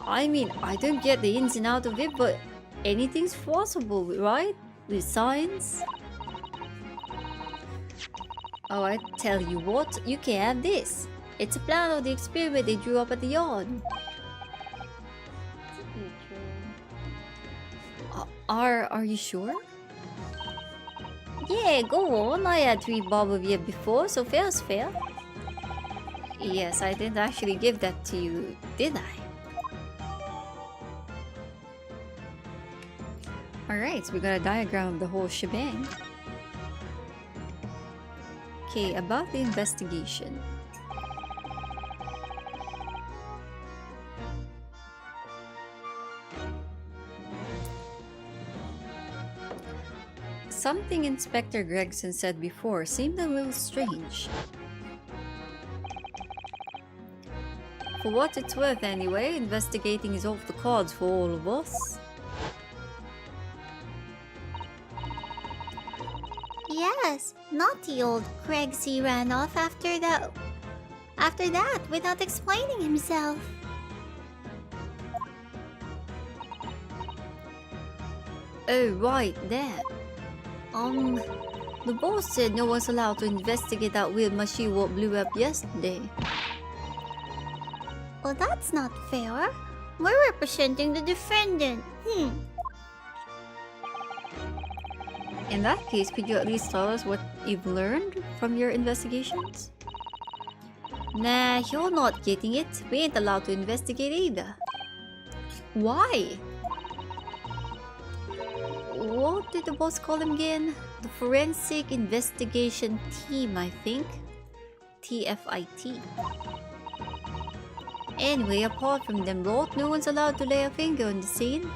I mean, I don't get the ins and outs of it, but anything's possible, right? With science. Oh, I tell you what, you can have this. It's a plan of the experiment they drew up at the yard. Are you sure? Yeah, go on. I had 3 bob of you before, so fair's fair. Yes, I didn't actually give that to you, did I? Alright, so we got a diagram of the whole shebang. Okay, about the investigation. Something Inspector Gregson said before seemed a little strange. For what it's worth anyway, investigating is off the cards for all of us. Yes, naughty old Craigsy ran off after that without explaining himself. Oh, right, that. The boss said no one's allowed to investigate that weird machine what blew up yesterday. Well, that's not fair. We're representing the defendant. In that case, could you at least tell us what you've learned from your investigations? Nah, you're not getting it. We ain't allowed to investigate either. Why? What did the boss call them again? The Forensic Investigation Team, I think. TFIT. Anyway, apart from them lot, no one's allowed to lay a finger on the scene.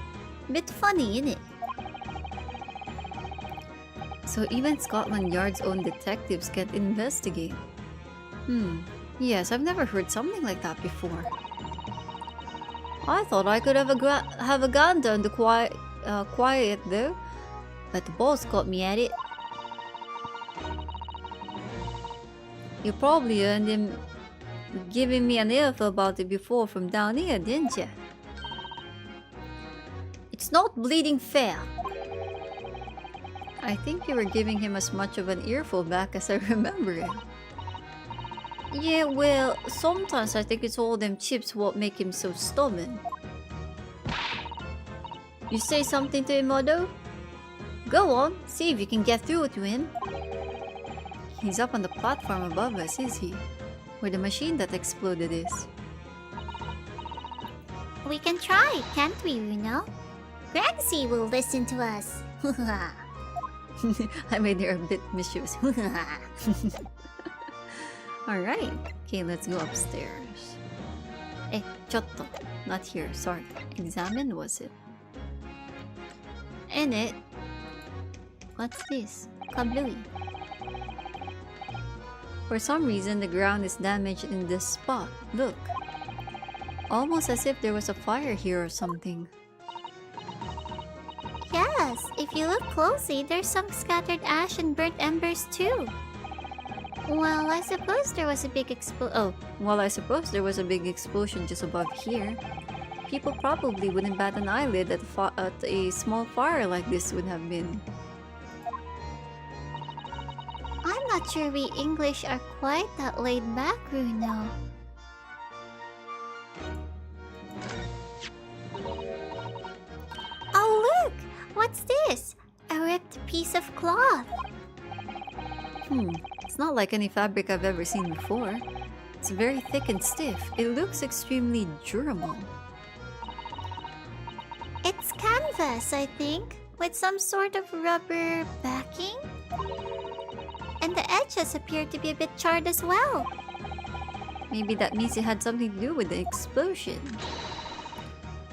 Bit funny, innit? So even Scotland Yard's own detectives can't investigate. Yes, I've never heard something like that before. I thought I could have a gander on the quiet though, but the boss got me at it. You probably earned him giving me an earful about it before from down here, didn't you? It's not bleeding fair. I think you were giving him as much of an earful back as I remember it. Yeah, well, sometimes I think it's all them chips what make him so stubborn. You say something to him, Odo? Go on, see if you can get through to him. He's up on the platform above us, is he? Where the machine that exploded is. We can try, can't we, Runo? Gregsy will listen to us. I made her a bit mischievous. Alright, okay, let's go upstairs. Chotto. Not here, sorry. Examine, was it? In it. What's this? Kablooey. For some reason, the ground is damaged in this spot. Look. Almost as if there was a fire here or something. Yes, if you look closely, there's some scattered ash and burnt embers too. Well, I suppose there was a big explosion just above here. People probably wouldn't bat an eyelid at a small fire like this would have been. I'm not sure we English are quite that laid back, Runo. Oh look! What's this? A ripped piece of cloth. It's not like any fabric I've ever seen before. It's very thick and stiff. It looks extremely durable. It's canvas, I think, with some sort of rubber backing. And the edges appear to be a bit charred as well. Maybe that means it had something to do with the explosion.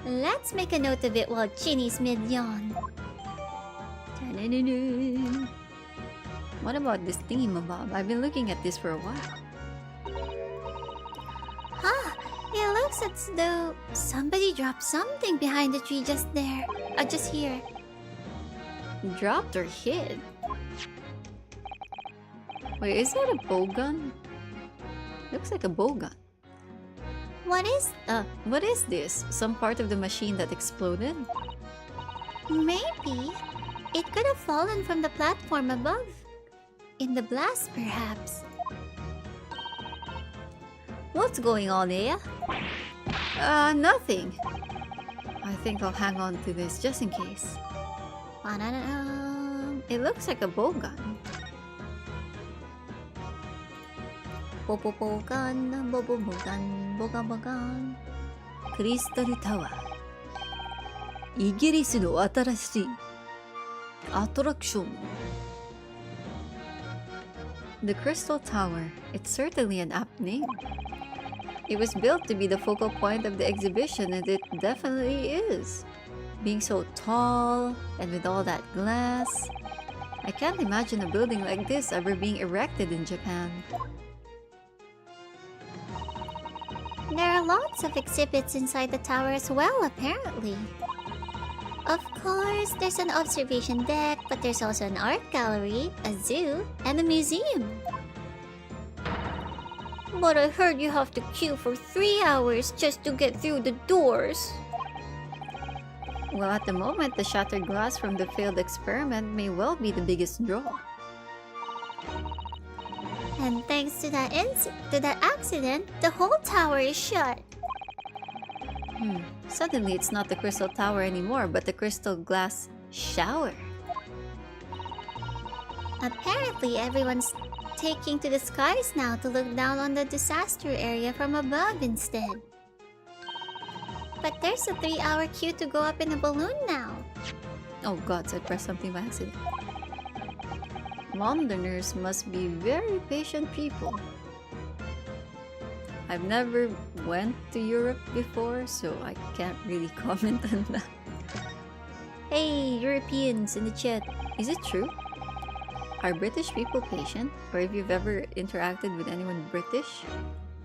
Let's make a note of it while Ginny's mid-yawn. What about this thingamabob? I've been looking at this for a while. Huh, it looks looks as though somebody dropped something behind the tree just there. Just here. Dropped or hid? Wait, is that a bow gun? Looks like a bow gun. What is... What is this? Some part of the machine that exploded? Maybe. It could have fallen from the platform above. In the blast, perhaps. What's going on there? Nothing. I think I'll hang on to this just in case. It looks like a bow gun. Bogan, bogan. Crystal Tower イギリスの新しいアトラクション The Crystal Tower. It's certainly an apt name. It was built to be the focal point of the exhibition, and it definitely is. Being so tall and with all that glass, I can't imagine a building like this ever being erected in Japan. There are lots of exhibits inside the tower as well, apparently. Of course, there's an observation deck, but there's also an art gallery, a zoo, and a museum. But I heard you have to queue for 3 hours just to get through the doors. Well, at the moment, the shattered glass from the failed experiment may well be the biggest draw. And thanks to that accident, the whole tower is shut. Suddenly, it's not the Crystal Tower anymore, but the Crystal Glass Shower. Apparently, everyone's taking to the skies now to look down on the disaster area from above instead. But there's a 3-hour queue to go up in a balloon now. Oh god, so I pressed something by accident. Londoners must be very patient people. I've never went to Europe before, so I can't really comment on that. Hey, Europeans in the chat, is it true? Are British people patient? Or if you've ever interacted with anyone British?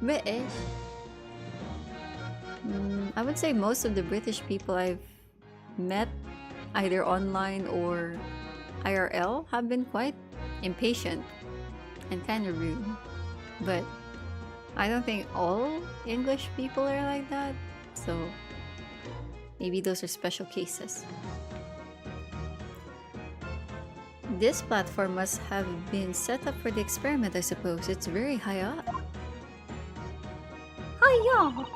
British? I would say most of the British people I've met, either online or IRL, have been quite impatient and kind of rude. But I don't think all English people are like that, so maybe those are special cases. This platform must have been set up for the experiment, I suppose. It's very high up. Hiya!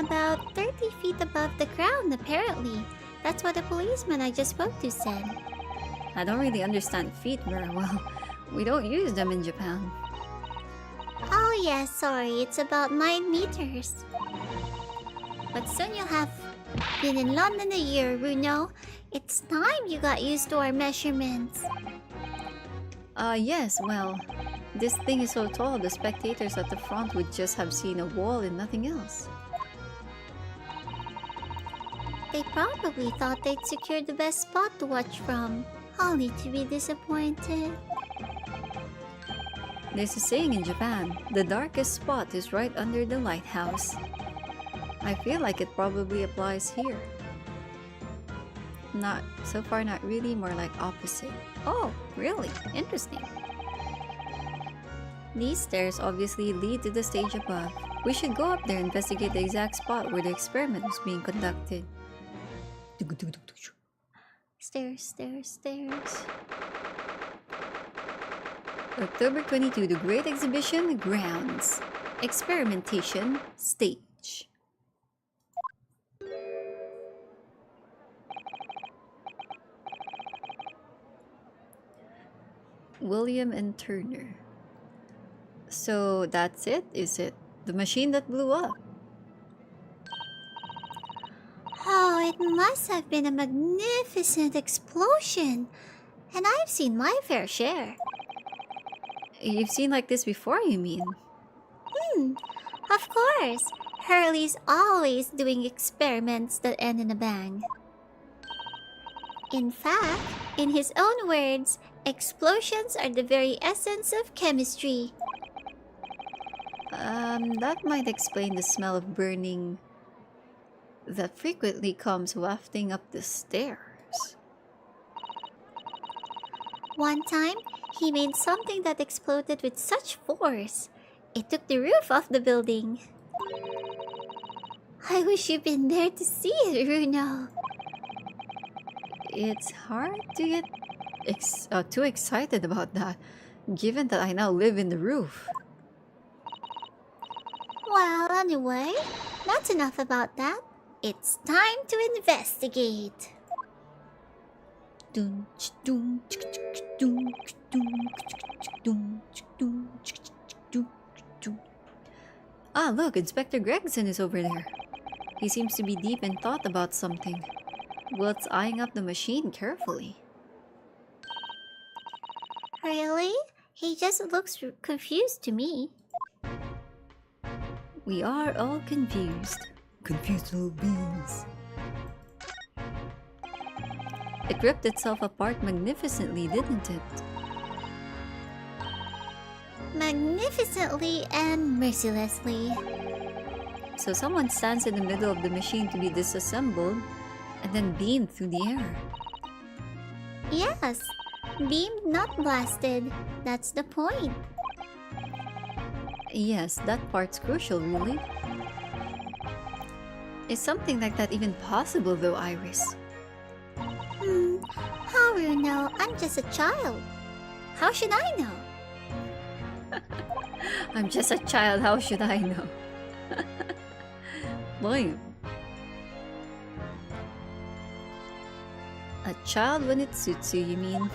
About 30 feet above the ground, apparently. That's what the policeman I just spoke to said. I don't really understand feet very well. We don't use them in Japan. Oh yeah, sorry, it's about 9 meters. But soon you'll have been in London a year, Bruno. It's time you got used to our measurements. Yes, well, this thing is so tall, the spectators at the front would just have seen a wall and nothing else. They probably thought they'd secured the best spot to watch from, only to be disappointed. There's a saying in Japan, the darkest spot is right under the lighthouse. I feel like it probably applies here. So far not really, more like opposite. Oh, really? Interesting. These stairs obviously lead to the stage above. We should go up there and investigate the exact spot where the experiment was being conducted. Stairs, stairs, stairs. October 22, the Great Exhibition Grounds. Experimentation Stage. William and Turner. So that's it, is it? The machine that blew up. Oh, it must have been a magnificent explosion. And I've seen my fair share. You've seen like this before, you mean? Of course. Hurley's always doing experiments that end in a bang. In fact, in his own words, explosions are the very essence of chemistry. That might explain the smell of burning that frequently comes wafting up the stairs. One time, he made something that exploded with such force. It took the roof off the building. I wish you'd been there to see it, Runo. It's hard to get too excited about that, given that I now live in the roof. Well, anyway, that's enough about that. It's time to investigate. Ah, look, Inspector Gregson is over there. He seems to be deep in thought about something, whilst eyeing up the machine carefully. Really? He just looks confused to me. We are all confused. Confused little beings. It ripped itself apart magnificently, didn't it? Magnificently and mercilessly. So someone stands in the middle of the machine to be disassembled and then beamed through the air. Yes, beamed, not blasted. That's the point. Yes, that part's crucial, really. Is something like that even possible, though, Iris? How will you know? I'm just a child. How should I know? I'm just a child, how should I know? Boy. A child when it suits you, you mean?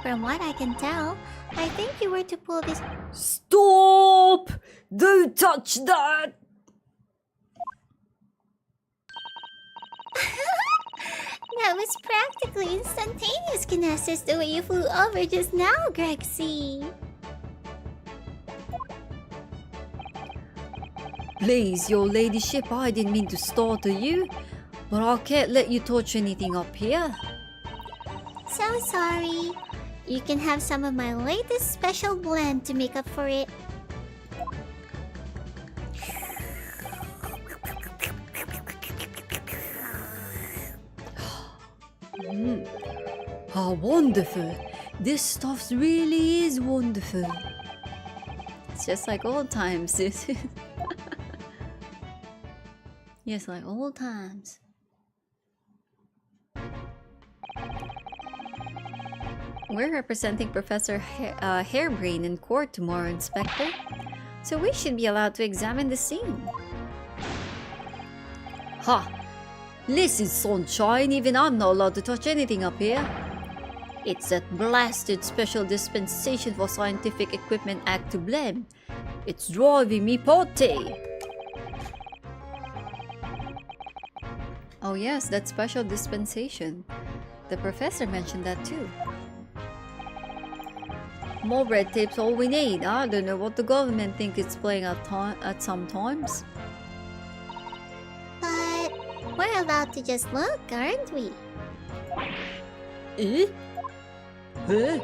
From what I can tell, I think you were to pull this. Stop! Don't touch that! That was practically instantaneous kinesis the way you flew over just now, Grexy. Please, your ladyship, I didn't mean to startle you, but I can't let you touch anything up here. So sorry. You can have some of my latest special blend to make up for it. How wonderful! This stuff really is wonderful. It's just like old times, is it? Yes, like old times. We're representing Professor Hairbrain in court tomorrow, Inspector. So we should be allowed to examine the scene. Ha! Listen, sunshine, even I'm not allowed to touch anything up here. It's that blasted Special Dispensation for Scientific Equipment Act to blame. It's driving me potty. Oh yes, that special dispensation. The professor mentioned that too. More red tape's all we need. I don't know what the government think it's playing at some times. But we're allowed to just look, aren't we? Eh? Huh?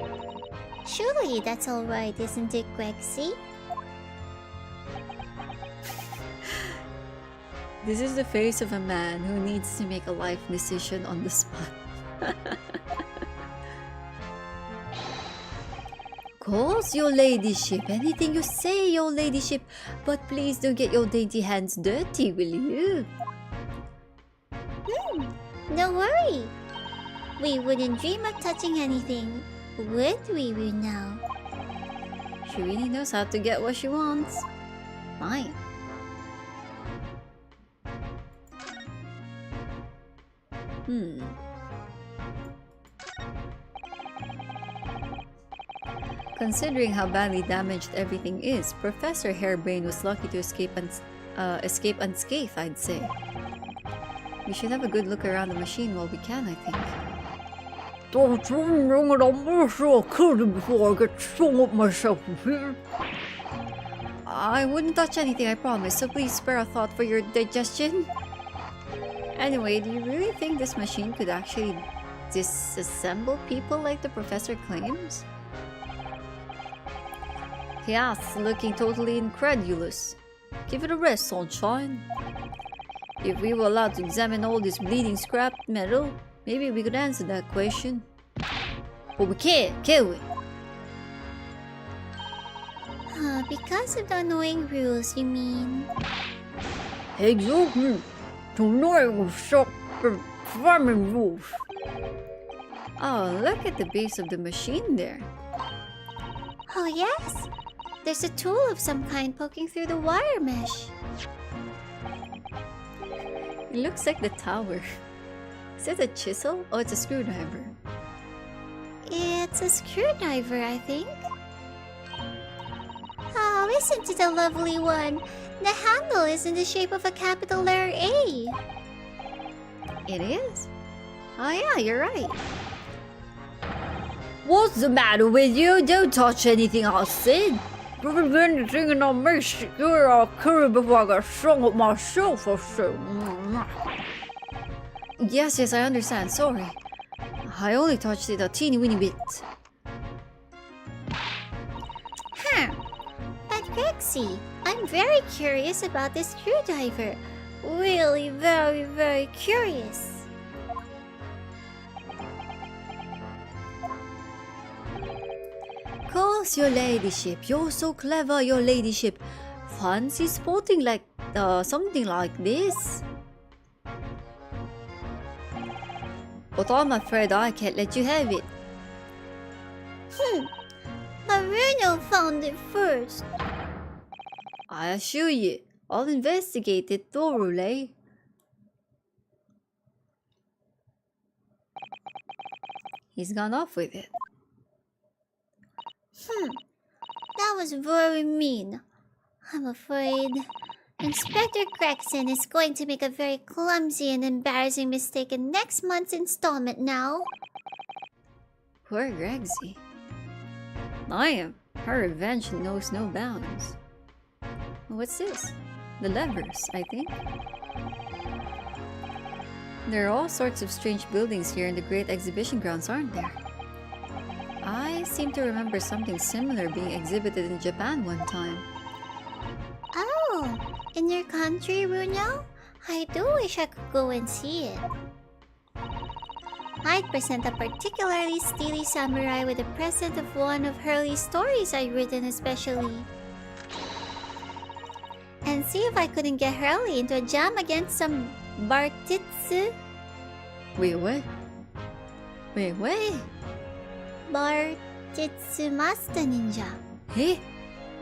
Surely that's alright, isn't it, Grexy? This is the face of a man who needs to make a life decision on the spot. Course, your ladyship. Anything you say, your ladyship. But please don't get your dainty hands dirty, will you? Don't worry. We wouldn't dream of touching anything, would we, Runo? She really knows how to get what she wants. Fine. Considering how badly damaged everything is, Professor Hairbrain was lucky to escape unscathed, I'd say. We should have a good look around the machine while we can, I think. Don't tell me that I'm also kidding before I get strung up myself here. I wouldn't touch anything, I promise, so please spare a thought for your digestion. Anyway, do you really think this machine could actually disassemble people like the professor claims? Yes, looking totally incredulous. Give it a rest, sunshine. If we were allowed to examine all this bleeding scrap metal, maybe we could answer that question. But we can't we? Because of the annoying rules, you mean? Exactly. The annoying farming rules. Oh, look at the base of the machine there. Oh yes? There's a tool of some kind poking through the wire mesh. It looks like the tower. Is it a chisel? Oh, it's a screwdriver. It's a screwdriver, I think. Oh, isn't it a lovely one? The handle is in the shape of a capital letter A. It is? Oh yeah, you're right. What's the matter with you? Don't touch anything I said. You've been anything in a mess. You're all curry before I got strung up myself or so. Yes, I understand. Sorry. I only touched it a teeny weeny bit. But Grexy, I'm very curious about this screwdriver. Really very, very curious. Course, your ladyship. You're so clever, your ladyship. Fancy sporting like something like this. But I'm afraid I can't let you have it. Bruno found it first. I assure you, I'll investigate it thoroughly. He's gone off with it. That was very mean. I'm afraid Inspector Gregson is going to make a very clumsy and embarrassing mistake in next month's installment now. Poor Gregsy. Her revenge knows no bounds. What's this? The levers, I think. There are all sorts of strange buildings here in the Great Exhibition Grounds, aren't there? I seem to remember something similar being exhibited in Japan one time. Oh, in your country, Bruno? I do wish I could go and see it. I'd present a particularly steely samurai with a present of one of Hurley's stories I'd written especially. And see if I couldn't get Hurley into a jam against some Bartitsu. Wait, what? Bartitsu Master Ninja. Hey?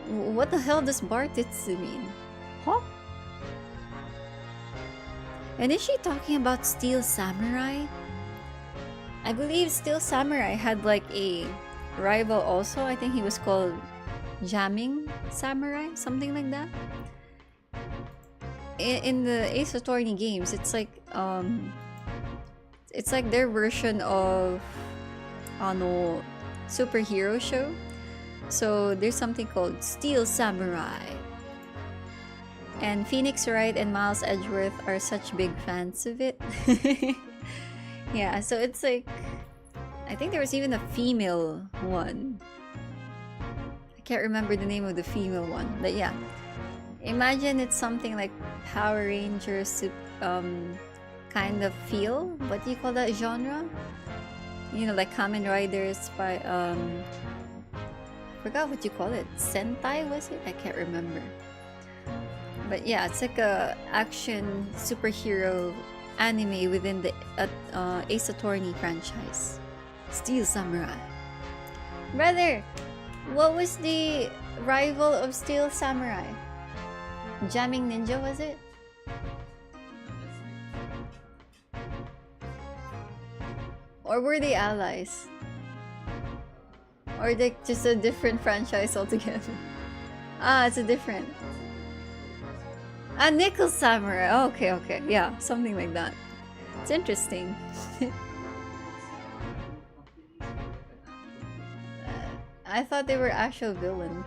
What the hell does Bartitsu mean? Huh? And is she talking about Steel Samurai? I believe Steel Samurai had like a rival also. I think he was called Jamming Samurai, something like that. In the Ace Attorney games, it's like their version of superhero show. So there's something called Steel Samurai. And Phoenix Wright and Miles Edgeworth are such big fans of it. Yeah, so it's like, I think there was even a female one. I can't remember the name of the female one, but yeah. Imagine it's something like Power Rangers kind of feel. What do you call that genre? You know, like Kamen Riders by forgot what you call it. Sentai, was it? I can't remember. But yeah, it's like a action superhero anime within the Ace Attorney franchise. Steel Samurai. Brother, what was the rival of Steel Samurai? Jamming Ninja, was it? Or were they allies? Or they just a different franchise altogether? Ah, it's a different. Ah, Nickel Samurai. Oh, okay. Yeah, something like that. It's interesting. I thought they were actual villain.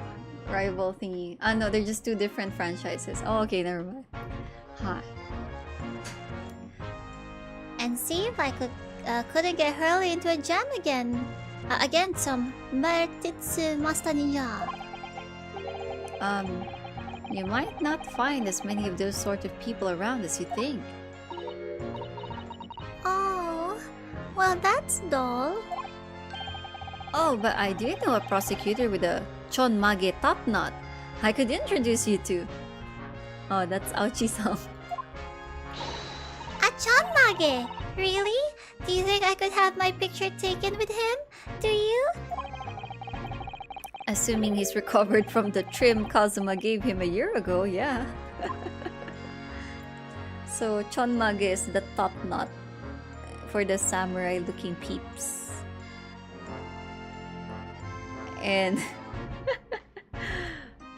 Rival thingy. Ah, no, they're just two different franchises. Oh, okay, never mind. Hi. And see if I couldn't get Hurley into a jam again. Against some Bartitsu Master Ninja. You might not find as many of those sort of people around as you think. Oh, well, that's dull. Oh, but I do know a prosecutor with a chonmage top knot I could introduce you to. Oh, that's Ouchi-san. A chonmage? Really? Do you think I could have my picture taken with him? Do you? Assuming he's recovered from the trim Kazuma gave him a year ago, yeah. So, chonmage is the top knot for the samurai-looking peeps. And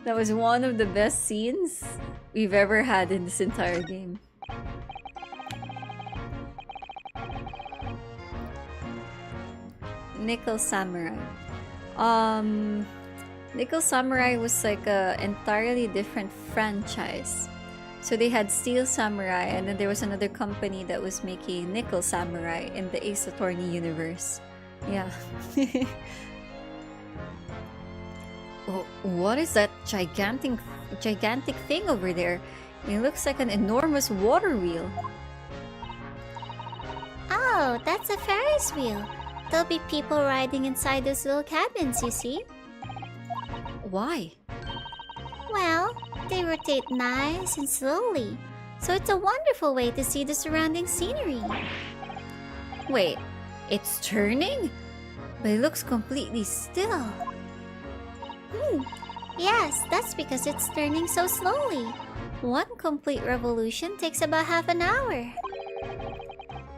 that was one of the best scenes we've ever had in this entire game. Nickel Samurai. Nickel Samurai was like a entirely different franchise. So they had Steel Samurai, and then there was another company that was making Nickel Samurai in the Ace Attorney universe. Yeah. Oh, what is that gigantic thing over there? It looks like an enormous water wheel. Oh, that's a Ferris wheel. There'll be people riding inside those little cabins, you see? Why? Well, they rotate nice and slowly, so it's a wonderful way to see the surrounding scenery. Wait, it's turning? But it looks completely still. Yes, that's because it's turning so slowly. One complete revolution takes about half an hour.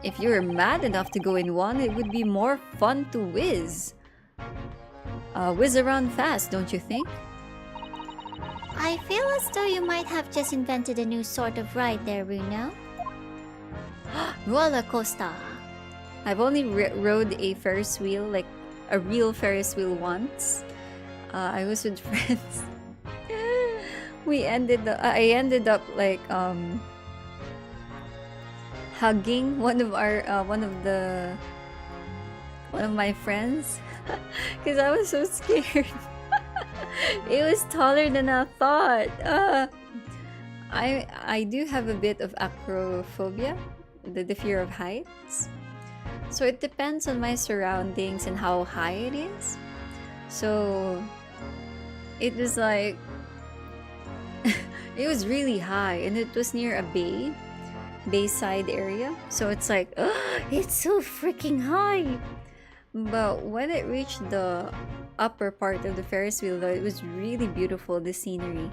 If you were mad enough to go in one, it would be more fun to whiz. Whiz around fast, don't you think? I feel as though you might have just invented a new sort of ride there, Bruno. Roller coaster. I've only rode a Ferris wheel, like a real Ferris wheel once. I was with friends. I ended up like hugging one of my friends because I was so scared. It was taller than I thought. I do have a bit of acrophobia, the fear of heights. So it depends on my surroundings and how high it is. So it was like it was really high, and it was near a bayside area. So it's like, it's so freaking high. But when it reached the upper part of the Ferris wheel, though, it was really beautiful, the scenery.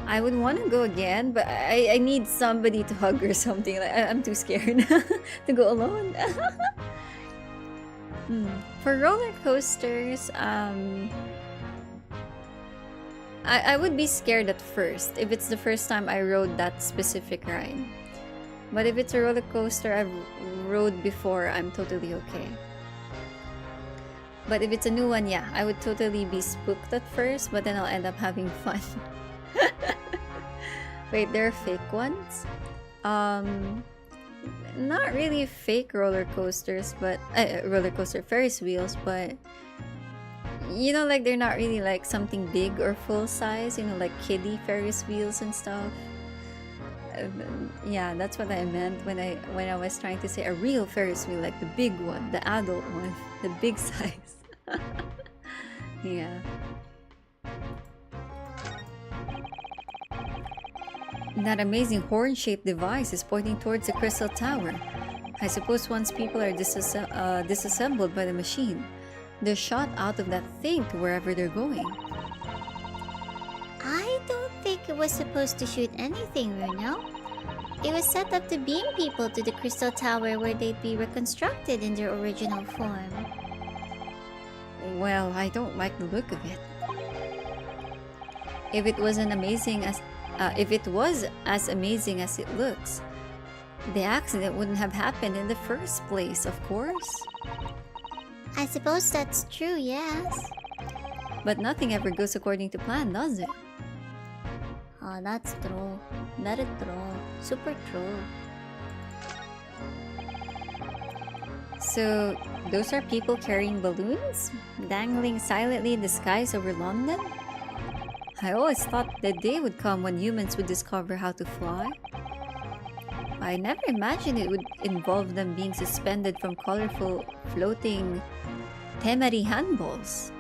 I would want to go again, but I need somebody to hug or something. Like, I'm too scared to go alone. For roller coasters, I would be scared at first if it's the first time I rode that specific ride. But if it's a roller coaster I've rode before, I'm totally okay. But if it's a new one, yeah, I would totally be spooked at first, but then I'll end up having fun. Wait, there are fake ones? Not really fake roller coasters, but Ferris wheels, but you know, like they're not really like something big or full size, you know, like kiddie Ferris wheels and stuff. Yeah, that's what I meant when I was trying to say a real Ferris wheel, like the big one, the adult one, the big size. Yeah. That amazing horn-shaped device is pointing towards the crystal tower. I suppose once people are disassembled by the machine, they're shot out of that thing to wherever they're going. I don't think it was supposed to shoot anything, Bruno. It was set up to beam people to the crystal tower where they'd be reconstructed in their original form. Well, I don't like the look of it. If it was as amazing as it looks, the accident wouldn't have happened in the first place, of course. I suppose that's true, yes. But nothing ever goes according to plan, does it? Oh, that's true. Very true. Super true. So, those are people carrying balloons? Dangling silently in the skies over London? I always thought the day would come when humans would discover how to fly. I never imagined it would involve them being suspended from colorful, floating temari handballs.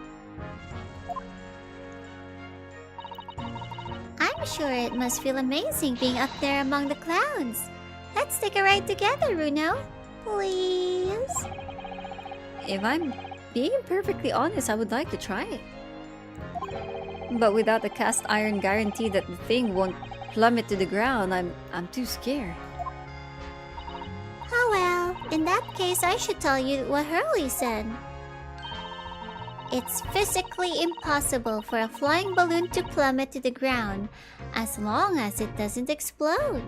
I'm sure it must feel amazing being up there among the clouds. Let's take a ride together, Runo. Please? If I'm being perfectly honest, I would like to try it. But without a cast iron guarantee that the thing won't plummet to the ground, I'm too scared. Oh well, in that case I should tell you what Hurley said. It's physically impossible for a flying balloon to plummet to the ground as long as it doesn't explode.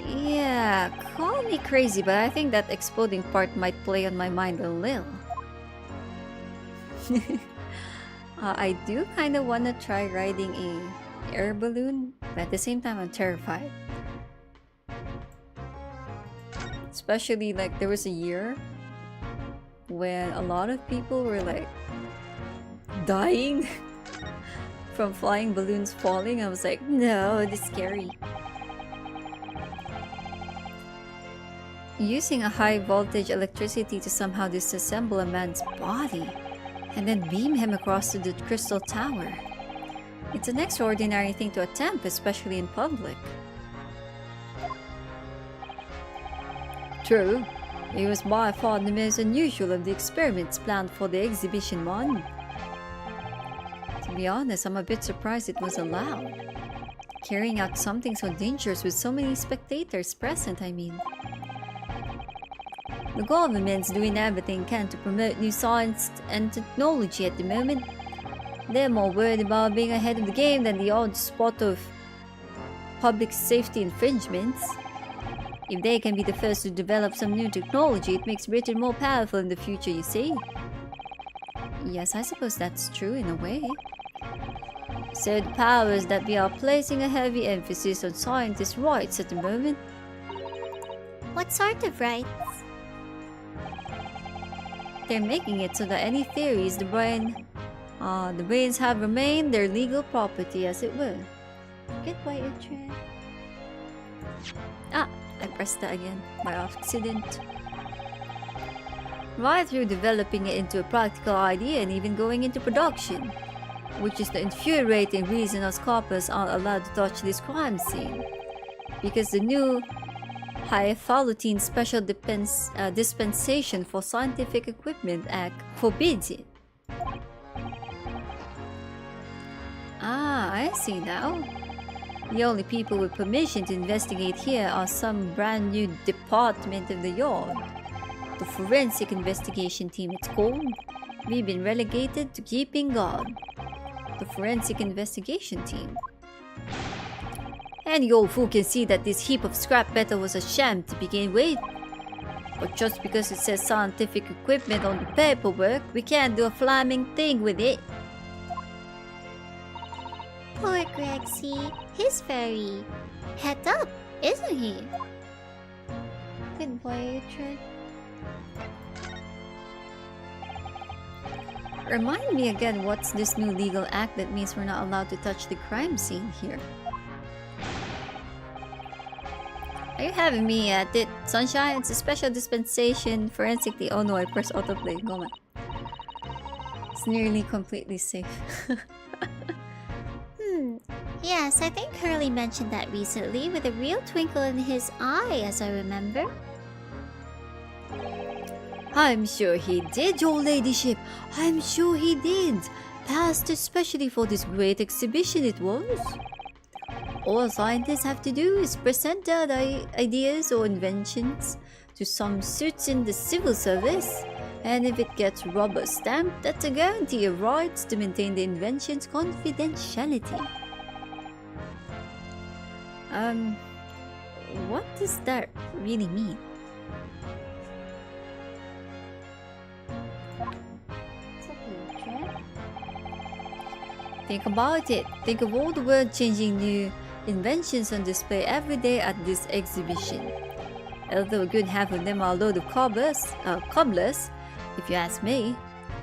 Yeah, call me crazy, but I think that exploding part might play on my mind a little. I do kind of want to try riding a air balloon, but at the same time I'm terrified. Especially like there was a year when a lot of people were like dying from flying balloons falling. I was like, no, it's scary. Using a high voltage electricity to somehow disassemble a man's body and then beam him across to the crystal tower. It's an extraordinary thing to attempt, especially in public. True, it was by far the most unusual of the experiments planned for the exhibition one. To be honest, I'm a bit surprised it was allowed. Carrying out something so dangerous with so many spectators present, I mean. The government's doing everything can to promote new science and technology at the moment. They're more worried about being ahead of the game than the odd spot of public safety infringements. If they can be the first to develop some new technology, it makes Britain more powerful in the future, you see. Yes, I suppose that's true in a way. So the powers that be are placing a heavy emphasis on scientists' rights at the moment. What sort of rights? They're making it so that any theories the brains have remained their legal property, as it were. Goodbye, Uhtred. Ah, I pressed that again by accident. Right through developing it into a practical idea and even going into production, which is the infuriating reason us coppers aren't allowed to touch this crime scene. Because the new Highfalutin Special Dispensation for Scientific Equipment Act forbids it. Ah, I see now. The only people with permission to investigate here are some brand new department of the yard. The Forensic Investigation Team it's called. We've been relegated to keeping guard. The Forensic Investigation Team. Any old fool can see that this heap of scrap metal was a sham to begin with. But just because it says scientific equipment on the paperwork, we can't do a flaming thing with it. Poor Gregsy. He's very het up, isn't he? Good boy, Uhtred. Remind me again, what's this new legal act that means we're not allowed to touch the crime scene here? Are you having me at it, Sunshine? It's a special dispensation forensically. Oh no, I pressed autoplay. Go on. It's nearly completely safe. Yes, I think Hurley mentioned that recently with a real twinkle in his eye, as I remember. I'm sure he did, your ladyship. I'm sure he did. Passed especially for this great exhibition it was. All scientists have to do is present their ideas or inventions to some suits in the civil service, and if it gets rubber stamped, that's a guarantee of rights to maintain the invention's confidentiality. What does that really mean? Think about it. Think of all the world-changing new inventions on display every day at this exhibition. Although a good half of them are a load of cobblers, if you ask me.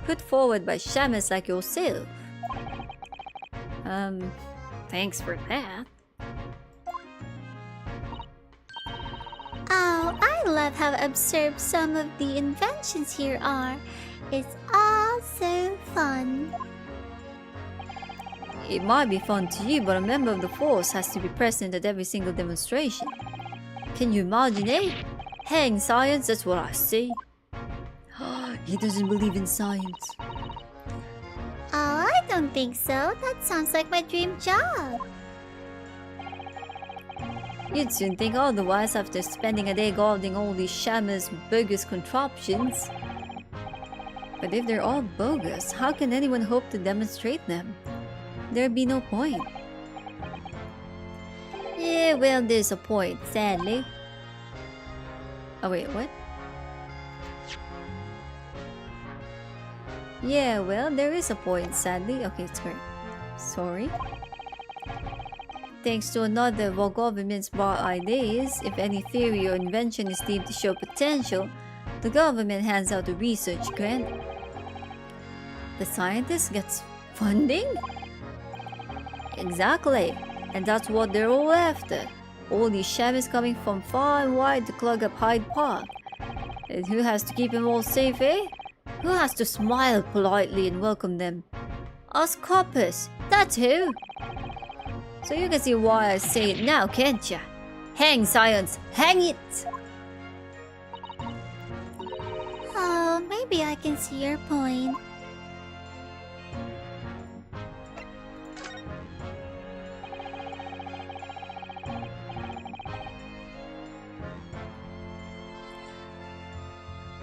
put forward by shamans like yourself. Thanks for that. Oh, I love how absurd some of the inventions here are. It's all so fun. It might be fun to you, but a member of the force has to be present at every single demonstration. Can you imagine it? Hang science, that's what I see. He doesn't believe in science. Oh, I don't think so. That sounds like my dream job. You'd soon think otherwise after spending a day guarding all these shamans' bogus contraptions. But if they're all bogus, how can anyone hope to demonstrate them? There'd be no point. Yeah, well, there's a point, sadly. Oh wait, what? Yeah, well, there is a point, sadly. Okay, it's correct. Sorry. Thanks to another of our government's bright ideas, if any theory or invention is deemed to show potential, the government hands out a research grant. The scientist gets funding? Exactly, and that's what they're all after. All these shamans coming from far and wide to clog up Hyde Park. And who has to keep them all safe, eh? Who has to smile politely and welcome them? Us coppers, that's who! So you can see why I say it now, can't ya? Hang science, hang it! Oh, maybe I can see your point.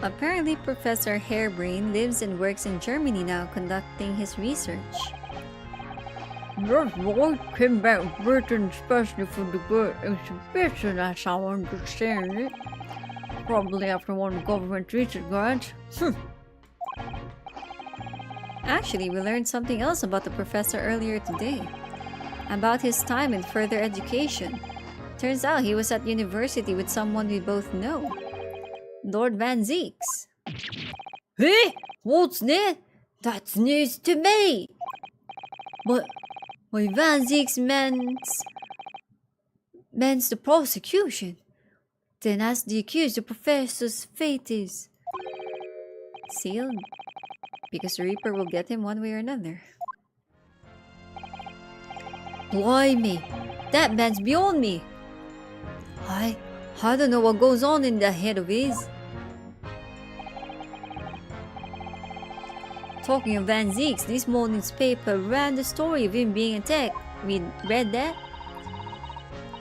Apparently, Professor Hairbrain lives and works in Germany now, conducting his research. That boy came back to Britain especially for the great exhibition, as I understand it. Probably after one of the government research grants. Actually, we learned something else about the professor earlier today. About his time in further education. Turns out he was at university with someone we both know. Lord Van Zeeks. Hey, what's that? That's news to me. But Van Zeeks means the prosecution. Then ask the accused the professor's fate is. Sealed. Because the Reaper will get him one way or another. Blimey, that man's beyond me. I don't know what goes on in that head of his. Talking of Van Zeeks, this morning's paper ran the story of him being attacked. We read that?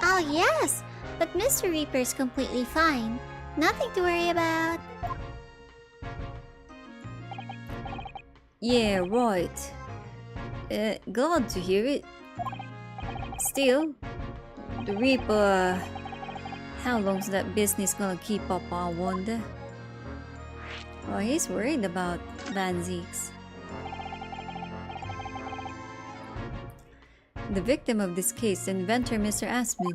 Oh, yes, but Mr. Reaper's completely fine. Nothing to worry about. Yeah, right. Glad to hear it. Still, the Reaper... how long's that business gonna keep up, I wonder? Oh, he's worried about Van Zeeks. The victim of this case, the inventor Mr. Asmin.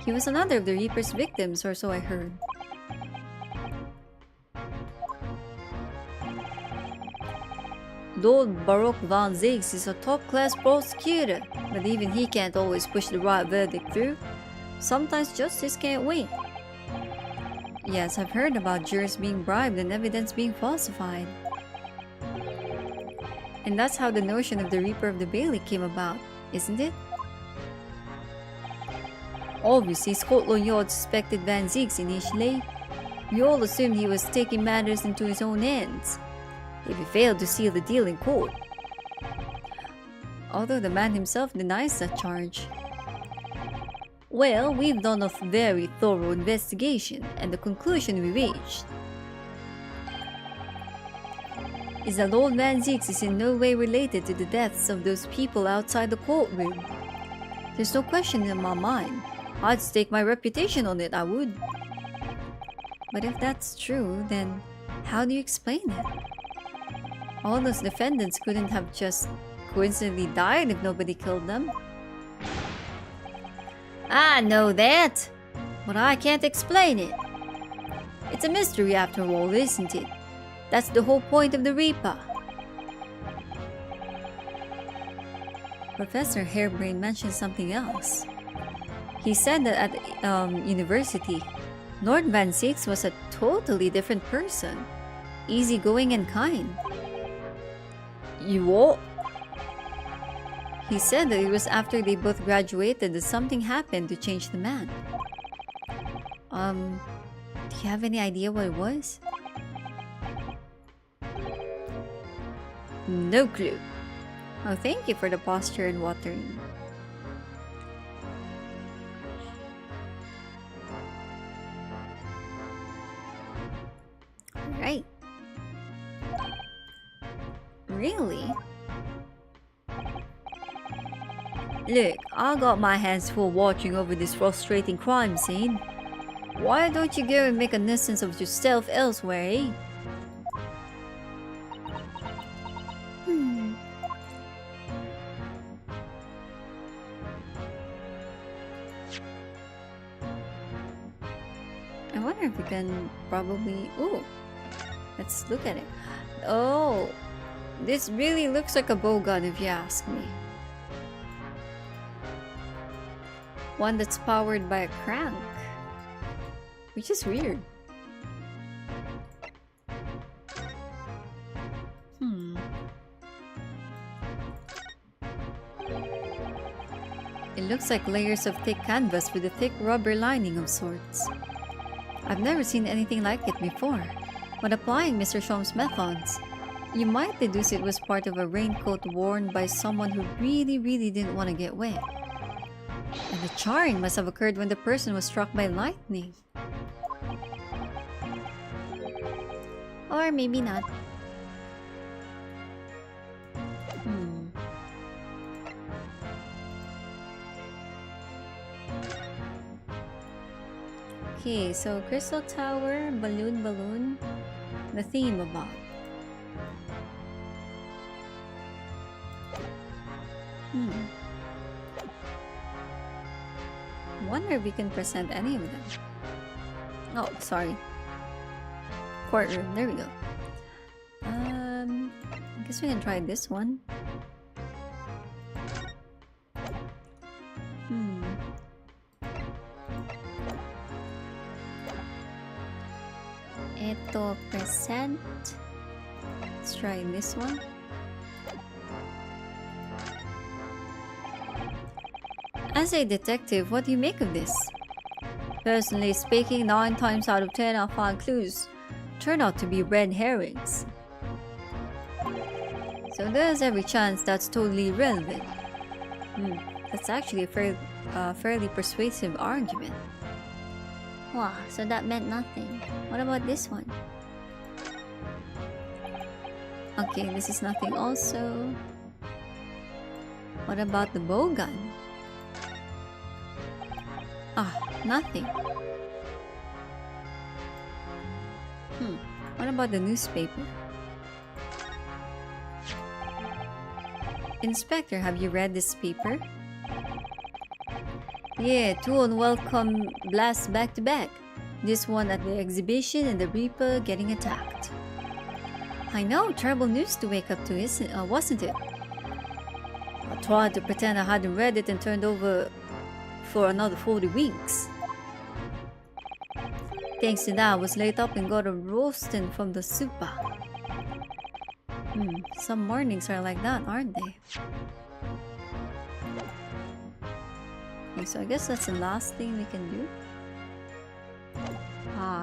He was another of the Reaper's victims, or so I heard. Lord Baruch Van Zeeks is a top-class prosecutor, but even he can't always push the right verdict through. Sometimes justice can't wait. Yes, I've heard about jurors being bribed and evidence being falsified. And that's how the notion of the Reaper of the Bailey came about, isn't it? Obviously, Scotland Yard suspected Van Zeeks initially. We all assumed he was taking matters into his own hands, if he failed to seal the deal in court. Although the man himself denies that charge. Well, we've done a very thorough investigation, and the conclusion we reached is that Lord Van Zeeks is in no way related to the deaths of those people outside the courtroom. There's no question in my mind. I'd stake my reputation on it, I would. But if that's true, then how do you explain it? All those defendants couldn't have just coincidentally died if nobody killed them. I know that, but I can't explain it. It's a mystery after all, isn't it? That's the whole point of the Reaper. Professor Hairbrain mentioned something else. He said that at university, Lord Van Six was a totally different person. Easygoing and kind. You what? He said that it was after they both graduated that something happened to change the man. Do you have any idea what it was? No clue. Oh, thank you for the posture and watering. Right. Really? Look, I got my hands full watching over this frustrating crime scene. Why don't you go and make a nuisance of yourself elsewhere, eh? I wonder if we can probably... Ooh! Let's look at it. Oh! This really looks like a bowgun if you ask me. One that's powered by a crank. Which is weird. It looks like layers of thick canvas with a thick rubber lining of sorts. I've never seen anything like it before. When applying Mr. Shom's methods, you might deduce it was part of a raincoat worn by someone who really didn't want to get wet. And the charring must have occurred when the person was struck by lightning. Or maybe not. Okay, so Crystal Tower, Balloon, the theme about. Wonder if we can present any of them. Oh, sorry. Courtroom, there we go. I guess we can try this one. Eto present. Let's try this one. As a detective, what do you make of this? Personally speaking, 9 times out of 10 I find clues turn out to be red herrings. So there's every chance that's totally irrelevant. That's actually a fairly persuasive argument. Wow, so that meant nothing. What about this one? Okay, this is nothing also. What about the bowgun? Ah, nothing. What about the newspaper? Inspector, have you read this paper? Yeah, 2 unwelcome blasts back to back. This one at the exhibition and the Reaper getting attacked. I know, terrible news to wake up to, wasn't it? I tried to pretend I hadn't read it and turned over for another 40 weeks. Thanks to that, I was laid up and got a roasting from the super. Some mornings are like that, aren't they? Okay, so I guess that's the last thing we can do.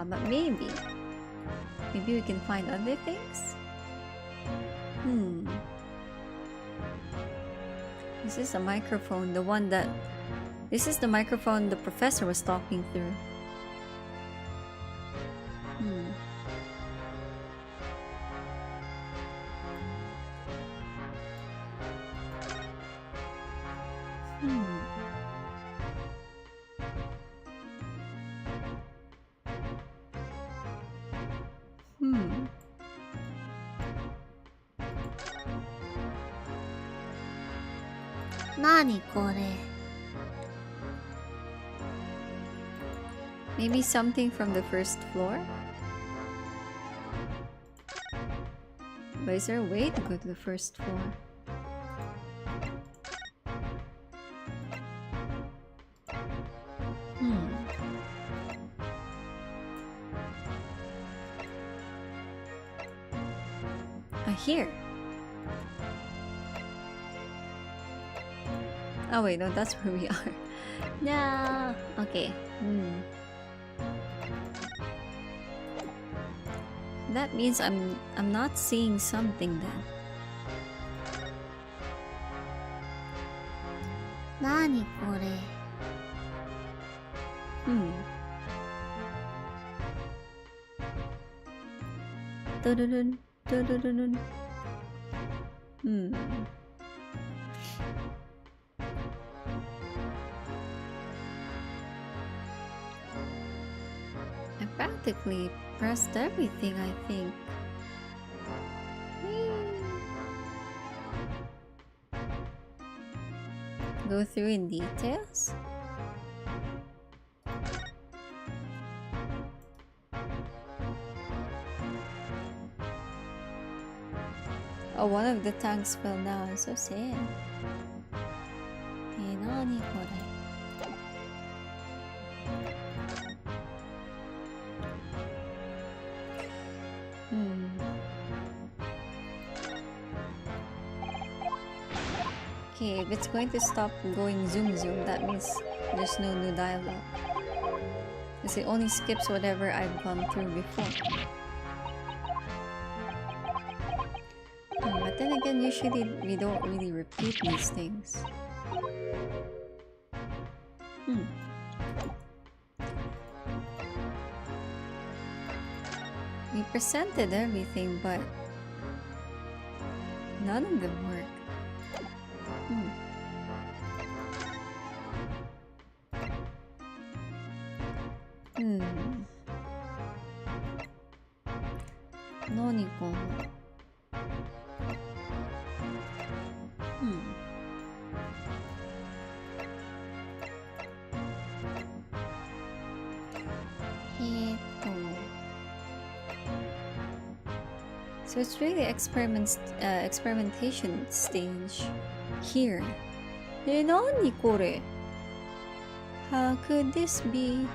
But maybe we can find other things? This is a microphone, this is the microphone the professor was talking through. Nani kore? Maybe something from the first floor? But is there a way to go to the first floor? Here. Oh wait, no, that's where we are. No. Okay. That means I'm not seeing something then. 何これ Dun-dun-dun, dun-dun-dun-dun. I practically pressed everything, I think. Go through in details? Oh, one of the tanks fell down. So sad. Nani kore? Okay, if it's going to stop going zoom zoom, that means there's no new dialogue. Because it only skips whatever I've gone through before. But then again, usually we don't really repeat these things. We presented everything, but none of them work. Nani kana? So it's really experimentation stage here. Nani kore? How could this be?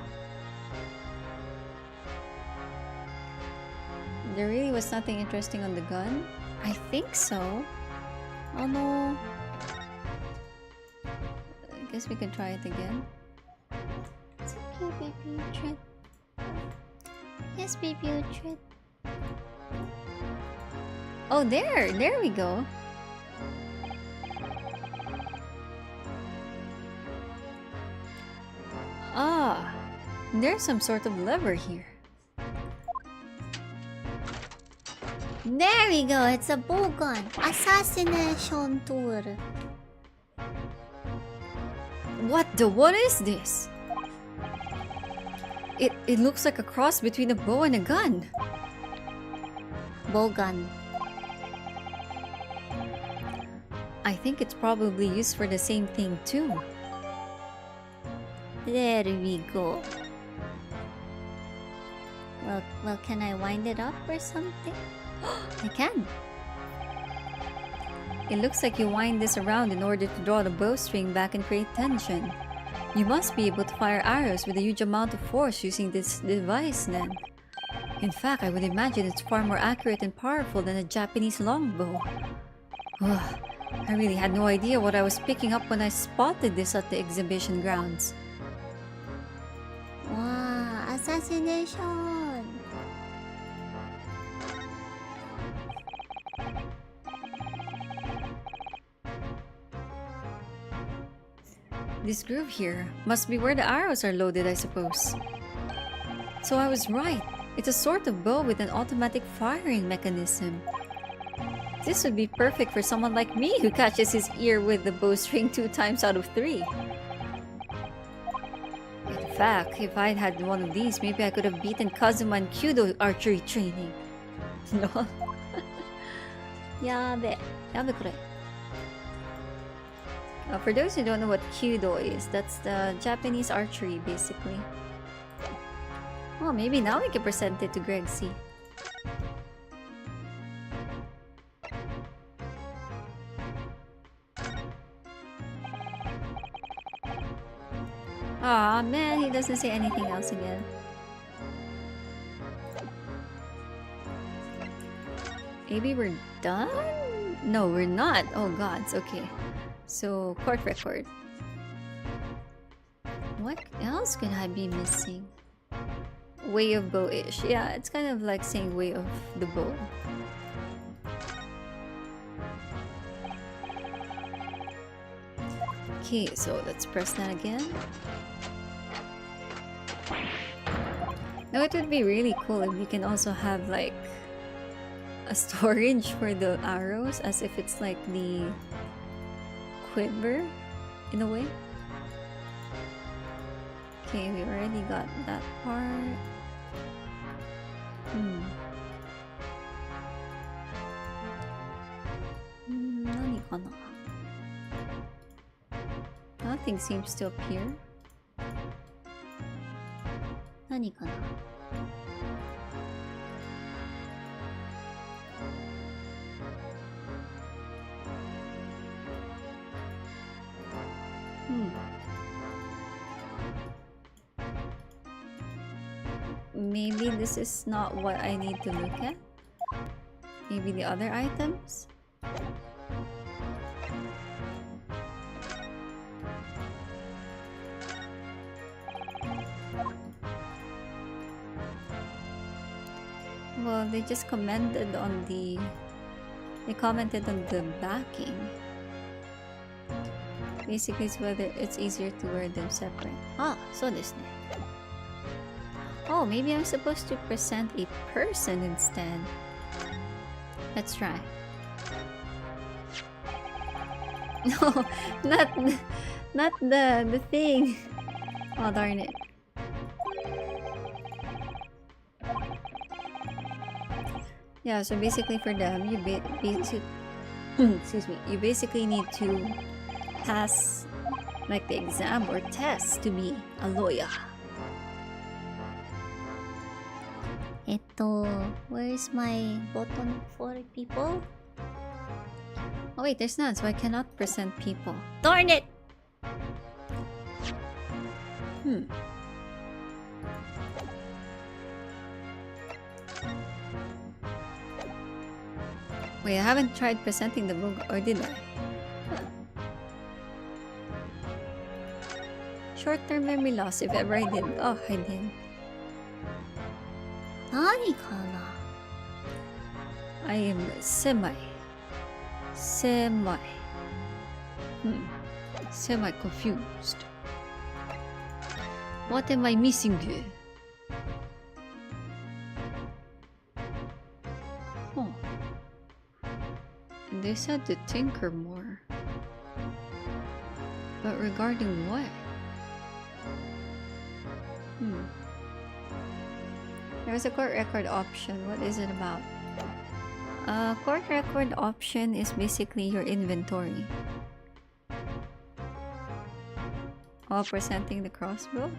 There really was nothing interesting on the gun? I think so. Oh no. I guess we can try it again. It's okay, baby, tread. Yes, baby, tread. Oh, there we go. Ah, there's some sort of lever here. There we go. It's a bow gun. Assassination tool. What is this? It looks like a cross between a bow and a gun. Bow gun. I think it's probably used for the same thing too. There we go. Well, can I wind it up or something? I can. It looks like you wind this around in order to draw the bowstring back and create tension. You must be able to fire arrows with a huge amount of force using this device then. In fact, I would imagine it's far more accurate and powerful than a Japanese longbow. I really had no idea what I was picking up when I spotted this at the exhibition grounds. Wow, assassination! This groove here must be where the arrows are loaded, I suppose. So I was right. It's a sort of bow with an automatic firing mechanism. This would be perfect for someone like me who catches his ear with the bowstring 2 times out of 3. In fact, if I'd had one of these, maybe I could have beaten Kazuma in Kyudo archery training. Lol. Yabe. Yabe kore. For those who don't know what Kyudo is, that's the Japanese archery, basically. Oh, maybe now we can present it to Greg C. Aw, man, he doesn't say anything else again. maybe we're done? No, we're not. Oh gods, okay. So, court record. What else could I be missing? Way of bow-ish. Yeah, it's kind of like saying way of the bow. Okay, so let's press that again. Now it would be really cool if we can also have like a storage for the arrows, as if it's like the quiver in a way. Okay, we already got that part. Nani kana? Nothing seems to appear. Nani kana? Maybe this is not what I need to look at. Maybe the other items? Well, they just commented on the... They commented on the backing. Basically, it's whether it's easier to wear them separate. Ah, so this. Oh, maybe I'm supposed to present a person instead. Let's try. No, not the thing. Oh, darn it. Yeah, so basically for them, you excuse me, you basically need to pass like the exam or test to be a lawyer. Where's my button for people? Oh wait, there's none, so I cannot present people. Darn it! Wait, I haven't tried presenting the book, or did I? Short-term memory loss, if ever I did. Oh, I did. Nani kana? I am semi confused. What am I missing here? Oh. And they said to tinker more. But regarding what? There's a court record option. What is it about? Court record option is basically your inventory. While presenting the crossbow.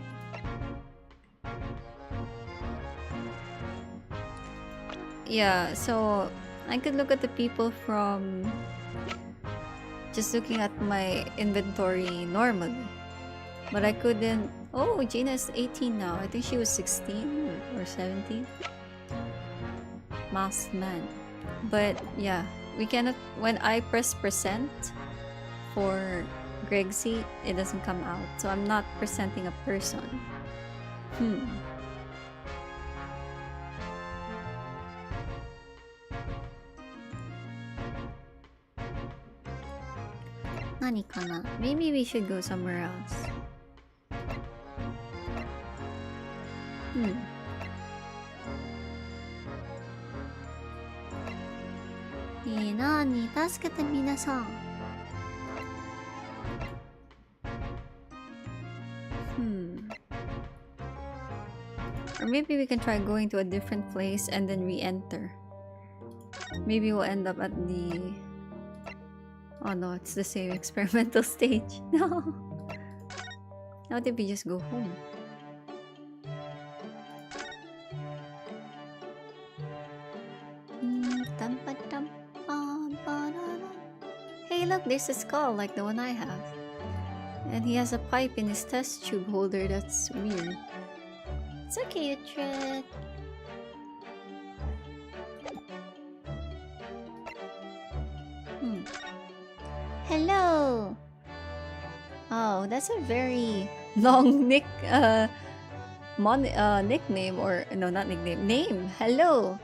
Yeah, so I could look at the people from just looking at my inventory normally. But I couldn't... Oh, Gina's 18 now. I think she was 16 or 17. Masked man. But yeah, we cannot... When I press present for Gregsy, it doesn't come out. So I'm not presenting a person. Nani kana? Maybe we should go somewhere else. Nani? Tasukete minasan. Or maybe we can try going to a different place and then re-enter. Maybe we'll end up at the... Oh no, it's the same experimental stage. No. How did we just go home? Hey look, there's a skull like the one I have. And he has a pipe in his test tube holder. That's weird. It's okay, Tred. Wow, that's a very long nickname, or no, not nickname, name. Hello.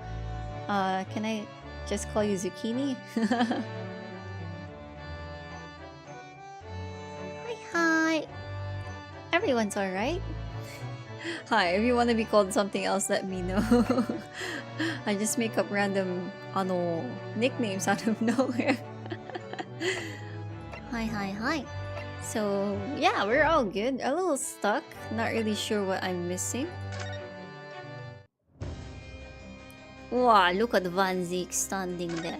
Can I just call you Zucchini? Hi. Everyone's alright. Hi, if you want to be called something else, let me know. I just make up random nicknames out of nowhere. Hi. So yeah, we're all good. A little stuck. Not really sure what I'm missing. Wow, look at Van Zeke standing there.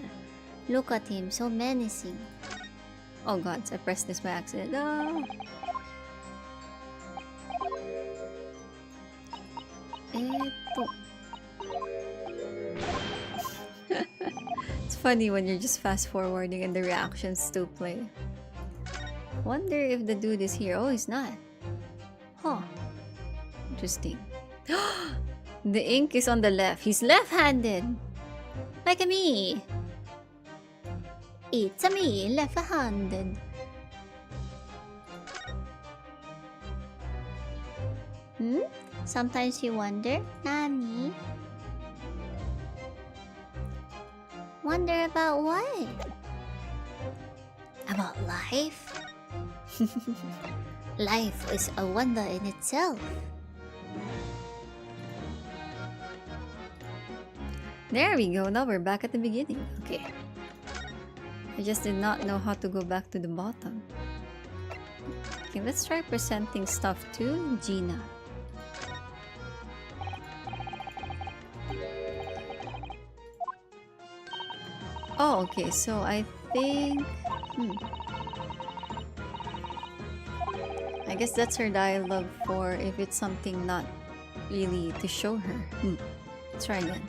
Look at him, so menacing. Oh god, I pressed this by accident. No. It's funny when you're just fast forwarding and the reactions still play. Wonder if the dude is here. Oh, he's not. Huh. Interesting. The ink is on the left. He's left-handed. Like me. It's me, left-handed. Sometimes you wonder, Nani? Wonder about what? About life? Life is a wonder in itself. There we go. Now we're back at the beginning. Okay. I just did not know how to go back to the bottom. Okay, let's try presenting stuff to Gina. Oh, okay. So I think... I guess that's her dialogue for if it's something not really to show her. Let's try again.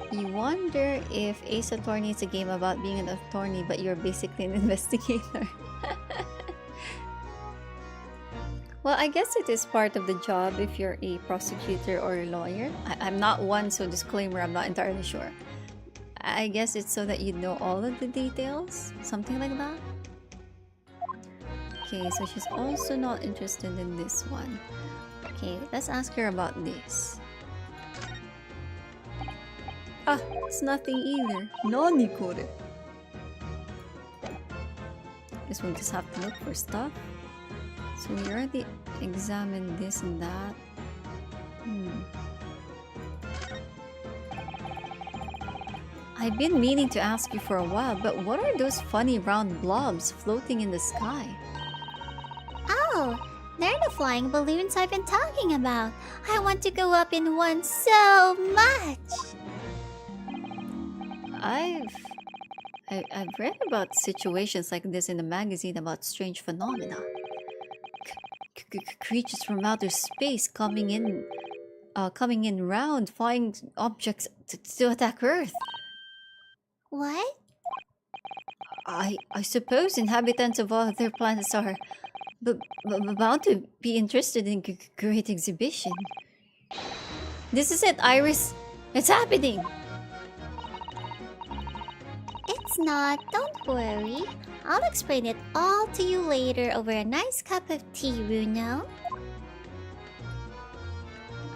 You wonder if Ace Attorney is a game about being an attorney, but you're basically an investigator. Well, I guess it is part of the job if you're a prosecutor or a lawyer. I'm not one, so disclaimer, I'm not entirely sure. I guess it's so that you know all of the details, something like that. Okay, so she's also not interested in this one. Okay, let's ask her about this. Ah, it's nothing either. Nani kore? Guess we'll just have to look for stuff. So we already examined this and that. I've been meaning to ask you for a while, but what are those funny round blobs floating in the sky? Oh, they're the flying balloons I've been talking about. I want to go up in one so much. I've read about situations like this in a magazine about strange phenomena. Creatures from outer space coming in round, flying objects to attack Earth. What? I suppose inhabitants of other planets are bound to be interested in great exhibition. This is it, Iris. It's happening. It's not. Don't worry. I'll explain it all to you later over a nice cup of tea, Runo.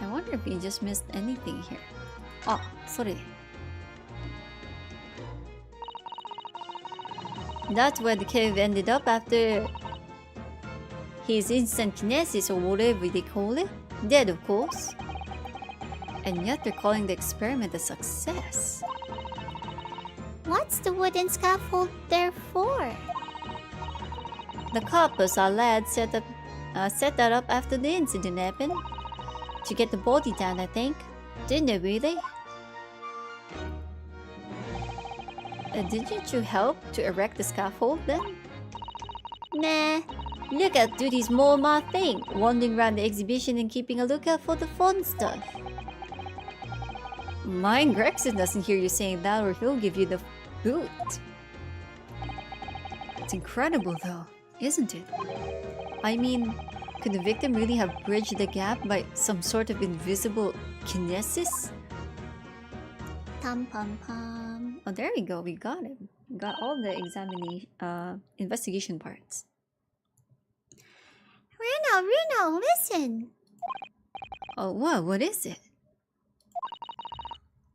I wonder if we just missed anything here. Oh, sorry. That's where the cave ended up after his instant kinesis, or whatever they call it. Dead, of course. And yet they're calling the experiment a success. What's the wooden scaffold there for? The coppers, our lads, set that up after the incident happened. To get the body down, I think. Didn't they really? Didn't you help to erect the scaffold then? Nah. Look at Duty's more my thing, wandering around the exhibition and keeping a lookout for the fun stuff. Mind Gregson doesn't hear you saying that, or he'll give you the boot. It's incredible though, isn't it? I mean, could the victim really have bridged the gap by some sort of invisible kinesis? Pum pum pum. Oh, there we go, we got him. got all the investigation parts. Runo, listen. Oh, what is it?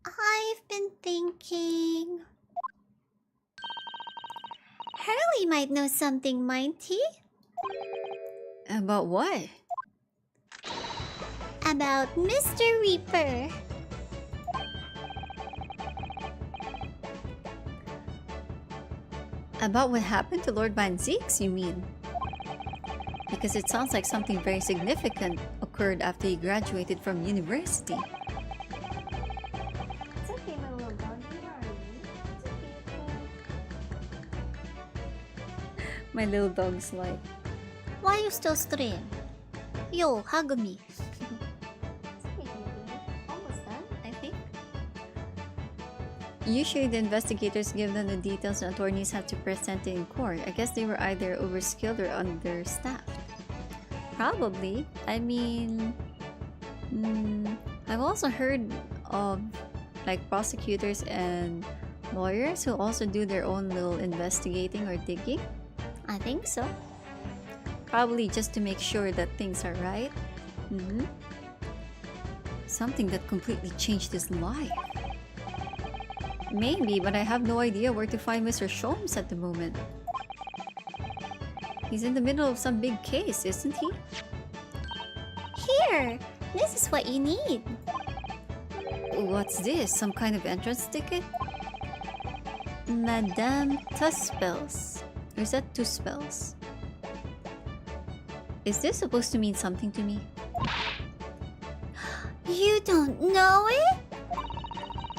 I've been thinking... Hurley might know something, might he? About what? About Mr. Reaper. About what happened to Lord Van Zeeks, you mean? Because it sounds like something very significant occurred after he graduated from university. It's okay, my little dog. My little dog's like, Why you still stream? Yo, hug me. Almost done, I think. usually the investigators give them the details and attorneys have to present it in court. I guess they were either overskilled or understaffed. Probably. I mean, I've also heard of like prosecutors and lawyers who also do their own little investigating or digging. I think so. Probably just to make sure that things are right. Something that completely changed his life. Maybe, but I have no idea where to find Mr. Sholmes at the moment. He's in the middle of some big case, isn't he? Here! This is what you need. What's this? Some kind of entrance ticket? Madame Tuspels. Or is that Tuspels? Is this supposed to mean something to me? You don't know it?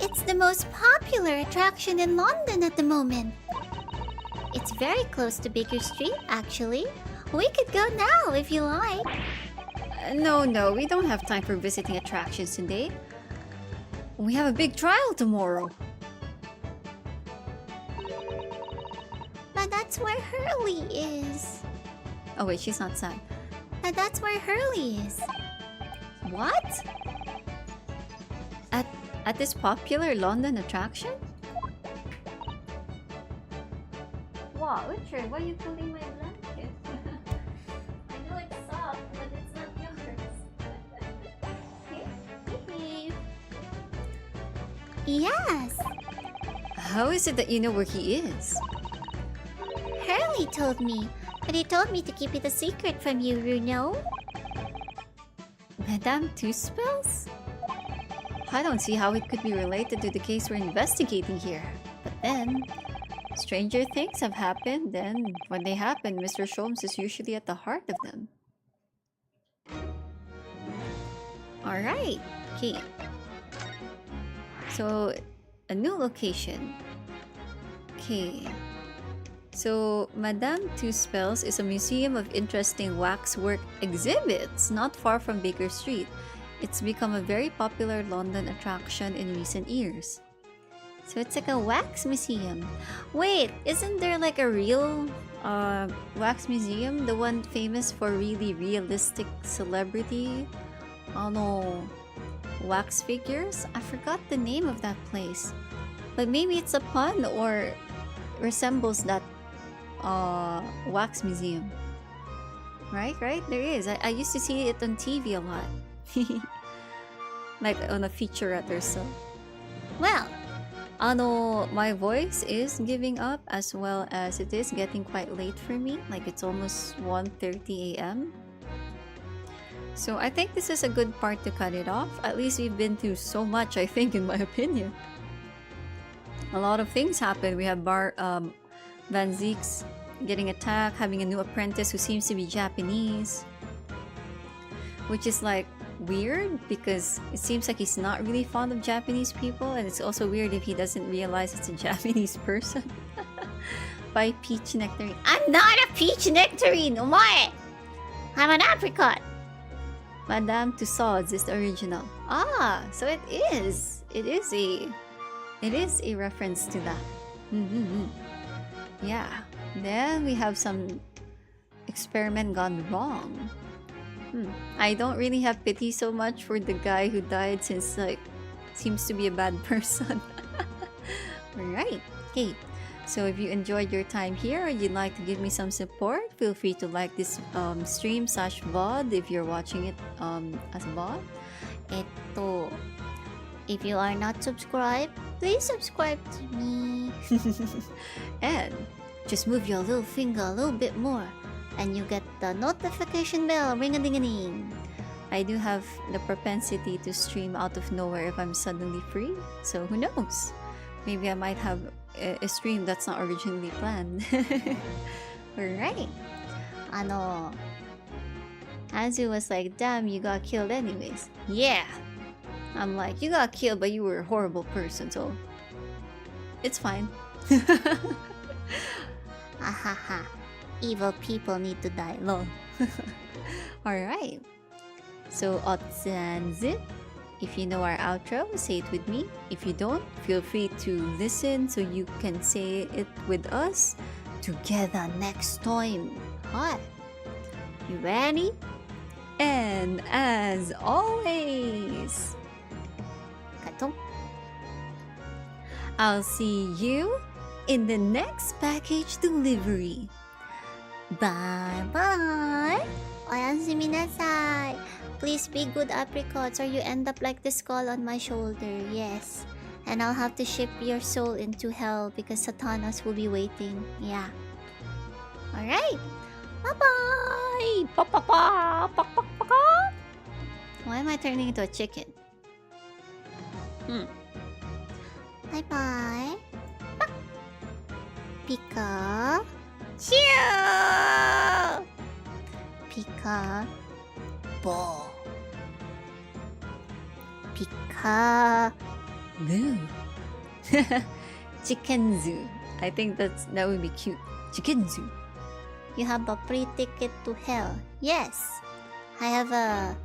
It's the most popular attraction in London at the moment. It's very close to Baker Street, actually. We could go now if you like. No, we don't have time for visiting attractions today. We have a big trial tomorrow. But that's where Hurley is. Oh wait, she's not sad. But that's where Hurley is. What? At this popular London attraction? Wow, Richard, why are you pulling my blanket? I know it's soft, but it's not yours. Yes. How is it that you know where he is? Hurley told me, but he told me to keep it a secret from you, Runo. Madame Tuspels? I don't see how it could be related to the case we're investigating here. But then, stranger things have happened, and when they happen, Mr. Sholmes is usually at the heart of them. Alright, okay. So, a new location. Okay. So, Madame Tuspels is a museum of interesting waxwork exhibits not far from Baker Street. It's become a very popular London attraction in recent years. So it's like a wax museum. Wait, isn't there like a real wax museum? The one famous for really realistic celebrity? Wax figures? I forgot the name of that place. But maybe it's a pun or resembles that wax museum. Right? There is. I used to see it on TV a lot. Like on a featurette or so. Well, my voice is giving up as well as it is getting quite late for me. Like it's almost 1:30 a.m. So I think this is a good part to cut it off. At least we've been through so much, I think, in my opinion. A lot of things happened. We have Van Zeeks getting attacked, having a new apprentice who seems to be Japanese. Which is like weird because it seems like he's not really fond of Japanese people, and it's also weird if he doesn't realize it's a Japanese person. By Peach Nectarine. I'm not a peach nectarine, omae! I'm an apricot! Madame Tussauds is the original. Ah, so it is a reference to that. Yeah. Then we have some experiment gone wrong. I don't really have pity so much for the guy who died since like seems to be a bad person. Right. Okay. So if you enjoyed your time here or you'd like to give me some support, feel free to like this stream / VOD if you're watching it as VOD. If you are not subscribed, please subscribe to me. And Just move your little finger a little bit more, and you get the notification bell ring-a-ding-a-ding. I do have the propensity to stream out of nowhere if I'm suddenly free, so who knows? Maybe I might have a stream that's not originally planned. Alright. Anzu was like, damn, you got killed anyways. Yeah! I'm like, you got killed, but you were a horrible person, so it's fine. Ahaha. Evil people need to die. Lol. Alright. So, Anzu. If you know our outro, say it with me. If you don't, feel free to listen so you can say it with us together next time. Hi. You ready? And as always, Katong. I'll see you in the next package delivery. Bye-bye. Oyasumi nasai. Please be good apricots or you end up like the skull on my shoulder. Yes. And I'll have to ship your soul into hell because Satanas will be waiting. Yeah. Alright. Bye-bye. Why am I turning into a chicken? Bye-bye. Pika. Cheer! Pika. Bo. Pika. Boo. Chicken zoo. I think that would be cute. Chicken zoo. You have a free ticket to hell. Yes. I have a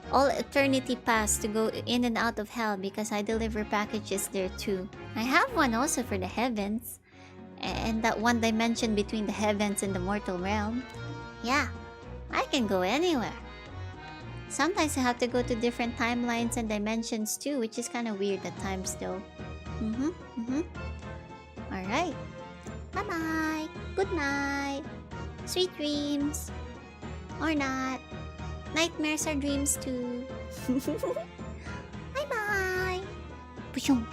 all eternity pass to go in and out of hell because I deliver packages there too. I have one also for the heavens. And that one dimension between the heavens and the mortal realm. Yeah. I can go anywhere. Sometimes I have to go to different timelines and dimensions too, which is kind of weird at times though. Alright. Bye-bye. Good night. Sweet dreams. Or not. Nightmares are dreams too. Bye-bye. Pushong.